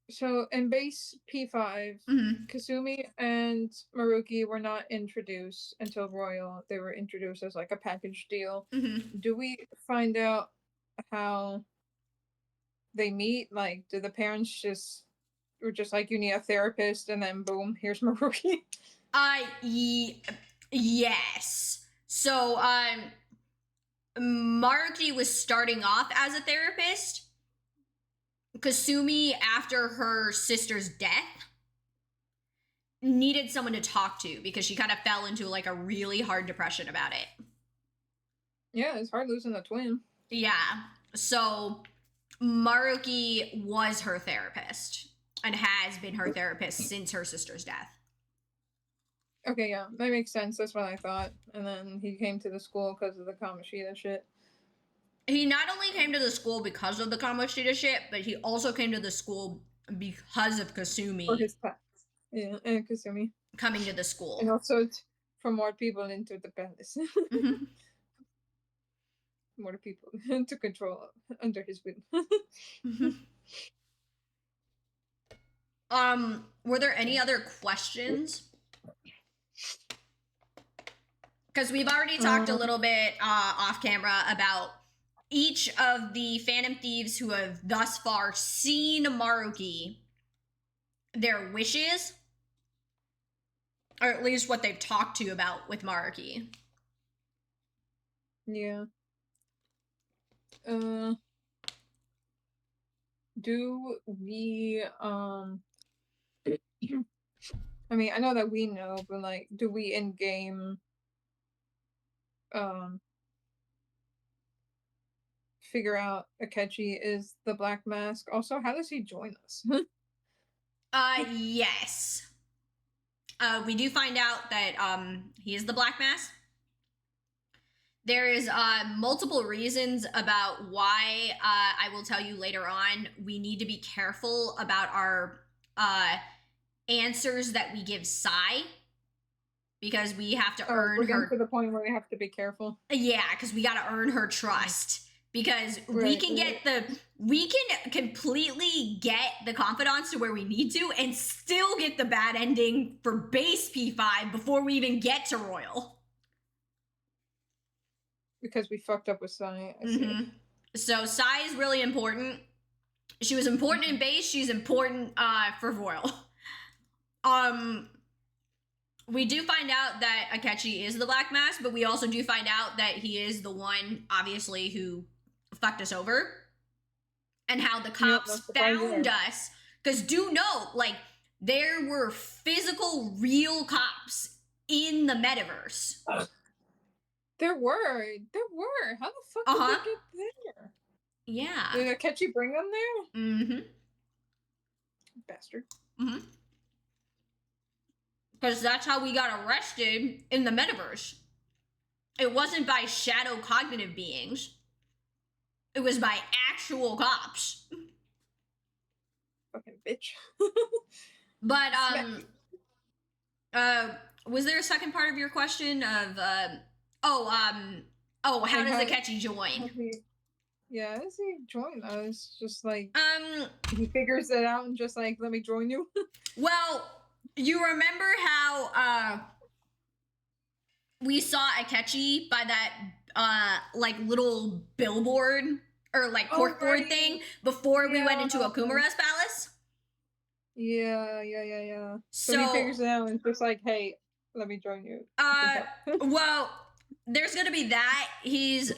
Speaker 2: so in base P5, Kasumi and Maruki were not introduced until Royal. They were introduced as like a package deal. Do we find out how they meet? Like, do the parents just were just like, you need a therapist, and then boom, here's Maruki?
Speaker 1: Yes. So, Maruki was starting off as a therapist, Kasumi, after her sister's death, needed someone to talk to because she kind of fell into like a really hard depression about it.
Speaker 2: Yeah, it's hard losing a twin.
Speaker 1: Yeah. So Maruki was her therapist and has been her therapist since her sister's death.
Speaker 2: Okay, yeah, that makes sense. That's what I thought. And then he came to the school because of the Kamoshida shit.
Speaker 1: He not only came to the school because of the Kamoshida shit, but he also came to the school because of Kasumi.
Speaker 2: For his past. Yeah, and Kasumi.
Speaker 1: Coming to the school.
Speaker 2: And also for more people into the palace. Mm-hmm. More people to control under his will.
Speaker 1: Mm-hmm. Were there any other questions? Because we've already talked a little bit off camera about each of the Phantom Thieves who have thus far seen Maruki, their wishes, or at least what they've talked to about with Maruki.
Speaker 2: Yeah. Do we I mean, I know that we know, but like, do we in game figure out Akechi is the Black Mask? Also, how does he join us?
Speaker 1: Yes. We do find out that he is the Black Mask. There is multiple reasons about why I will tell you later on. We need to be careful about our answers that we give Sai, because we have to earn
Speaker 2: we're getting
Speaker 1: her.
Speaker 2: To the point where we have to be careful.
Speaker 1: Yeah, because we got to earn her trust. Because we can completely get the confidants to where we need to and still get the bad ending for base P5 before we even get to Royal.
Speaker 2: Because we fucked up with Sai.
Speaker 1: So Sai is really important. She was important in base. She's important for Royal. We do find out that Akechi is the Black Mask, but we also do find out that he is the one, obviously, who fucked us over. And how the cops found us. Because do know, like, there were physical, real cops in the metaverse.
Speaker 2: There were. How the fuck did they get there?
Speaker 1: Yeah.
Speaker 2: Did Akechi bring them there?
Speaker 1: Mm-hmm.
Speaker 2: Bastard.
Speaker 1: Mm-hmm. Because that's how we got arrested in the metaverse. It wasn't by shadow cognitive beings. It was by actual cops.
Speaker 2: Fucking bitch.
Speaker 1: But, was there a second part of your question of, how does Akechi join?
Speaker 2: Yeah, how does he join us? Just like, he figures it out and just like, let me join you.
Speaker 1: Well, you remember how, we saw Akechi by that, like, little billboard or like corkboard thing before we went into Okumura's palace?
Speaker 2: Yeah. So he figures it out and just like, hey, let me join you.
Speaker 1: Well, there's gonna be that. He's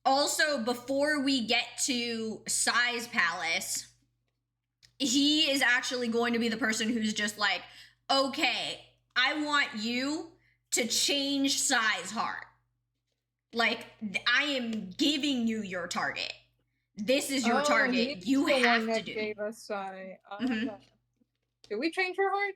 Speaker 1: also, before we get to Sai's palace, he is actually going to be the person who's just like, okay, I want you to change Sai's heart. Like, I am giving you your target. This is your target. You have to do.
Speaker 2: Gave us Sai. Did we change her heart?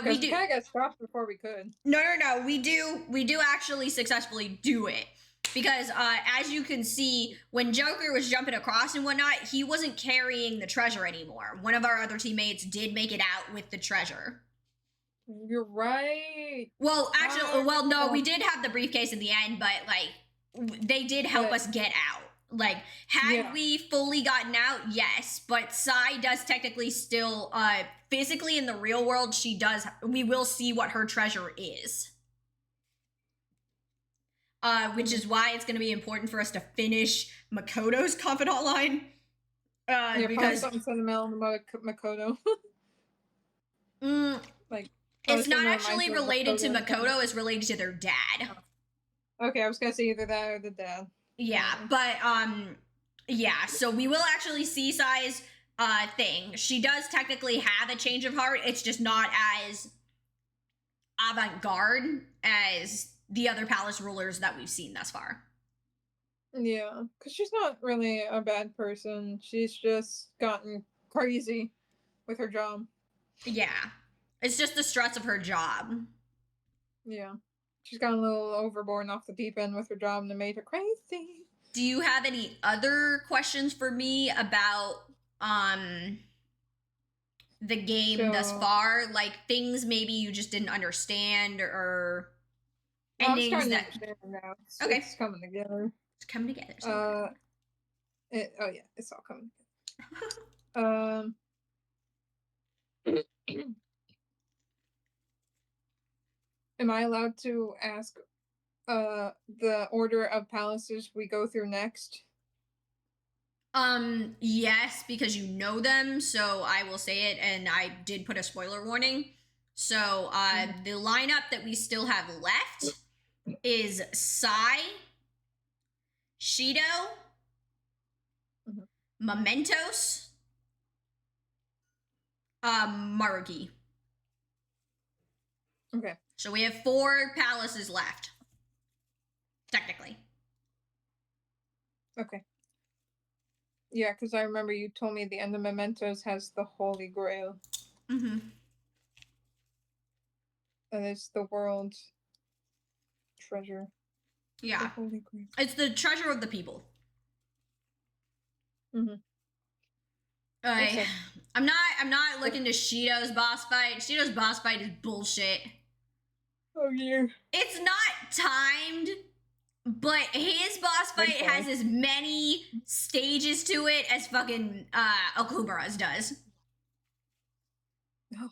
Speaker 1: We do.
Speaker 2: We kind of got stopped before we could.
Speaker 1: No. We do actually successfully do it. Because as you can see, when Joker was jumping across and whatnot, he wasn't carrying the treasure anymore. One of our other teammates did make it out with the treasure.
Speaker 2: You're right.
Speaker 1: Well, actually, no, we did have the briefcase in the end, but like, they did help us get out. Like, had we fully gotten out, yes, but Sai does technically still, physically in the real world, we will see what her treasure is. Which is why it's going to be important for us to finish Makoto's confidant line. Because
Speaker 2: something sentimental about Makoto. Like,
Speaker 1: it's not actually related to Makoto, it's related to their dad.
Speaker 2: Okay, I was gonna say either that or the dad.
Speaker 1: Yeah, but Yeah, so we will actually see Sai's thing. She does technically have a change of heart. It's just not as avant-garde as the other palace rulers that we've seen thus far.
Speaker 2: Yeah, because she's not really a bad person. She's just gotten crazy with her job.
Speaker 1: Yeah. It's just the stress of her job.
Speaker 2: Yeah. She's gone a little overboard and off the deep end with her job and it made her crazy.
Speaker 1: Do you have any other questions for me about the game thus far? Like things maybe you just didn't understand or
Speaker 2: I'm
Speaker 1: endings
Speaker 2: starting
Speaker 1: that
Speaker 2: to understand now.
Speaker 1: Okay.
Speaker 2: It's coming together.
Speaker 1: It's coming together.
Speaker 2: Oh yeah, it's all coming together. Am I allowed to ask the order of palaces we go through next?
Speaker 1: Yes, because you know them, so I will say it, and I did put a spoiler warning. So, the lineup that we still have left is Sai, Shido, Mementos, Maruki.
Speaker 2: Okay.
Speaker 1: So we have 4 palaces left, technically.
Speaker 2: Okay. Yeah, because I remember you told me the end of Mementos has the Holy Grail.
Speaker 1: Mm-hmm.
Speaker 2: And it's the world's treasure.
Speaker 1: Yeah.
Speaker 2: The Holy Grail.
Speaker 1: It's the treasure of the people.
Speaker 2: Mm-hmm.
Speaker 1: I'm not looking to Shido's boss fight. Shido's boss fight is bullshit.
Speaker 2: Oh yeah.
Speaker 1: It's not timed, but his boss fight has as many stages to it as fucking Okumura's does.
Speaker 2: No.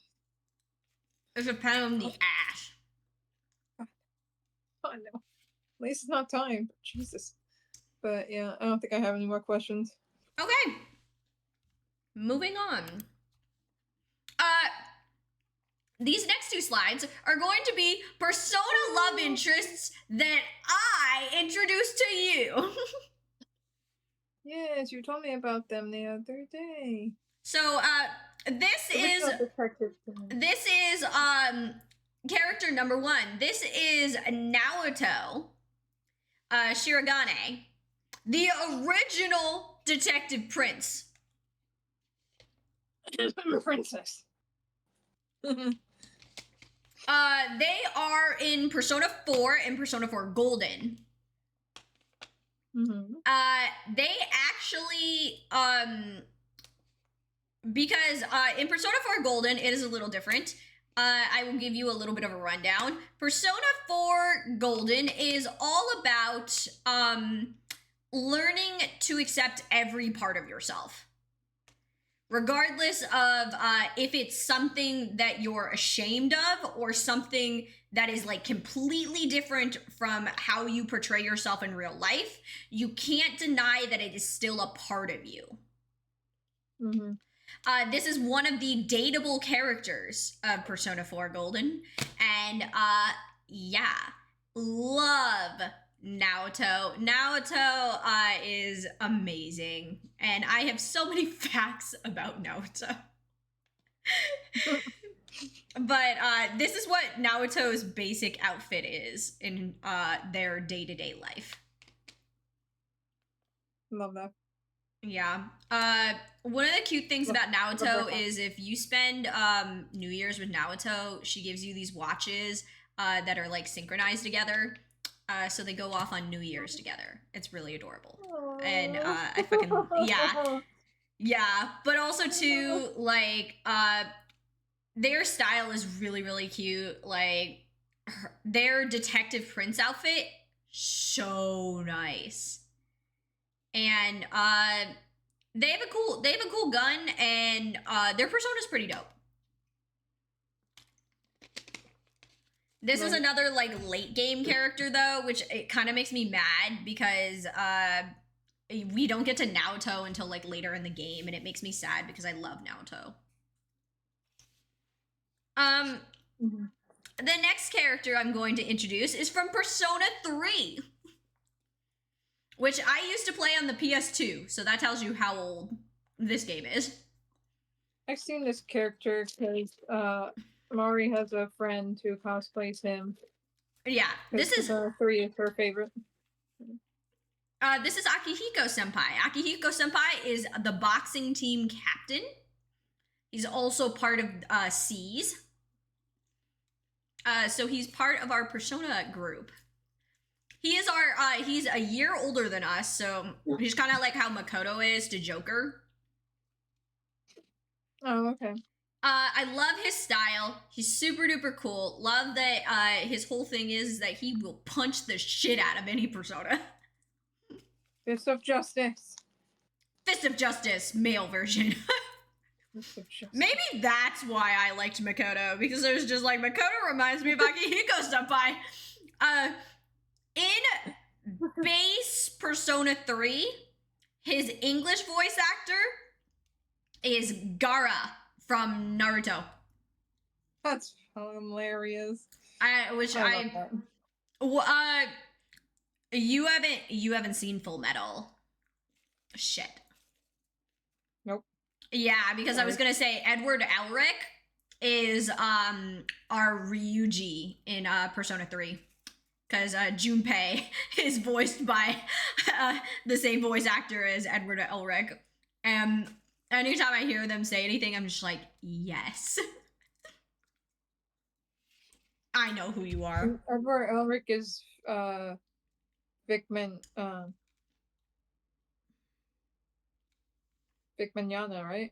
Speaker 1: It's a pain in the ass.
Speaker 2: I know. At least it's not time. Jesus. But yeah, I don't think I have any more questions.
Speaker 1: Okay. Moving on. These next 2 slides are going to be Persona love interests that I introduced to you.
Speaker 2: Yes, you told me about them the other day.
Speaker 1: So, this is character number 1. This is Naoto Shirogane, the original detective prince.
Speaker 2: Princess.
Speaker 1: They are in Persona 4 and Persona 4 Golden.
Speaker 2: Mm-hmm.
Speaker 1: They actually, because in Persona 4 Golden, it is a little different. I will give you a little bit of a rundown. Persona 4 Golden is all about learning to accept every part of yourself. Regardless of if it's something that you're ashamed of or something that is like completely different from how you portray yourself in real life, you can't deny that it is still a part of you.
Speaker 2: Mm-hmm.
Speaker 1: This is one of the dateable characters of Persona 4 Golden, and yeah, love Naoto. Naoto is amazing, and I have so many facts about Naoto. But this is what Naoto's basic outfit is in their day-to-day life.
Speaker 2: Love that.
Speaker 1: Yeah. One of the cute things about Naoto is if you spend New Year's with Naoto, she gives you these watches that are like synchronized together. So they go off on New Year's together. It's really adorable.
Speaker 2: Aww.
Speaker 1: And I fucking yeah. But also too, like their style is really, really cute. Like their detective prince outfit, so nice. And they have a cool gun, and their persona's pretty dope. This is another like late game character though, which it kind of makes me mad because we don't get to Naoto until like later in the game, and it makes me sad because I love Naoto. The next character I'm going to introduce is from Persona 3. which I used to play on the PS2, so that tells you how old this game is.
Speaker 2: I've seen this character because Mari has a friend who cosplays him.
Speaker 1: Yeah, this is
Speaker 2: Persona 3 is her favorite.
Speaker 1: this is Akihiko Senpai. Akihiko Senpai is the boxing team captain. He's also part of C's. So he's part of our Persona group. He is our he's a year older than us, so he's kind of like how Makoto is to Joker.
Speaker 2: Oh, okay.
Speaker 1: I love his style. He's super duper cool. Love that his whole thing is that he will punch the shit out of any persona.
Speaker 2: Fist of Justice.
Speaker 1: Fist of Justice, male version.
Speaker 2: Fist of Justice.
Speaker 1: Maybe that's why I liked Makoto, because it was just like, Makoto reminds me of Akihiko Senpai. In base Persona 3, his English voice actor is Gaara from Naruto.
Speaker 2: That's hilarious.
Speaker 1: You haven't seen Full Metal. Shit.
Speaker 2: Nope.
Speaker 1: Yeah, because I was gonna say Edward Elric is our Ryuji in Persona 3. Because Junpei is voiced by the same voice actor as Edward Elric. And anytime I hear them say anything, I'm just like, yes. I know who you are.
Speaker 2: Edward Elric is Vic Mignogna, right?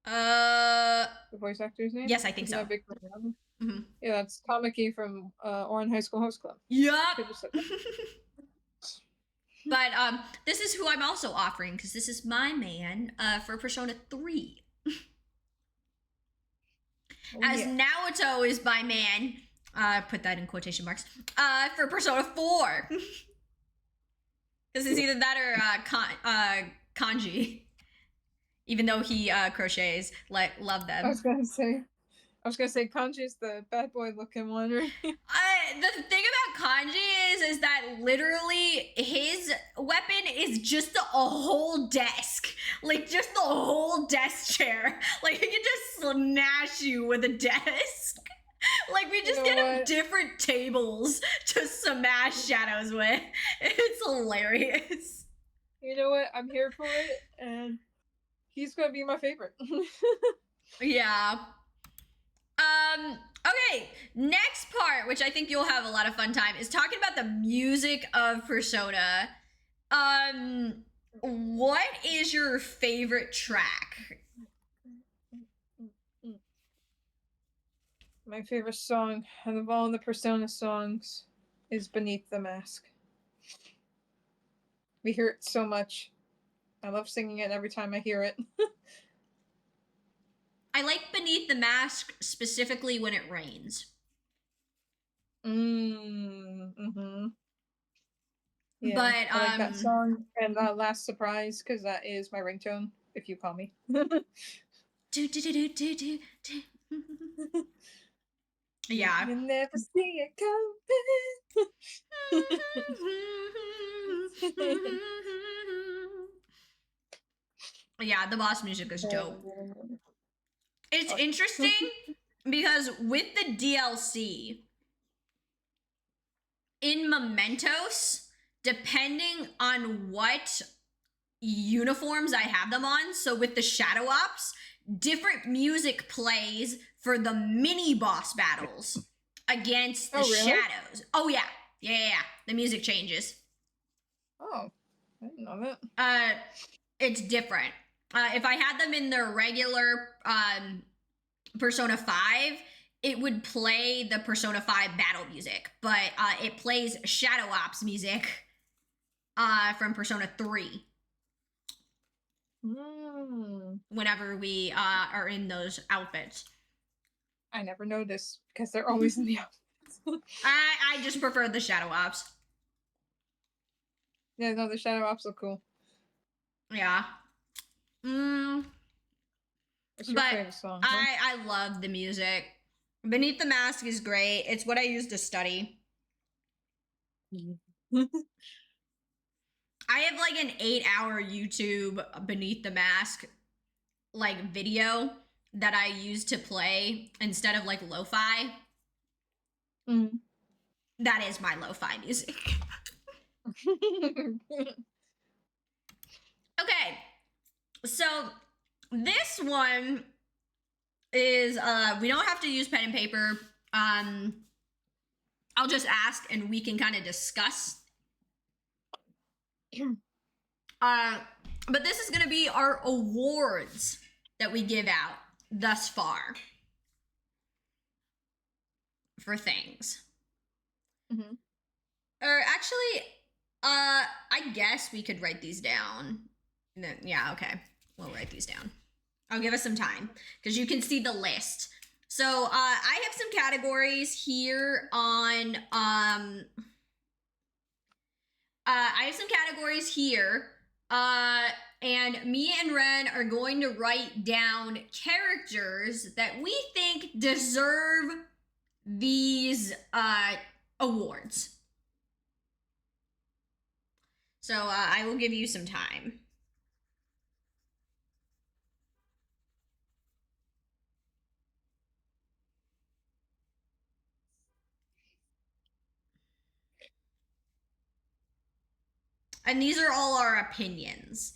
Speaker 2: The voice actor's name?
Speaker 1: Yes, I think
Speaker 2: Isn't
Speaker 1: so.
Speaker 2: that Vic Mignogna?
Speaker 1: Mm-hmm.
Speaker 2: Yeah, that's Tamaki from Orange High School Host Club.
Speaker 1: Yup. But this is who I'm also offering, because this is my man for Persona 3. As Naoto is my man, put that in quotation marks, for Persona 4. Because it's either that or kanji. Even though he crochets, love them.
Speaker 2: I was gonna say Kanji's the bad boy looking one, right?
Speaker 1: The thing about kanji is that literally his weapon is just a whole desk. Like, just the whole desk chair. Like, he can just smash you with a desk. Like, we just get him different tables to smash shadows with. It's hilarious.
Speaker 2: You know what? I'm here for it, and he's gonna be my favorite.
Speaker 1: Yeah. Okay, next part, which I think you'll have a lot of fun time, is talking about the music of Persona. What is your favorite track?
Speaker 2: My favorite song out of all the Persona songs is Beneath the Mask. We hear it so much. I love singing it every time I hear it.
Speaker 1: I like Beneath the Mask specifically when it rains.
Speaker 2: Mm-hmm. Yeah,
Speaker 1: But
Speaker 2: I like that song and Last Surprise, because that is my ringtone if you call me.
Speaker 1: Yeah.
Speaker 2: You never see it coming.
Speaker 1: Yeah, the boss music is dope. It's interesting because with the DLC in Mementos, depending on what uniforms I have them on, so with the Shadow Ops, different music plays for the mini boss battles against the shadows. Oh yeah. Yeah. The music changes.
Speaker 2: Oh, I didn't know that.
Speaker 1: It's different. If I had them in their regular Persona 5, it would play the Persona 5 battle music, but it plays Shadow Ops music from Persona 3. Whenever we are in those outfits.
Speaker 2: I never noticed because they're always in the outfits.
Speaker 1: I just prefer the Shadow Ops.
Speaker 2: Yeah, no, the Shadow Ops look cool.
Speaker 1: Yeah.
Speaker 2: What's your favorite song?
Speaker 1: I love the music. Beneath the Mask is great. It's what I use to study. I have like an 8-hour YouTube Beneath the Mask like video that I use to play instead of like lo-fi.
Speaker 2: Mm.
Speaker 1: That is my lo-fi music. Okay, so this one is we don't have to use pen and paper. I'll just ask and we can kind of discuss. But this is going to be our awards that we give out thus far for things.
Speaker 2: Mm-hmm.
Speaker 1: Or actually, I guess we could write these down. Yeah, okay. We'll write these down. I'll give us some time because you can see the list. So I have some categories here on I have some categories here. And me and Ren are going to write down characters that we think deserve these awards. So I will give you some time. And these are all our opinions.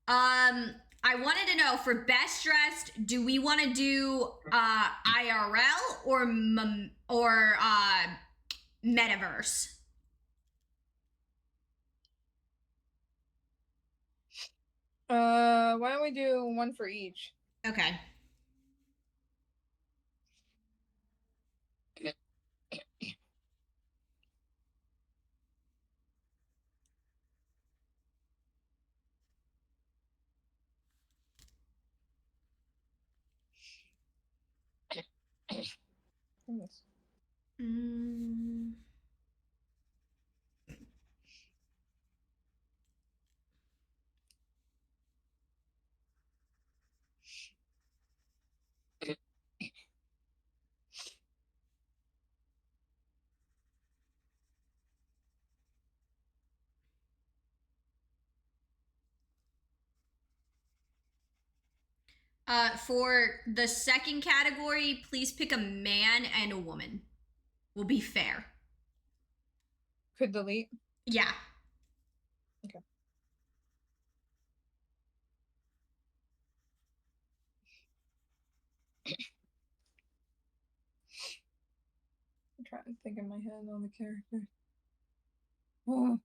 Speaker 1: I wanted to know for best dressed, do we want to do IRL or metaverse?
Speaker 2: Why don't we do one for each?
Speaker 1: Okay. Mm. For the second category, please pick a man and a woman. We'll be fair.
Speaker 2: Could delete.
Speaker 1: Yeah.
Speaker 2: Okay. I'm trying to think in my head on the character. Oh.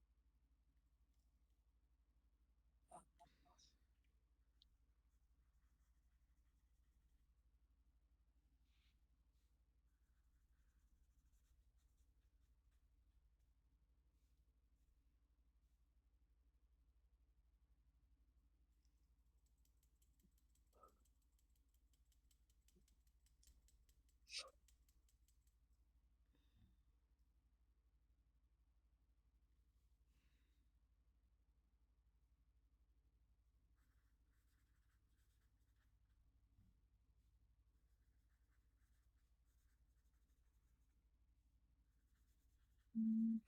Speaker 2: Mm.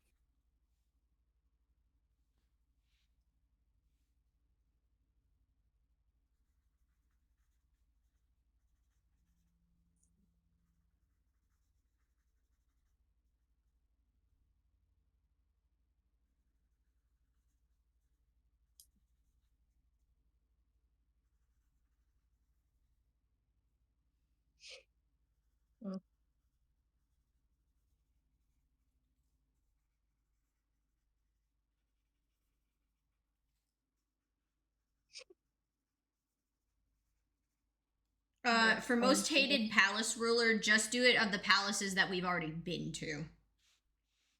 Speaker 1: For most hated palace ruler, just do it of the palaces that we've already been to.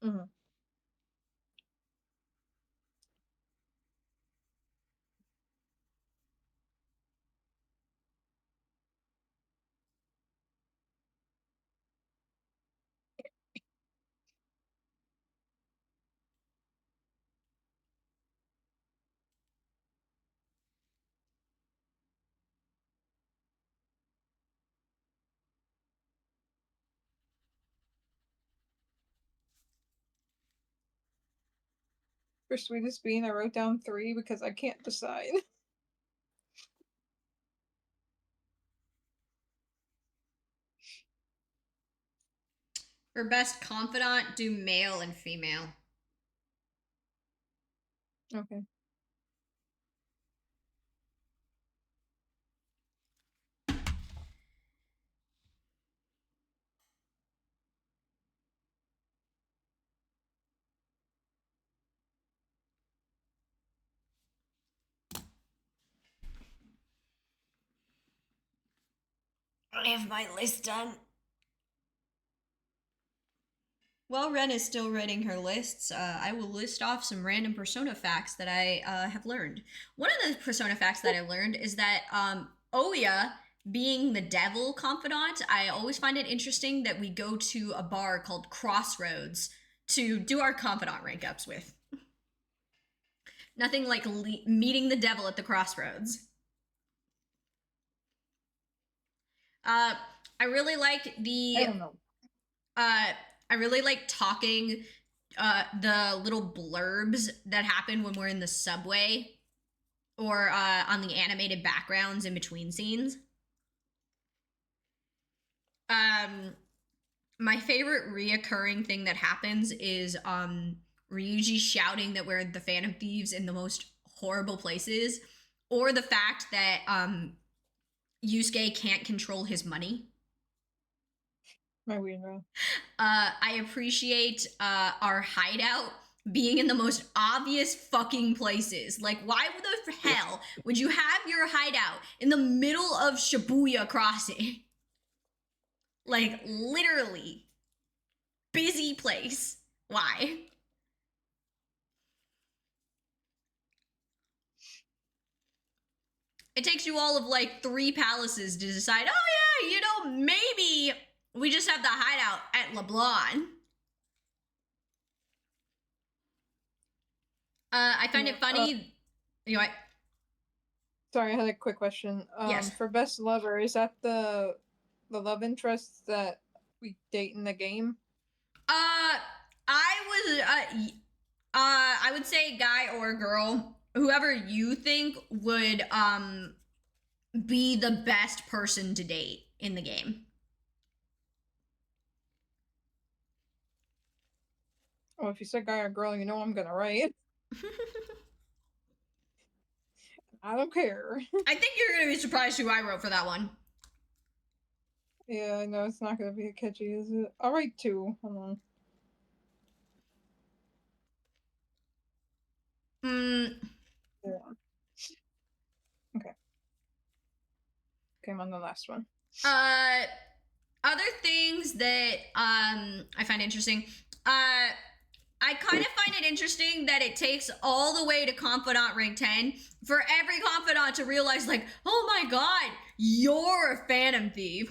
Speaker 2: Mm-hmm. For sweetest bean, I wrote down 3 because I can't decide.
Speaker 1: For best confidant, do male and female.
Speaker 2: Okay.
Speaker 1: I have my list done. While Ren is still writing her lists, I will list off some random Persona facts that I have learned. One of the Persona facts that I learned is that Oya, being the devil confidant, I always find it interesting that we go to a bar called Crossroads to do our confidant rank ups with. Nothing like meeting the devil at the crossroads. I really like the.
Speaker 2: I don't know.
Speaker 1: I really like talking the little blurbs that happen when we're in the subway or on the animated backgrounds in between scenes. My favorite reoccurring thing that happens is Ryuji shouting that we're the Phantom Thieves in the most horrible places, or the fact that Yusuke can't control his money.
Speaker 2: My weirdo.
Speaker 1: I appreciate our hideout being in the most obvious fucking places. Like, why the hell would you have your hideout in the middle of Shibuya Crossing? Like, literally. Busy place. Why? It takes you all of like 3 palaces to decide, oh yeah, you know, maybe we just have the hideout at LeBlanc. I find it funny. You know what?
Speaker 2: Sorry, I had a quick question.
Speaker 1: Yes.
Speaker 2: For best lover, is that the love interest that we date in the game?
Speaker 1: I would say guy or girl, whoever you think would be the best person to date in the game.
Speaker 2: Oh, if you said guy or girl, you know I'm gonna write. I don't care.
Speaker 1: I think you're gonna be surprised who I wrote for that one.
Speaker 2: Yeah, I know it's not gonna be catchy, is it? I'll write 2. Hold on. Yeah. Okay. Okay, I'm on the last one.
Speaker 1: Other things that I find interesting. I kind of find it interesting that it takes all the way to confidant rank 10 for every confidant to realize, like, oh my god, you're a phantom thief.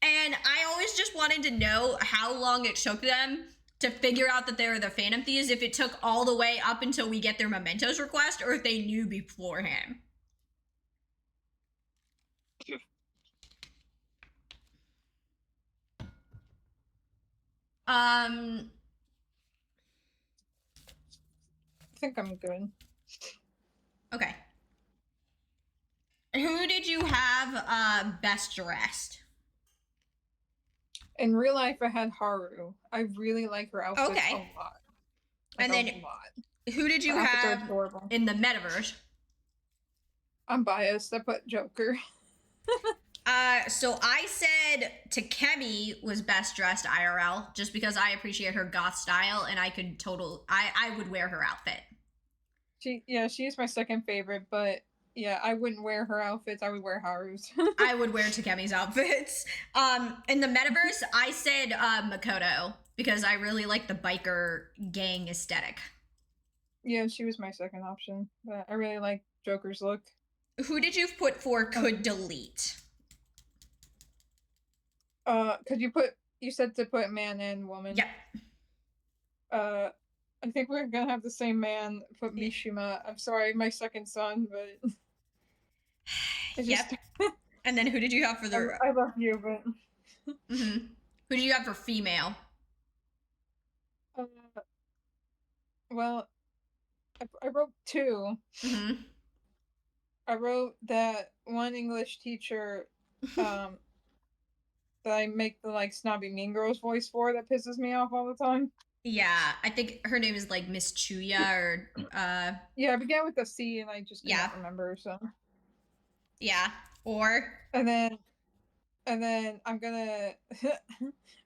Speaker 1: And I always just wanted to know how long it took them to figure out that they were the phantom thieves, if it took all the way up until we get their mementos request, or if they knew beforehand.
Speaker 2: I think I'm good.
Speaker 1: Okay. Who did you have best dressed?
Speaker 2: In real life, I had Haru. I really like her outfits
Speaker 1: Okay.
Speaker 2: a lot. Like,
Speaker 1: And then
Speaker 2: a lot.
Speaker 1: who did you
Speaker 2: Her outfits are
Speaker 1: have
Speaker 2: adorable.
Speaker 1: in the metaverse?
Speaker 2: I'm biased. I put Joker.
Speaker 1: So I said Takemi was best dressed IRL just because I appreciate her goth style and I would wear her outfit.
Speaker 2: She's my second favorite, but yeah, I wouldn't wear her outfits. I would wear Haru's.
Speaker 1: I would wear Takemi's outfits. In the metaverse, I said Makoto because I really like the biker gang aesthetic.
Speaker 2: Yeah, she was my second option, but I really like Joker's look.
Speaker 1: Who did you put for could delete?
Speaker 2: You said to put man and woman.
Speaker 1: Yep.
Speaker 2: I think we're gonna have the same man put Mishima. I'm sorry, my second son, but
Speaker 1: yep. And then who did you have for the?
Speaker 2: I love you, but
Speaker 1: Who did you have for female?
Speaker 2: Well, I wrote two.
Speaker 1: Mm-hmm.
Speaker 2: I wrote that one English teacher, um, that I make the like snobby Mean Girls voice for that pisses me off all the time.
Speaker 1: Yeah, I think her name is like Miss Chuya or
Speaker 2: Yeah, I began with a C and I just could
Speaker 1: yeah.
Speaker 2: not remember. So,
Speaker 1: Yeah. Or
Speaker 2: and then I'm gonna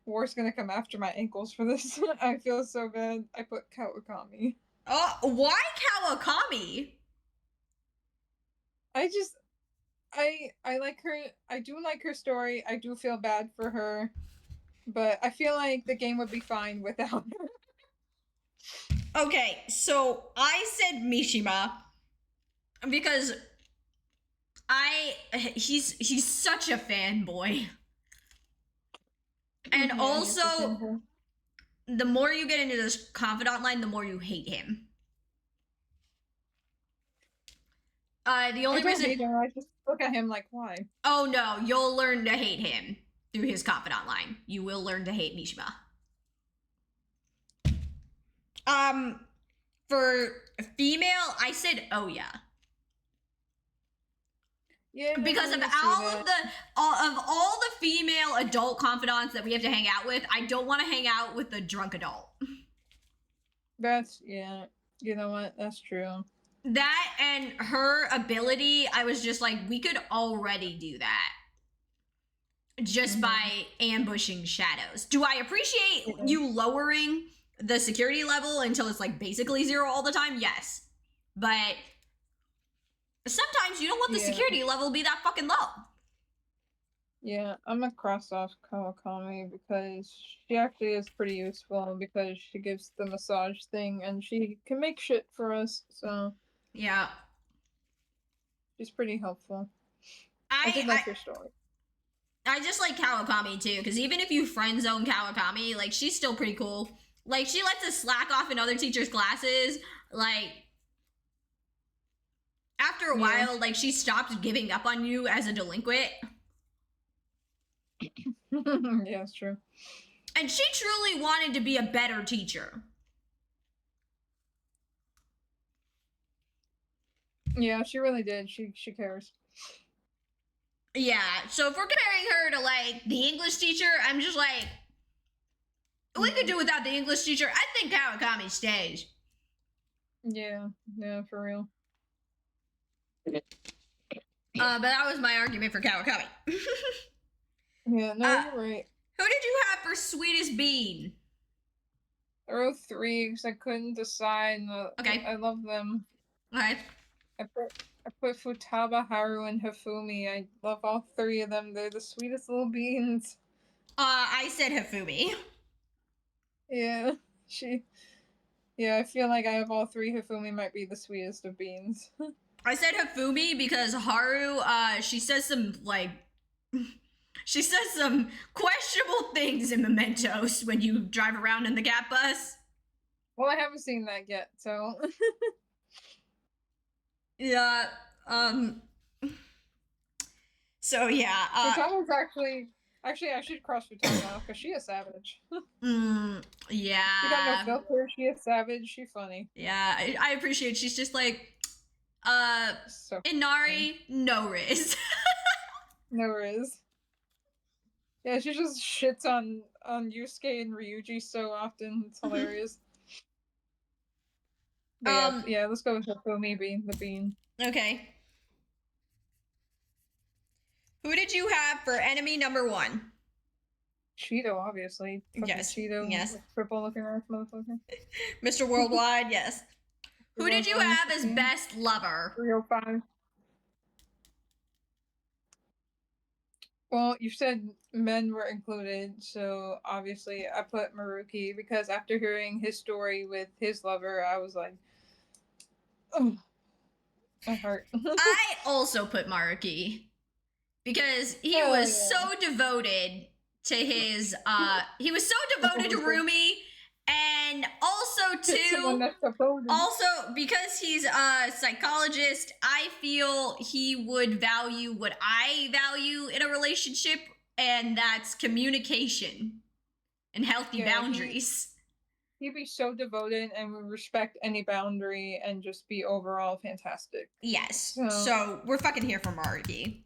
Speaker 2: War's gonna come after my ankles for this. I feel so bad. I put Kawakami.
Speaker 1: oh, why Kawakami?
Speaker 2: I just I like her. I do like her story. I do feel bad for her, but I feel like the game would be fine without her.
Speaker 1: Okay, so I said Mishima because he's such a fanboy. And
Speaker 2: Yeah, he is a
Speaker 1: also
Speaker 2: fanboy.
Speaker 1: the more you get into this confidant line, the more you hate him. The
Speaker 2: I
Speaker 1: only
Speaker 2: don't
Speaker 1: reason
Speaker 2: hate him. I just look at him like, why?
Speaker 1: oh no, you'll learn to hate him through his confidant line. You will learn to hate Mishima. For female, I said Oya.
Speaker 2: Yeah,
Speaker 1: Because of
Speaker 2: I see
Speaker 1: all
Speaker 2: that.
Speaker 1: of the female adult confidants that we have to hang out with, I don't want to hang out with the drunk adult.
Speaker 2: That's yeah. You know what? That's true.
Speaker 1: That and her ability, I was just like, we could already do that just by ambushing shadows. Do I appreciate you lowering the security level until it's like basically zero all the time? Yes. But sometimes you don't want the security level be that fucking low.
Speaker 2: Yeah, I'm gonna cross off Kawakami because she actually is pretty useful because she gives the massage thing and she can make shit for us, so
Speaker 1: Yeah.
Speaker 2: she's pretty helpful. I did like her story.
Speaker 1: I just like Kawakami too, because even if you friend zone Kawakami, like she's still pretty cool. Like she lets us slack off in other teachers' classes. Like after a while, like she stopped giving up on you as a delinquent.
Speaker 2: Yeah, it's true.
Speaker 1: And she truly wanted to be a better teacher.
Speaker 2: Yeah, she really did. She cares.
Speaker 1: Yeah, so if we're comparing her to like the English teacher, I'm just like, we could do without the English teacher. I think Kawakami stays.
Speaker 2: Yeah, for real.
Speaker 1: But that was my argument for Kawakami.
Speaker 2: Yeah, no, you're right.
Speaker 1: Who did you have for Sweetest Bean?
Speaker 2: I wrote 3 because I couldn't decide.
Speaker 1: Okay.
Speaker 2: I love them.
Speaker 1: Okay.
Speaker 2: I put Futaba, Haru, and Hifumi. I love all 3 of them. They're the sweetest little beans.
Speaker 1: I said Hifumi.
Speaker 2: Yeah, Yeah, I feel like I have all 3. Hifumi might be the sweetest of beans.
Speaker 1: I said Hifumi because Haru, she says some like she says some questionable things in Mementos when you drive around in the Gap bus.
Speaker 2: Well, I haven't seen that yet, so
Speaker 1: yeah. So yeah.
Speaker 2: Futama's actually I should cross Futama off because she is savage.
Speaker 1: Yeah.
Speaker 2: She got no filter. She is savage. She funny.
Speaker 1: Yeah, I appreciate. She's just like,
Speaker 2: So
Speaker 1: Inari, no Riz.
Speaker 2: no riz. Yeah, she just shits on Yusuke and Ryuji so often. It's hilarious. But yeah, let's go with Hifumi being the bean.
Speaker 1: Okay. Who did you have for enemy number 1?
Speaker 2: Cheeto, obviously.
Speaker 1: Yes.
Speaker 2: Cheeto.
Speaker 1: Yes.
Speaker 2: Purple looking ass motherfucker.
Speaker 1: Mr. Worldwide, yes. Who did you have as best lover?
Speaker 2: 305. Well, you said men were included, so obviously I put Maruki because after hearing his story with his lover, I was like, oh, my heart.
Speaker 1: I also put Maruki because he was so devoted to his he was so devoted to Rumi, and also because he's a psychologist, I feel he would value what I value in a relationship, and that's communication and healthy boundaries.
Speaker 2: He'd be so devoted and would respect any boundary and just be overall fantastic.
Speaker 1: Yes.
Speaker 2: So
Speaker 1: So we're fucking here for Maruki.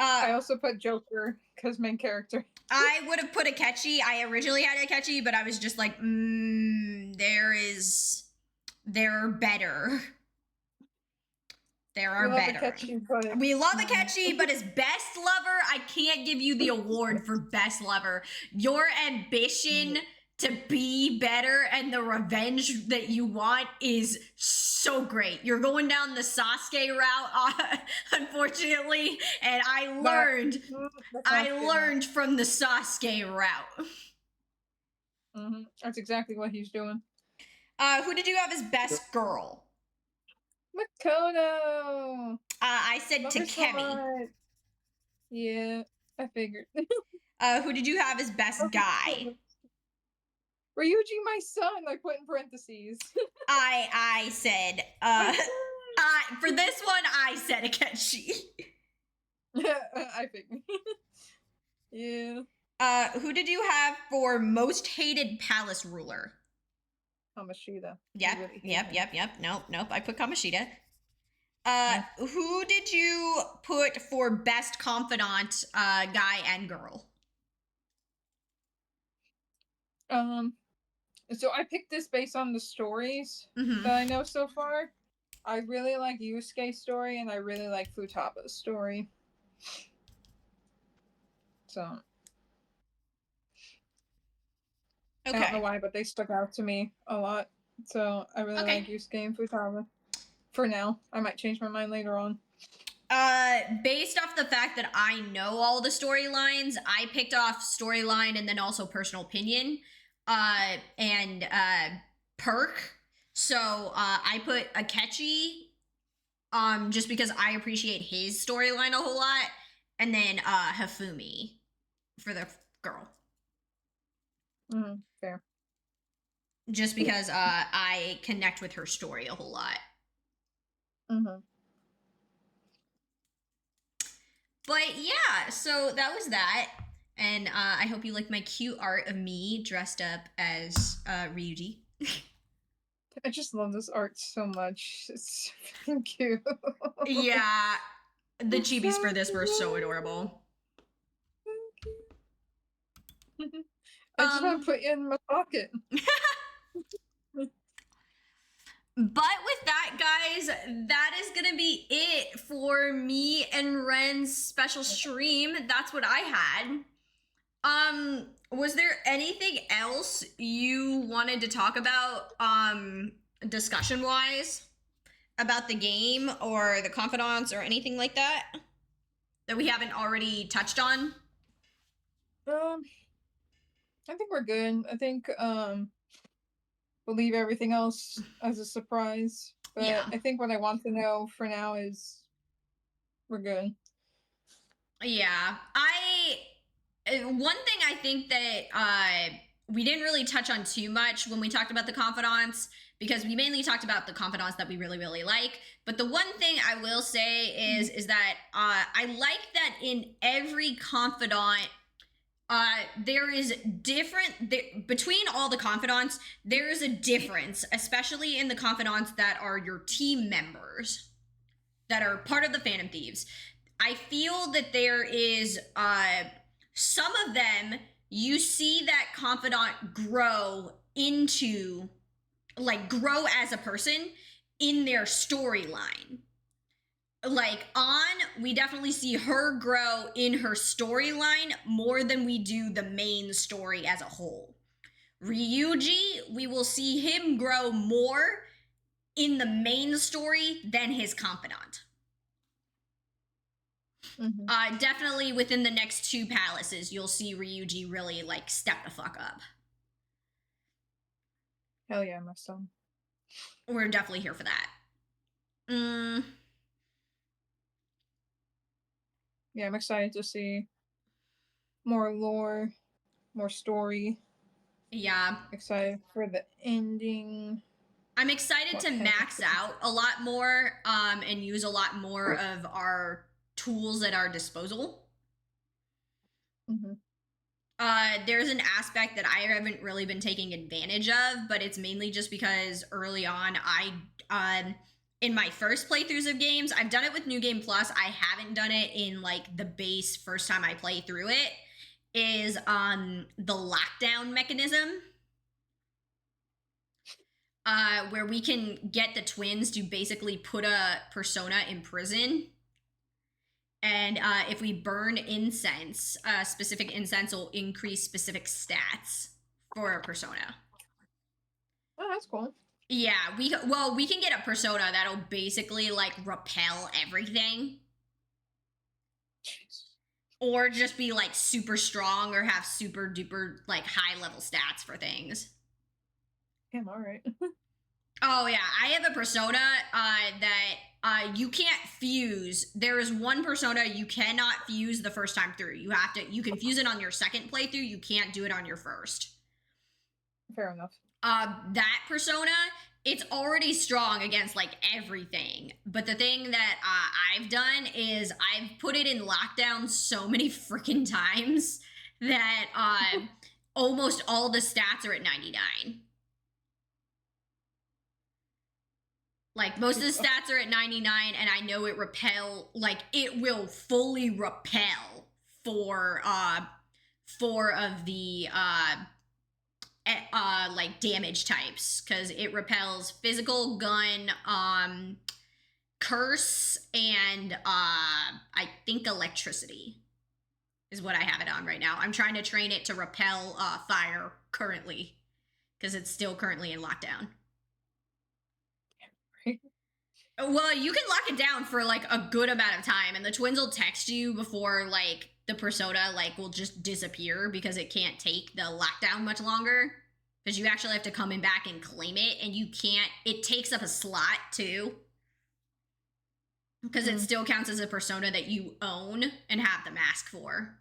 Speaker 2: I also put Joker because main character.
Speaker 1: I would have put Akechi. I originally had Akechi, but I was just like, there are better. There are better.
Speaker 2: Akechi, but
Speaker 1: We love Akechi, but as best lover, I can't give you the award for best lover. Your ambition to be better and the revenge that you want is so great. You're going down the Sasuke route, unfortunately, and I learned from the Sasuke route.
Speaker 2: That's exactly what he's doing.
Speaker 1: Who did you have as best girl?
Speaker 2: Makoto.
Speaker 1: I said Takemi.
Speaker 2: Yeah, I figured.
Speaker 1: Who did you have as best guy?
Speaker 2: Ryuji, my son. I put in parentheses.
Speaker 1: I said for this one I said Akechi.
Speaker 2: I figured. Yeah.
Speaker 1: Who did you have for most hated palace ruler?
Speaker 2: Kamoshida.
Speaker 1: Yep. Nope. I put Kamoshida. Who did you put for best confidant, guy and girl?
Speaker 2: So I picked this based on the stories that I know so far. I really like Yusuke's story, and I really like Futaba's story. So I don't know why, but they stuck out to me a lot. So I really like Yusuke and Futaba. For now, I might change my mind later on.
Speaker 1: Based off the fact that I know all the storylines, I picked off storyline and then also personal opinion, and perk. So I put Akechi, just because I appreciate his storyline a whole lot, and then Hifumi for the girl.
Speaker 2: Fair.
Speaker 1: Just because I connect with her story a whole lot. But yeah, so that was that. And I hope you like my cute art of me dressed up as Ryuji.
Speaker 2: I just love this art so much. It's freaking cute.
Speaker 1: Yeah, the chibis for this were so adorable.
Speaker 2: I just want to put you in my pocket.
Speaker 1: But with that, guys, that is going to be it for me and Ren's special stream. That's what I had. Was there anything else you wanted to talk about, discussion-wise, about the game or the confidants or anything like that we haven't already touched on?
Speaker 2: I think we're good. I think, we'll leave everything else as a surprise. But yeah. I think what I want to know for now is we're good.
Speaker 1: Yeah. One thing I think that we didn't really touch on too much when we talked about the confidants, because we mainly talked about the confidants that we really, really like. But the one thing I will say is that I like that in every confidant, there is between all the confidants, there is a difference, especially in the confidants that are your team members, that are part of the Phantom Thieves. I feel that there is some of them, you see that confidant grow as a person in their storyline. Like, we definitely see her grow in her storyline more than we do the main story as a whole. Ryuji, we will see him grow more in the main story than his confidant. Definitely within the next 2 palaces, you'll see Ryuji really, step the fuck up.
Speaker 2: Hell yeah, my son.
Speaker 1: We're definitely here for that.
Speaker 2: Yeah, I'm excited to see more lore, more story.
Speaker 1: Yeah.
Speaker 2: Excited for the ending.
Speaker 1: I'm excited to max out a lot more, and use a lot more of our tools at our disposal. There's an aspect that I haven't really been taking advantage of, but it's mainly just because early on in my first playthroughs of games, I've done it with New Game Plus. I haven't done it in like the base first time I play through it. Is the lockdown mechanism. Where we can get the twins to basically put a persona in prison. And if we burn incense, specific incense will increase specific stats for a persona.
Speaker 2: Oh, that's cool.
Speaker 1: Yeah, we can get a persona that'll basically like repel everything.
Speaker 2: Jeez.
Speaker 1: Or just be like super strong or have super duper like high level stats for things.
Speaker 2: Damn, all right.
Speaker 1: Oh yeah, I have a persona that you can't fuse. There is one persona you cannot fuse the first time through. You can fuse it on your second playthrough. You can't do it on your first.
Speaker 2: Fair enough.
Speaker 1: That persona, it's already strong against like everything. But the thing that I've done is I've put it in lockdown so many freaking times that almost all the stats are at 99. Like, most of the stats are at 99, and I know it will fully repel four of the like damage types, because it repels physical, gun, curse, and I think electricity is what I have it on right now. I'm trying to train it to repel fire currently, because it's still currently in lockdown. Well, you can lock it down for like a good amount of time, and the twins will text you before like the persona like will just disappear because it can't take the lockdown much longer. Because you actually have to come in back and claim it, and you can't. It takes up a slot too, because it still counts as a persona that you own and have the mask for.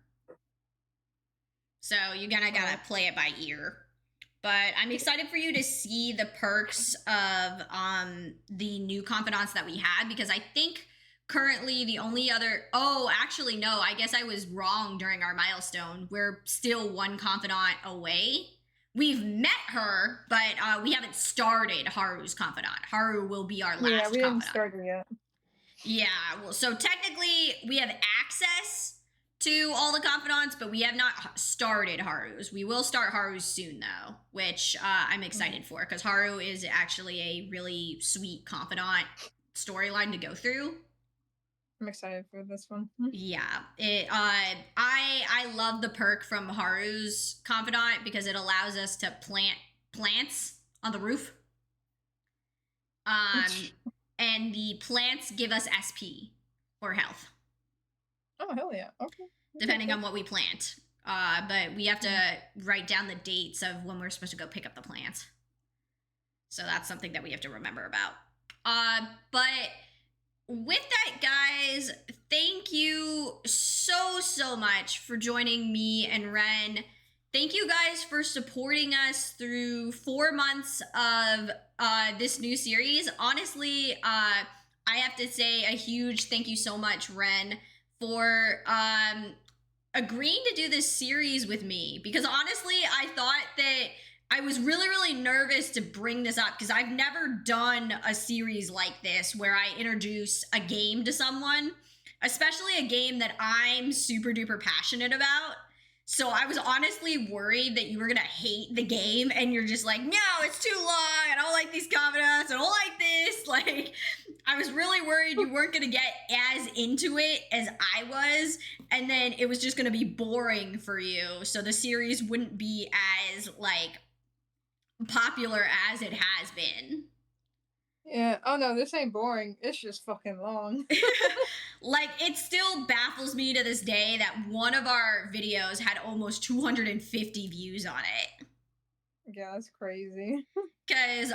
Speaker 1: So you gotta play it by ear. But I'm excited for you to see the perks of the new confidants that we had, because I think currently the only other... Oh, actually, no. I guess I was wrong during our milestone. We're still one confidant away. We've met her, but we haven't started Haru's confidant. Haru will be our last confidant.
Speaker 2: Yeah, we haven't started yet.
Speaker 1: Yeah, well, so technically we have access to all the confidants, but we have not started Haru's. We will start Haru's soon, though, which I'm excited for, because Haru is actually a really sweet confidant storyline to go through.
Speaker 2: I'm excited for this one.
Speaker 1: Yeah, I love the perk from Haru's confidant because it allows us to plant plants on the roof. And the plants give us SP or health.
Speaker 2: Oh, hell yeah. Okay.
Speaker 1: Depending on what we plant. But we have to write down the dates of when we're supposed to go pick up the plants. So that's something that we have to remember about. But with that, guys, thank you so much for joining me and Ren. Thank you guys for supporting us through 4 months of this new series. Honestly, I have to say a huge thank you so much, Ren, for agreeing to do this series with me, because honestly I thought that I was really nervous to bring this up, because I've never done a series like this where I introduce a game to someone, especially a game that I'm super duper passionate about. So I was honestly worried that you were gonna hate the game and you're just like, no, it's too long, I don't like these confidants, I don't like this. Like, I was really worried you weren't gonna get as into it as I was, and then it was just gonna be boring for you, so the series wouldn't be as like popular as it has been.
Speaker 2: Yeah. Oh no, this ain't boring. It's just fucking long.
Speaker 1: Like, it still baffles me to this day that one of our videos had almost 250 views on it.
Speaker 2: Yeah, that's crazy.
Speaker 1: Because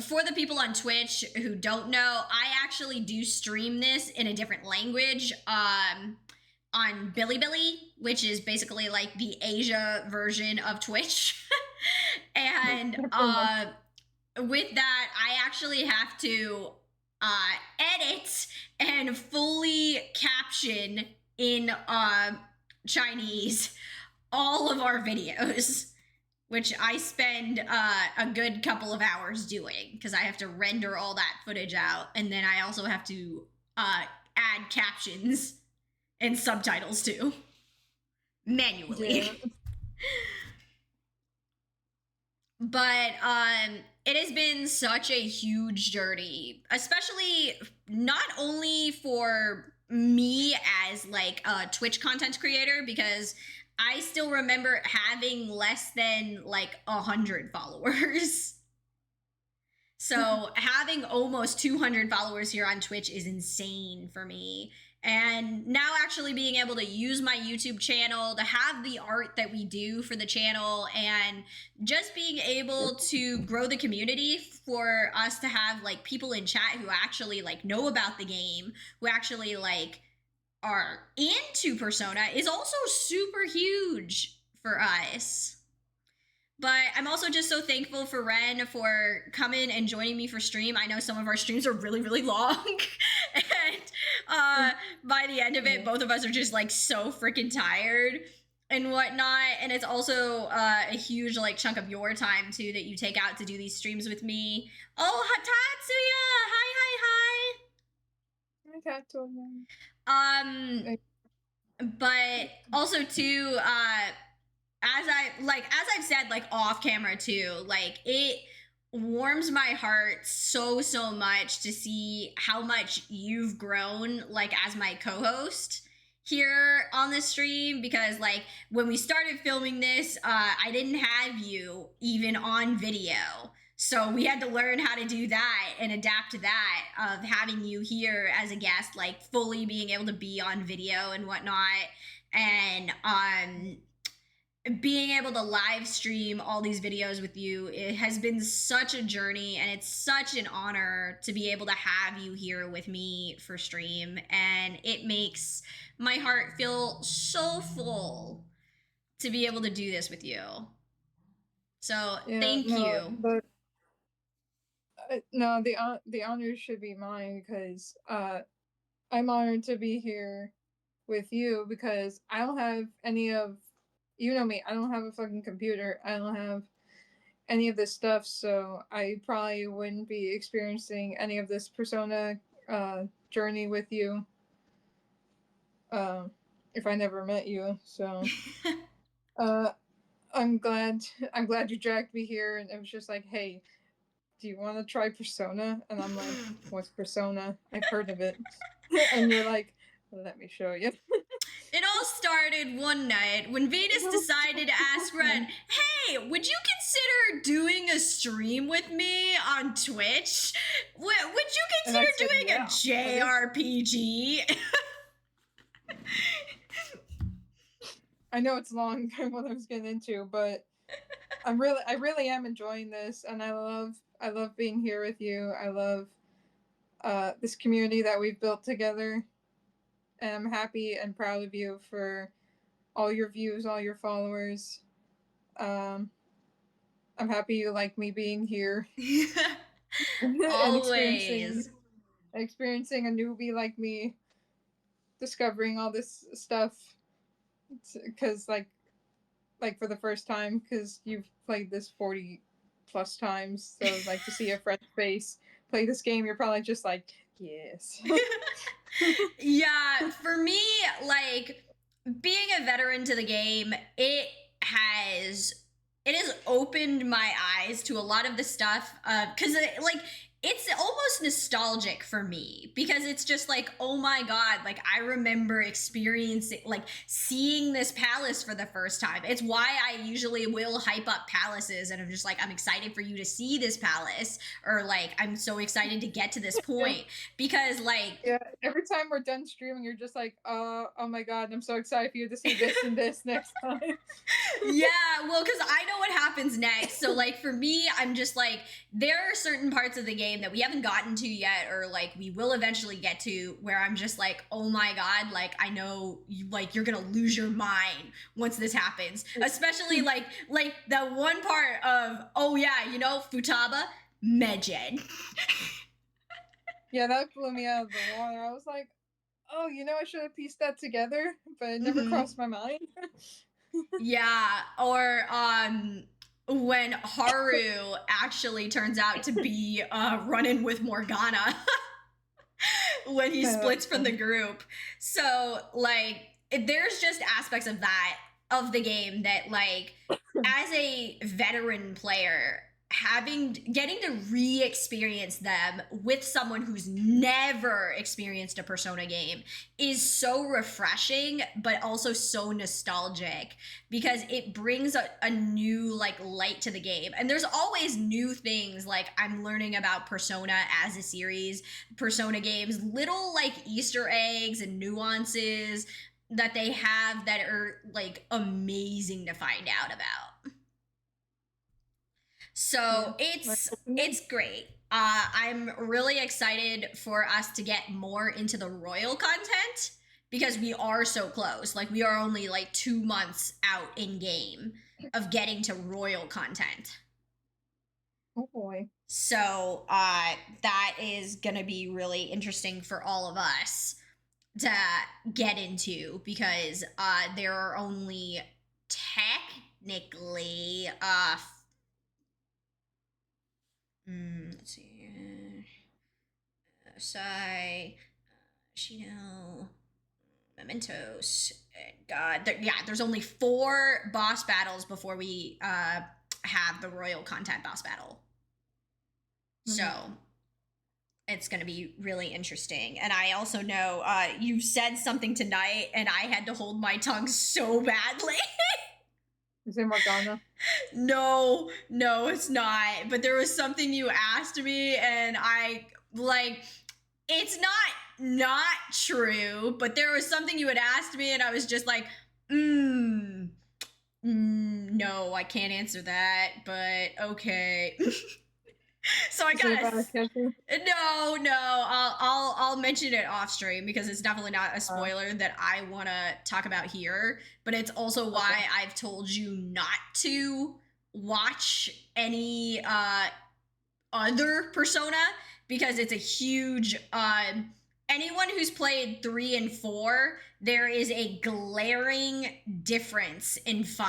Speaker 1: for the people on Twitch who don't know, I actually do stream this in a different language on Bilibili, which is basically like the Asia version of Twitch. And with that, I actually have to edit and fully caption in Chinese all of our videos, which I spend a good couple of hours doing because I have to render all that footage out, and then I also have to add captions and subtitles too, manually.
Speaker 2: Yeah.
Speaker 1: But it has been such a huge journey, especially not only for me as like a Twitch content creator, because I still remember having less than like 100 followers. So having almost 200 followers here on Twitch is insane for me. And now actually being able to use my YouTube channel to have the art that we do for the channel, and just being able to grow the community for us to have like people in chat who actually like know about the game, who actually like are into Persona, is also super huge for us. But I'm also just so thankful for Ren for coming and joining me for stream. I know some of our streams are really, really long. And by the end of it, both of us are just like so freaking tired and whatnot. And it's also a huge like chunk of your time too that you take out to do these streams with me. Oh, Tatsuya! Hi,
Speaker 2: Okay, totally.
Speaker 1: hi, hi. But also too, as I've said like off camera too, like it warms my heart so much to see how much you've grown like as my co-host here on the stream, because like when we started filming this, I didn't have you even on video. So we had to learn how to do that and adapt to that, of having you here as a guest, like fully being able to be on video and whatnot. And being able to live stream all these videos with you, it has been such a journey, and it's such an honor to be able to have you here with me for stream, and it makes my heart feel so full to be able to do this with you. So thank you.
Speaker 2: But no, the honor should be mine, because I'm honored to be here with you, because I don't have any of, you know me, I don't have a fucking computer. I don't have any of this stuff, so I probably wouldn't be experiencing any of this Persona journey with you if I never met you. So I'm glad you dragged me here, and it was just like, hey, do you want to try Persona? And I'm like, what's Persona? I've heard of it. And you're like, let me show you.
Speaker 1: It all started one night when Venus decided to ask Ren, hey, would you consider doing a stream with me on Twitch? Would you consider doing a JRPG?
Speaker 2: I know it's long what I was getting into, but I really am enjoying this, and I love being here with you. I love this community that we've built together. And I'm happy and proud of you for all your views, all your followers. I'm happy you like me being here.
Speaker 1: Always.
Speaker 2: And experiencing a newbie like me discovering all this stuff, because like for the first time, because you've played this 40 plus times, so like to see a fresh face play this game, you're probably just like, yes.
Speaker 1: Yeah, for me, like being a veteran to the game, it has opened my eyes to a lot of the stuff, because like it's almost nostalgic for me, because it's just like, oh my god, like I remember experiencing, like seeing this palace for the first time. It's why I usually will hype up palaces, and I'm just like, I'm excited for you to see this palace, or like I'm so excited to get to this point, because like,
Speaker 2: yeah, every time we're done streaming, you're just like, oh my god, I'm so excited for you to see this and this next time.
Speaker 1: Yeah, well, because I know what happens next. So like for me, I'm just like, there are certain parts of the game that we haven't gotten to yet, or like we will eventually get to, where I'm just like, oh my god, like I know you, like you're gonna lose your mind once this happens. Especially like the one part of, oh yeah, you know, Futaba Medjed.
Speaker 2: Yeah, that blew me out of the water. I was like, oh, you know, I should have pieced that together, but it never crossed my mind.
Speaker 1: Yeah, or when Haru actually turns out to be running with Morgana when he
Speaker 2: Yeah,
Speaker 1: splits from the group. So like there's just aspects of that of the game that like as a veteran player having getting to re-experience them with someone who's never experienced a Persona game is so refreshing but also so nostalgic because it brings a new like light to the game. And there's always new things like I'm learning about Persona as a series, Persona games, little like Easter eggs and nuances that they have that are like amazing to find out about.
Speaker 2: yeah.
Speaker 1: So
Speaker 2: Like,
Speaker 1: it's great. I'm really excited for us to get more into the royal content because we are so close. Like we are only like 2 months out in game of getting to royal content.
Speaker 2: oh boy.
Speaker 1: So that is gonna be really interesting for all of us to get into because there are only technically let's see Sai, Shino, Mementos, God, yeah, there's only 4 boss battles before we have the royal content boss battle.
Speaker 2: Mm-hmm.
Speaker 1: So it's going to be really interesting. And I also know you said something tonight, and I had to hold my tongue so badly.
Speaker 2: Is it Morgana?
Speaker 1: No, it's not. But there was something you asked me, and I like it's not true. But there was something you had asked me, and I was just like, no, I can't answer that. But okay. So I gotta. No. I'll mention it off stream because it's definitely not a spoiler that I want to talk about here. But it's also why I've told you not to watch any other Persona because it's a huge. Anyone who's played 3 and 4, there is a glaring difference in 5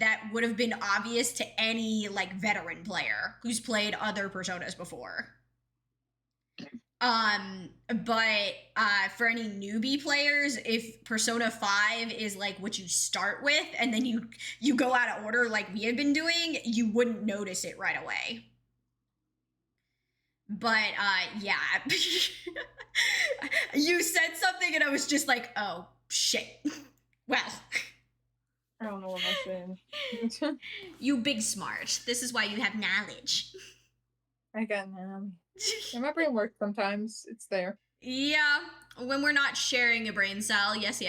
Speaker 1: that would have been obvious to any like veteran player who's played other Personas before. But for any newbie players, if Persona 5 is like what you start with and then you go out of order like we have been doing, you wouldn't notice it right away. But yeah. You said something and I was just like, oh shit. Well,
Speaker 2: I don't know what I'm saying.
Speaker 1: you big smart. This is why you have knowledge.
Speaker 2: I got my brain works sometimes. It's there.
Speaker 1: Yeah, when we're not sharing a brain cell, yes.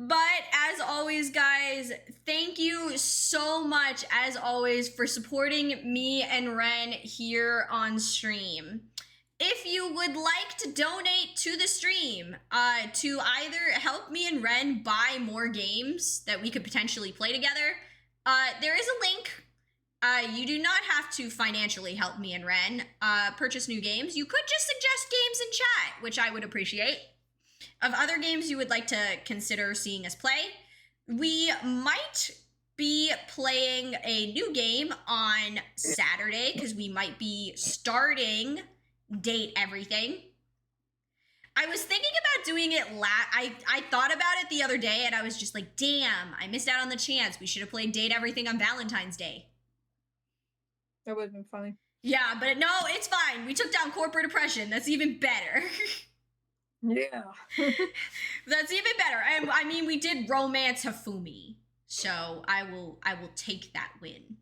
Speaker 1: But as always, guys, thank you so much, as always, for supporting me and Ren here on stream. If you would like to donate to the stream to either help me and Ren buy more games that we could potentially play together, there is a link. You do not have to financially help me and Ren purchase new games. You could just suggest games in chat, which I would appreciate. Of other games you would like to consider seeing us play, we might be playing a new game on Saturday because we might be starting Date Everything. I was thinking about doing it I thought about it the other day and I was just like, damn, I missed out on the chance. We should have played Date Everything on Valentine's Day.
Speaker 2: That would have been funny.
Speaker 1: Yeah, but no, it's fine. We took down corporate oppression. That's even better.
Speaker 2: Yeah.
Speaker 1: That's even better. I mean, we did romance Hifumi, so I will take that win.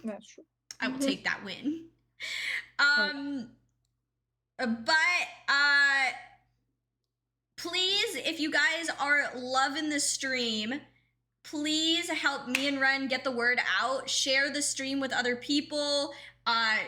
Speaker 2: That's true.
Speaker 1: I will take that win. But please, if you guys are loving the stream, please help me and Ren get the word out. Share the stream with other people.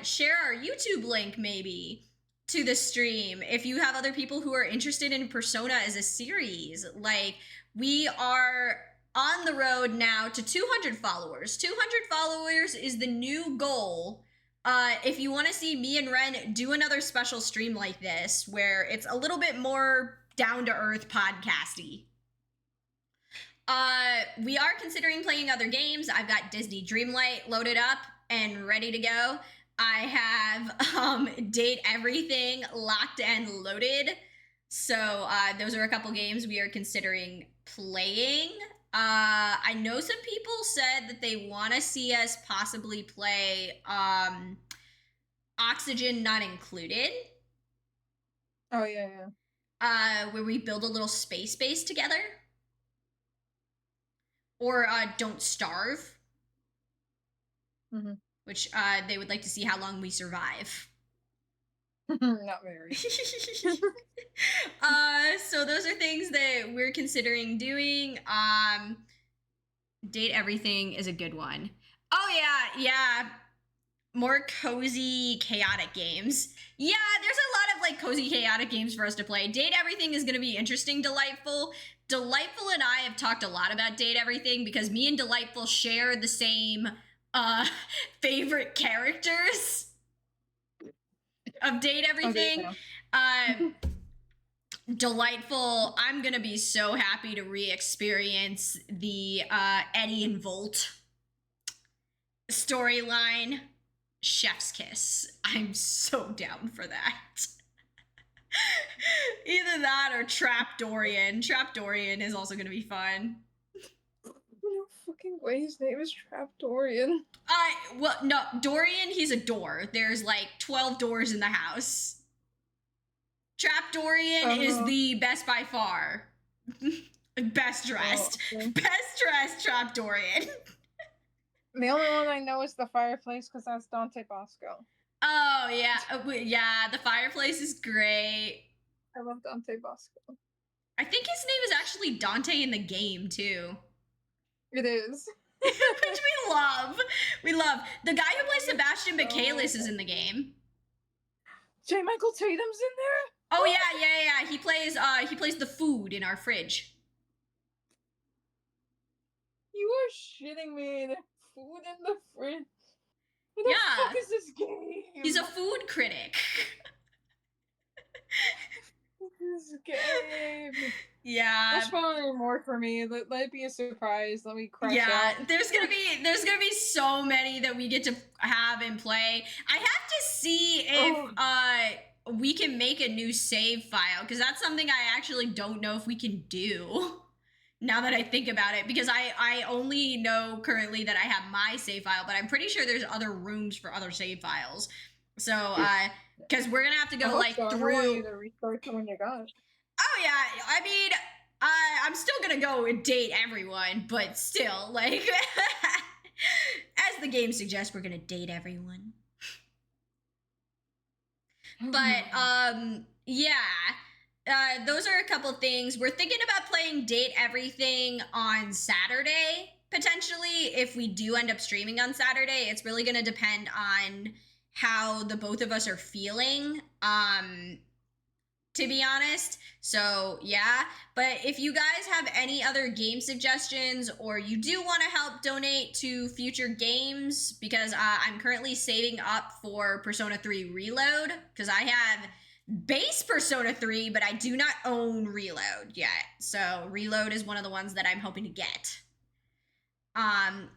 Speaker 1: Share our YouTube link maybe to the stream if you have other people who are interested in Persona as a series. Like, we are on the road now to 200 followers. 200 followers is the new goal. If you want to see me and Ren do another special stream like this, where it's a little bit more down to earth podcasty. We are considering playing other games. I've got Disney Dreamlight loaded up and ready to go. I have Date Everything locked and loaded. So those are a couple games we are considering playing. I know some people said that they want to see us possibly play Oxygen Not Included.
Speaker 2: Oh, yeah.
Speaker 1: Where we build a little space base together. Or Don't Starve.
Speaker 2: Mm-hmm.
Speaker 1: Which they would like to see how long we survive.
Speaker 2: Not very.
Speaker 1: So those are things that we're considering doing. Date Everything is a good one. Oh yeah. More cozy, chaotic games. Yeah, there's a lot of like cozy, chaotic games for us to play. Date Everything is going to be interesting, Delightful. Delightful and I have talked a lot about Date Everything because me and Delightful share the same favorite characters of Date Everything. Okay, Delightful, I'm gonna be so happy to re-experience the Eddie and Volt storyline. Chef's kiss. I'm so down for that. Either that or Trap Dorian. Trap Dorian is also gonna be fun.
Speaker 2: No fucking way his name is Trap Dorian.
Speaker 1: Well, no, Dorian, he's a door. There's like 12 doors in the house. Trap Dorian is the best by far. Best dressed. Okay. Best dressed Trap Dorian.
Speaker 2: The only one I know is the fireplace because that's Dante Bosco.
Speaker 1: Oh, yeah. Yeah, the fireplace is great.
Speaker 2: I love Dante Bosco.
Speaker 1: I think his name is actually Dante in the game, too.
Speaker 2: It is.
Speaker 1: Which we love. We love. The guy who plays Sebastian Michaelis is in the game.
Speaker 2: J. Michael Tatum's in there?
Speaker 1: Oh, yeah. He plays the food in our fridge.
Speaker 2: You are shitting me. Food in the fridge. What the fuck is this game?
Speaker 1: He's a food critic.
Speaker 2: This game.
Speaker 1: Yeah.
Speaker 2: There's probably more for me. Let it be a surprise. Let me crash out.
Speaker 1: Yeah, there's gonna be so many that we get to have and play. I have to see if we can make a new save file, because that's something I actually don't know if we can do. Now that I think about it, because I only know currently that I have my save file, but I'm pretty sure there's other rooms for other save files. So, because we're gonna have to go through.
Speaker 2: I want you to restart the one you got.
Speaker 1: Oh yeah, I mean, I'm still gonna go and date everyone, but still, like, as the game suggests, we're gonna date everyone. But yeah. Those are a couple things. We're thinking about playing Date Everything on Saturday, potentially, if we do end up streaming on Saturday. It's really going to depend on how the both of us are feeling, to be honest. So, yeah. But if you guys have any other game suggestions, or you do want to help donate to future games, because I'm currently saving up for Persona 3 Reload, because I have base Persona 3, but I do not own Reload yet. So Reload is one of the ones that I'm hoping to get.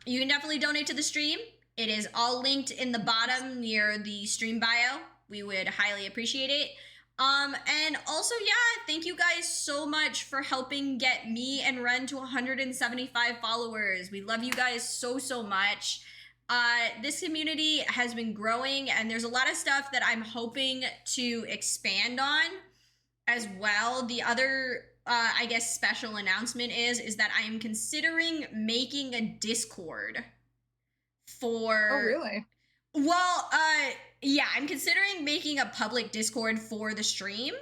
Speaker 1: You can definitely donate to the stream. It is all linked in the bottom near the stream bio. We would highly appreciate it. And also, yeah, thank you guys so much for helping get me and Ren to 175 followers. We love you guys so, so much. This community has been growing, and there's a lot of stuff that I'm hoping to expand on as well. The other, I guess, special announcement is that I am considering making a Discord for...
Speaker 2: Oh, really?
Speaker 1: Well, yeah, I'm considering making a public Discord for the stream.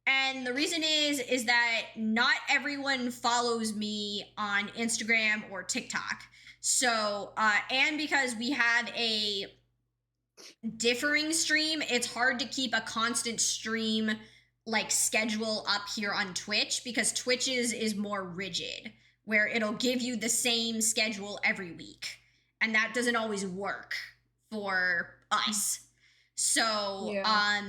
Speaker 1: And the reason is that not everyone follows me on Instagram or TikTok. So, and because we have a differing stream, it's hard to keep a constant stream like schedule up here on Twitch, because Twitch is more rigid, where it'll give you the same schedule every week. And that doesn't always work for us. So, yeah.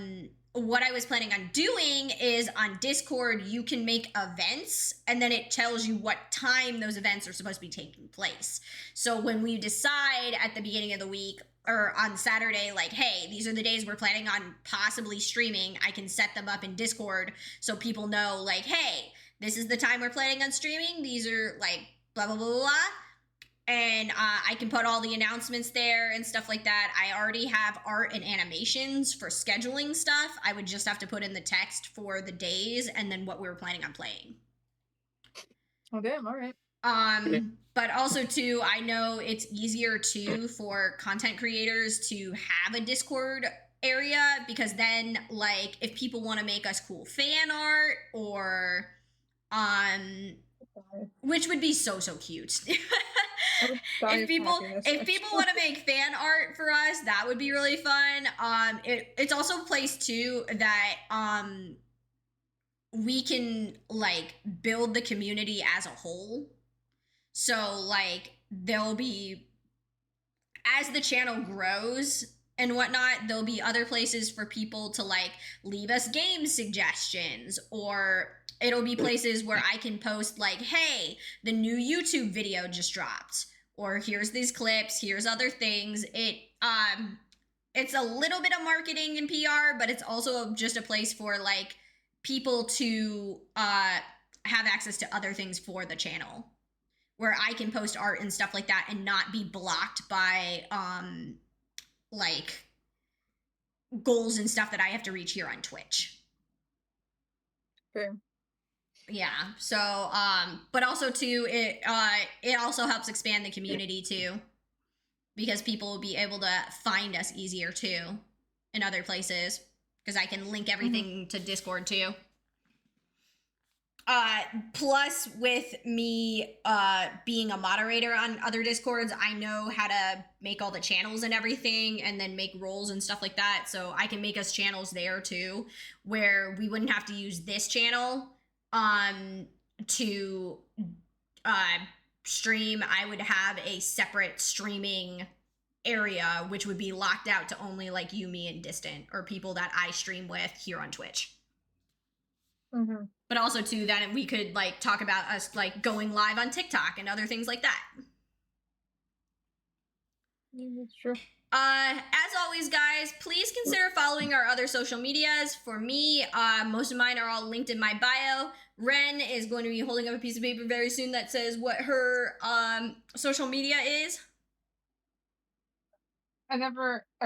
Speaker 1: what I was planning on doing is on Discord, you can make events and then it tells you what time those events are supposed to be taking place. So when we decide at the beginning of the week or on Saturday, like, hey, these are the days we're planning on possibly streaming, I can set them up in Discord so people know, like, hey, this is the time we're planning on streaming. These are like blah, blah, blah, blah, blah. And I can put all the announcements there and stuff like that. I already have art and animations for scheduling stuff. I would just have to put in the text for the days and then what we were planning on playing.
Speaker 2: Oh, damn, all right.
Speaker 1: But also too, I know it's easier too for content creators to have a Discord area, because then, like, if people want to make us cool fan art or which would be so cute. if people want to make fan art for us, that would be really fun. It's also a place too that we can like build the community as a whole. So like there'll be, as the channel grows and whatnot, there'll be other places for people to like leave us game suggestions, or it'll be places where I can post like, hey, the new YouTube video just dropped, or here's these clips, here's other things. It's a little bit of marketing and PR, but it's also just a place for like people to have access to other things for the channel, where I can post art and stuff like that and not be blocked by like goals and stuff that I have to reach here on Twitch.
Speaker 2: Fair.
Speaker 1: Yeah. So but also too, it also helps expand the community too, because people will be able to find us easier too in other places, because I can link everything to Discord too. Plus with me being a moderator on other Discords, I know how to make all the channels and everything, and then make roles and stuff like that. So I can make us channels there too, where we wouldn't have to use this channel to stream. I would have a separate streaming area, which would be locked out to only like you, me, and Distant, or people that I stream with here on Twitch. But also too, that we could like talk about us like going live on TikTok and other things like that.
Speaker 2: Yeah, that's true.
Speaker 1: As always, guys, please consider following our other social medias. For me, most of mine are all linked in my bio. Ren is going to be holding up a piece of paper very soon that says what her social media is.
Speaker 2: I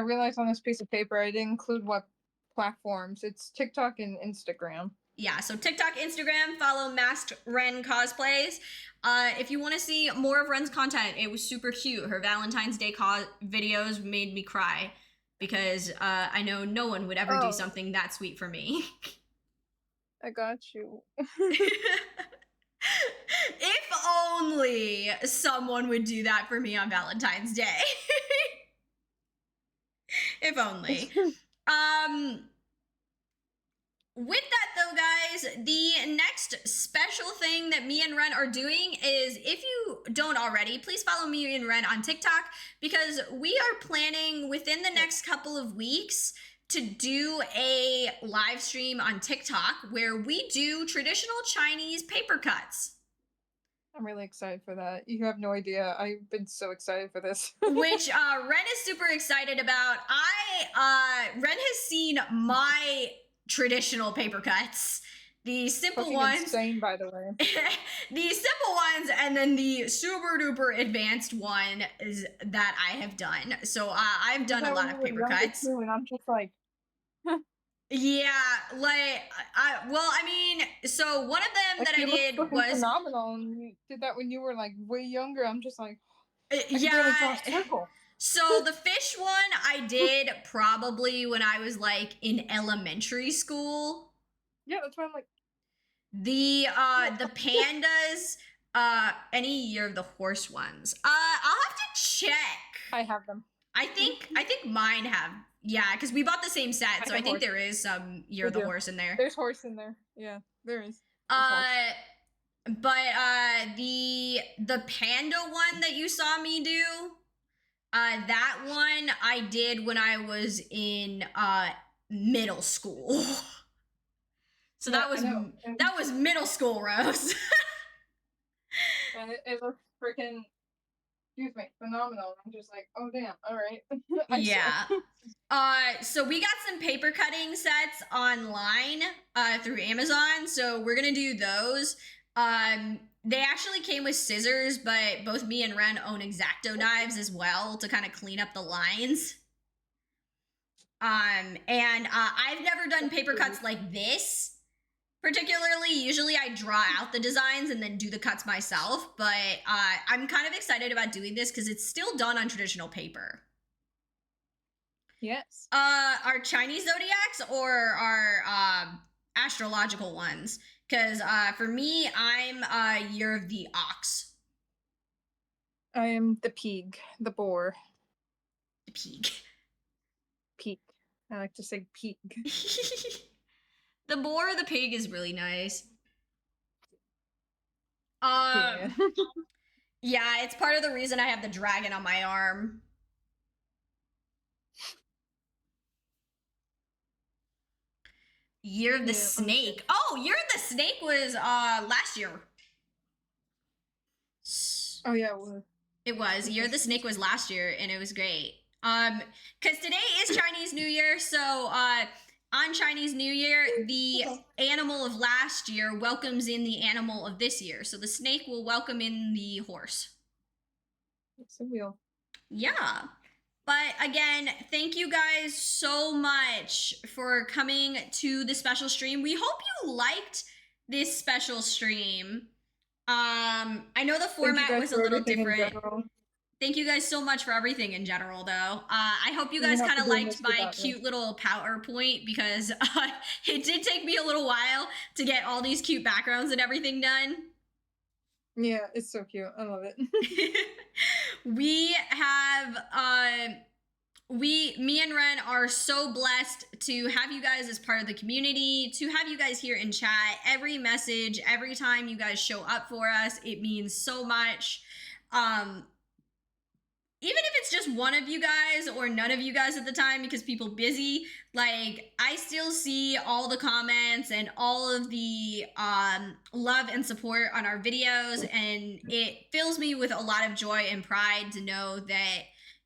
Speaker 2: realized on this piece of paper I didn't include what platforms. It's TikTok and Instagram.
Speaker 1: Yeah, so TikTok, Instagram, follow Masked Ren Cosplays. If you want to see more of Ren's content, it was super cute. Her Valentine's Day videos made me cry, because I know no one would ever do something that sweet for me.
Speaker 2: I got you.
Speaker 1: If only someone would do that for me on Valentine's Day. If only. With that though, guys, the next special thing that me and Ren are doing is, if you don't already, please follow me and Ren on TikTok, because we are planning within the next couple of weeks to do a live stream on TikTok where we do traditional Chinese paper cuts.
Speaker 2: I'm really excited for that. You have no idea. I've been so excited for this.
Speaker 1: Which Ren is super excited about. Ren has seen my traditional paper cuts, the simple ones,
Speaker 2: insane, by the way.
Speaker 1: the simple ones, and then the super duper advanced one is that I have done. So I've done a lot of paper cuts,
Speaker 2: too, and I'm just like,
Speaker 1: yeah, like I mean, so one of them that I did was
Speaker 2: phenomenal, and you did that when you were like way younger. I'm just like,
Speaker 1: yeah. So the fish one I did probably when I was like in elementary school.
Speaker 2: Yeah, that's why I'm like,
Speaker 1: the pandas, any year of the horse ones. I'll have to check.
Speaker 2: I have them.
Speaker 1: I think mine have. Yeah, because we bought the same set, so I think there is some year of the horse in there.
Speaker 2: There's horse in there. Yeah, there is.
Speaker 1: But the panda one that you saw me do, that one I did when I was in middle school. So
Speaker 2: Yeah,
Speaker 1: that was
Speaker 2: I know.
Speaker 1: that was middle school, Rose.
Speaker 2: And it looks freaking, excuse me, phenomenal. I'm just like, oh damn, all right. I
Speaker 1: Yeah.
Speaker 2: suck.
Speaker 1: So we got some paper cutting sets online through Amazon. So we're gonna do those. They actually came with scissors, but both me and Ren own X-Acto knives as well to kind of clean up the lines. And I've never done paper cuts like this particularly. Usually I draw out the designs and then do the cuts myself, but I'm kind of excited about doing this because it's still done on traditional paper.
Speaker 2: Yes.
Speaker 1: Our Chinese zodiacs or our astrological ones? Because for me, I'm year of the ox.
Speaker 2: I am the pig, the boar.
Speaker 1: The pig.
Speaker 2: Peak. I like to say pig.
Speaker 1: The boar or the pig is really nice.
Speaker 2: Yeah.
Speaker 1: Yeah, it's part of the reason I have the dragon on my arm. Year of the snake. Oh, Year of the Snake was last year.
Speaker 2: Oh yeah, well,
Speaker 1: It was. Year of the Snake was last year and it was great. Because today is Chinese New Year, so on Chinese New Year, the animal of last year welcomes in the animal of this year. So the snake will welcome in the horse.
Speaker 2: it's a wheel.
Speaker 1: Yeah. But again, thank you guys so much for coming to the special stream. We hope you liked this special stream. I know the format was a little different. Thank you guys so much for everything in general, though. I hope you guys kind of liked my cute little PowerPoint because it did take me a little while to get all these cute backgrounds and everything done.
Speaker 2: Yeah, it's so cute. I love it.
Speaker 1: We have me and Ren are so blessed to have you guys as part of the community, to have you guys here in chat. Every message, every time you guys show up for us, it means so much. Even if it's just one of you guys or none of you guys at the time because people busy, like I still see all the comments and all of the love and support on our videos, and it fills me with a lot of joy and pride to know that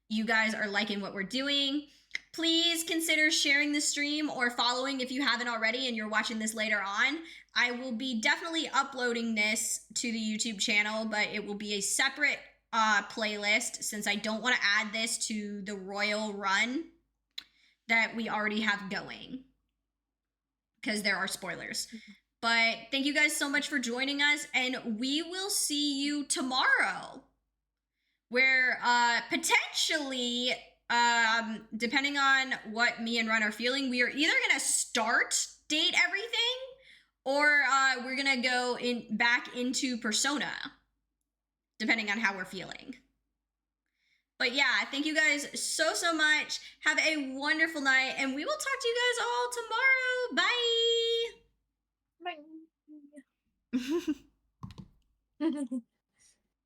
Speaker 1: you guys are liking what we're doing. Please consider sharing the stream or following if you haven't already and you're watching this later on. I will be definitely uploading this to the YouTube channel, but it will be a separate playlist since I don't want to add this to the Royal Run that we already have going because there are spoilers. But thank you guys so much for joining us, and we will see you tomorrow where potentially depending on what me and Ron are feeling, we are either gonna start date everything or we're gonna go back into Persona depending on how we're feeling. But yeah, thank you guys so much. Have a wonderful night, and we will talk to you guys all tomorrow. Bye.
Speaker 2: Bye.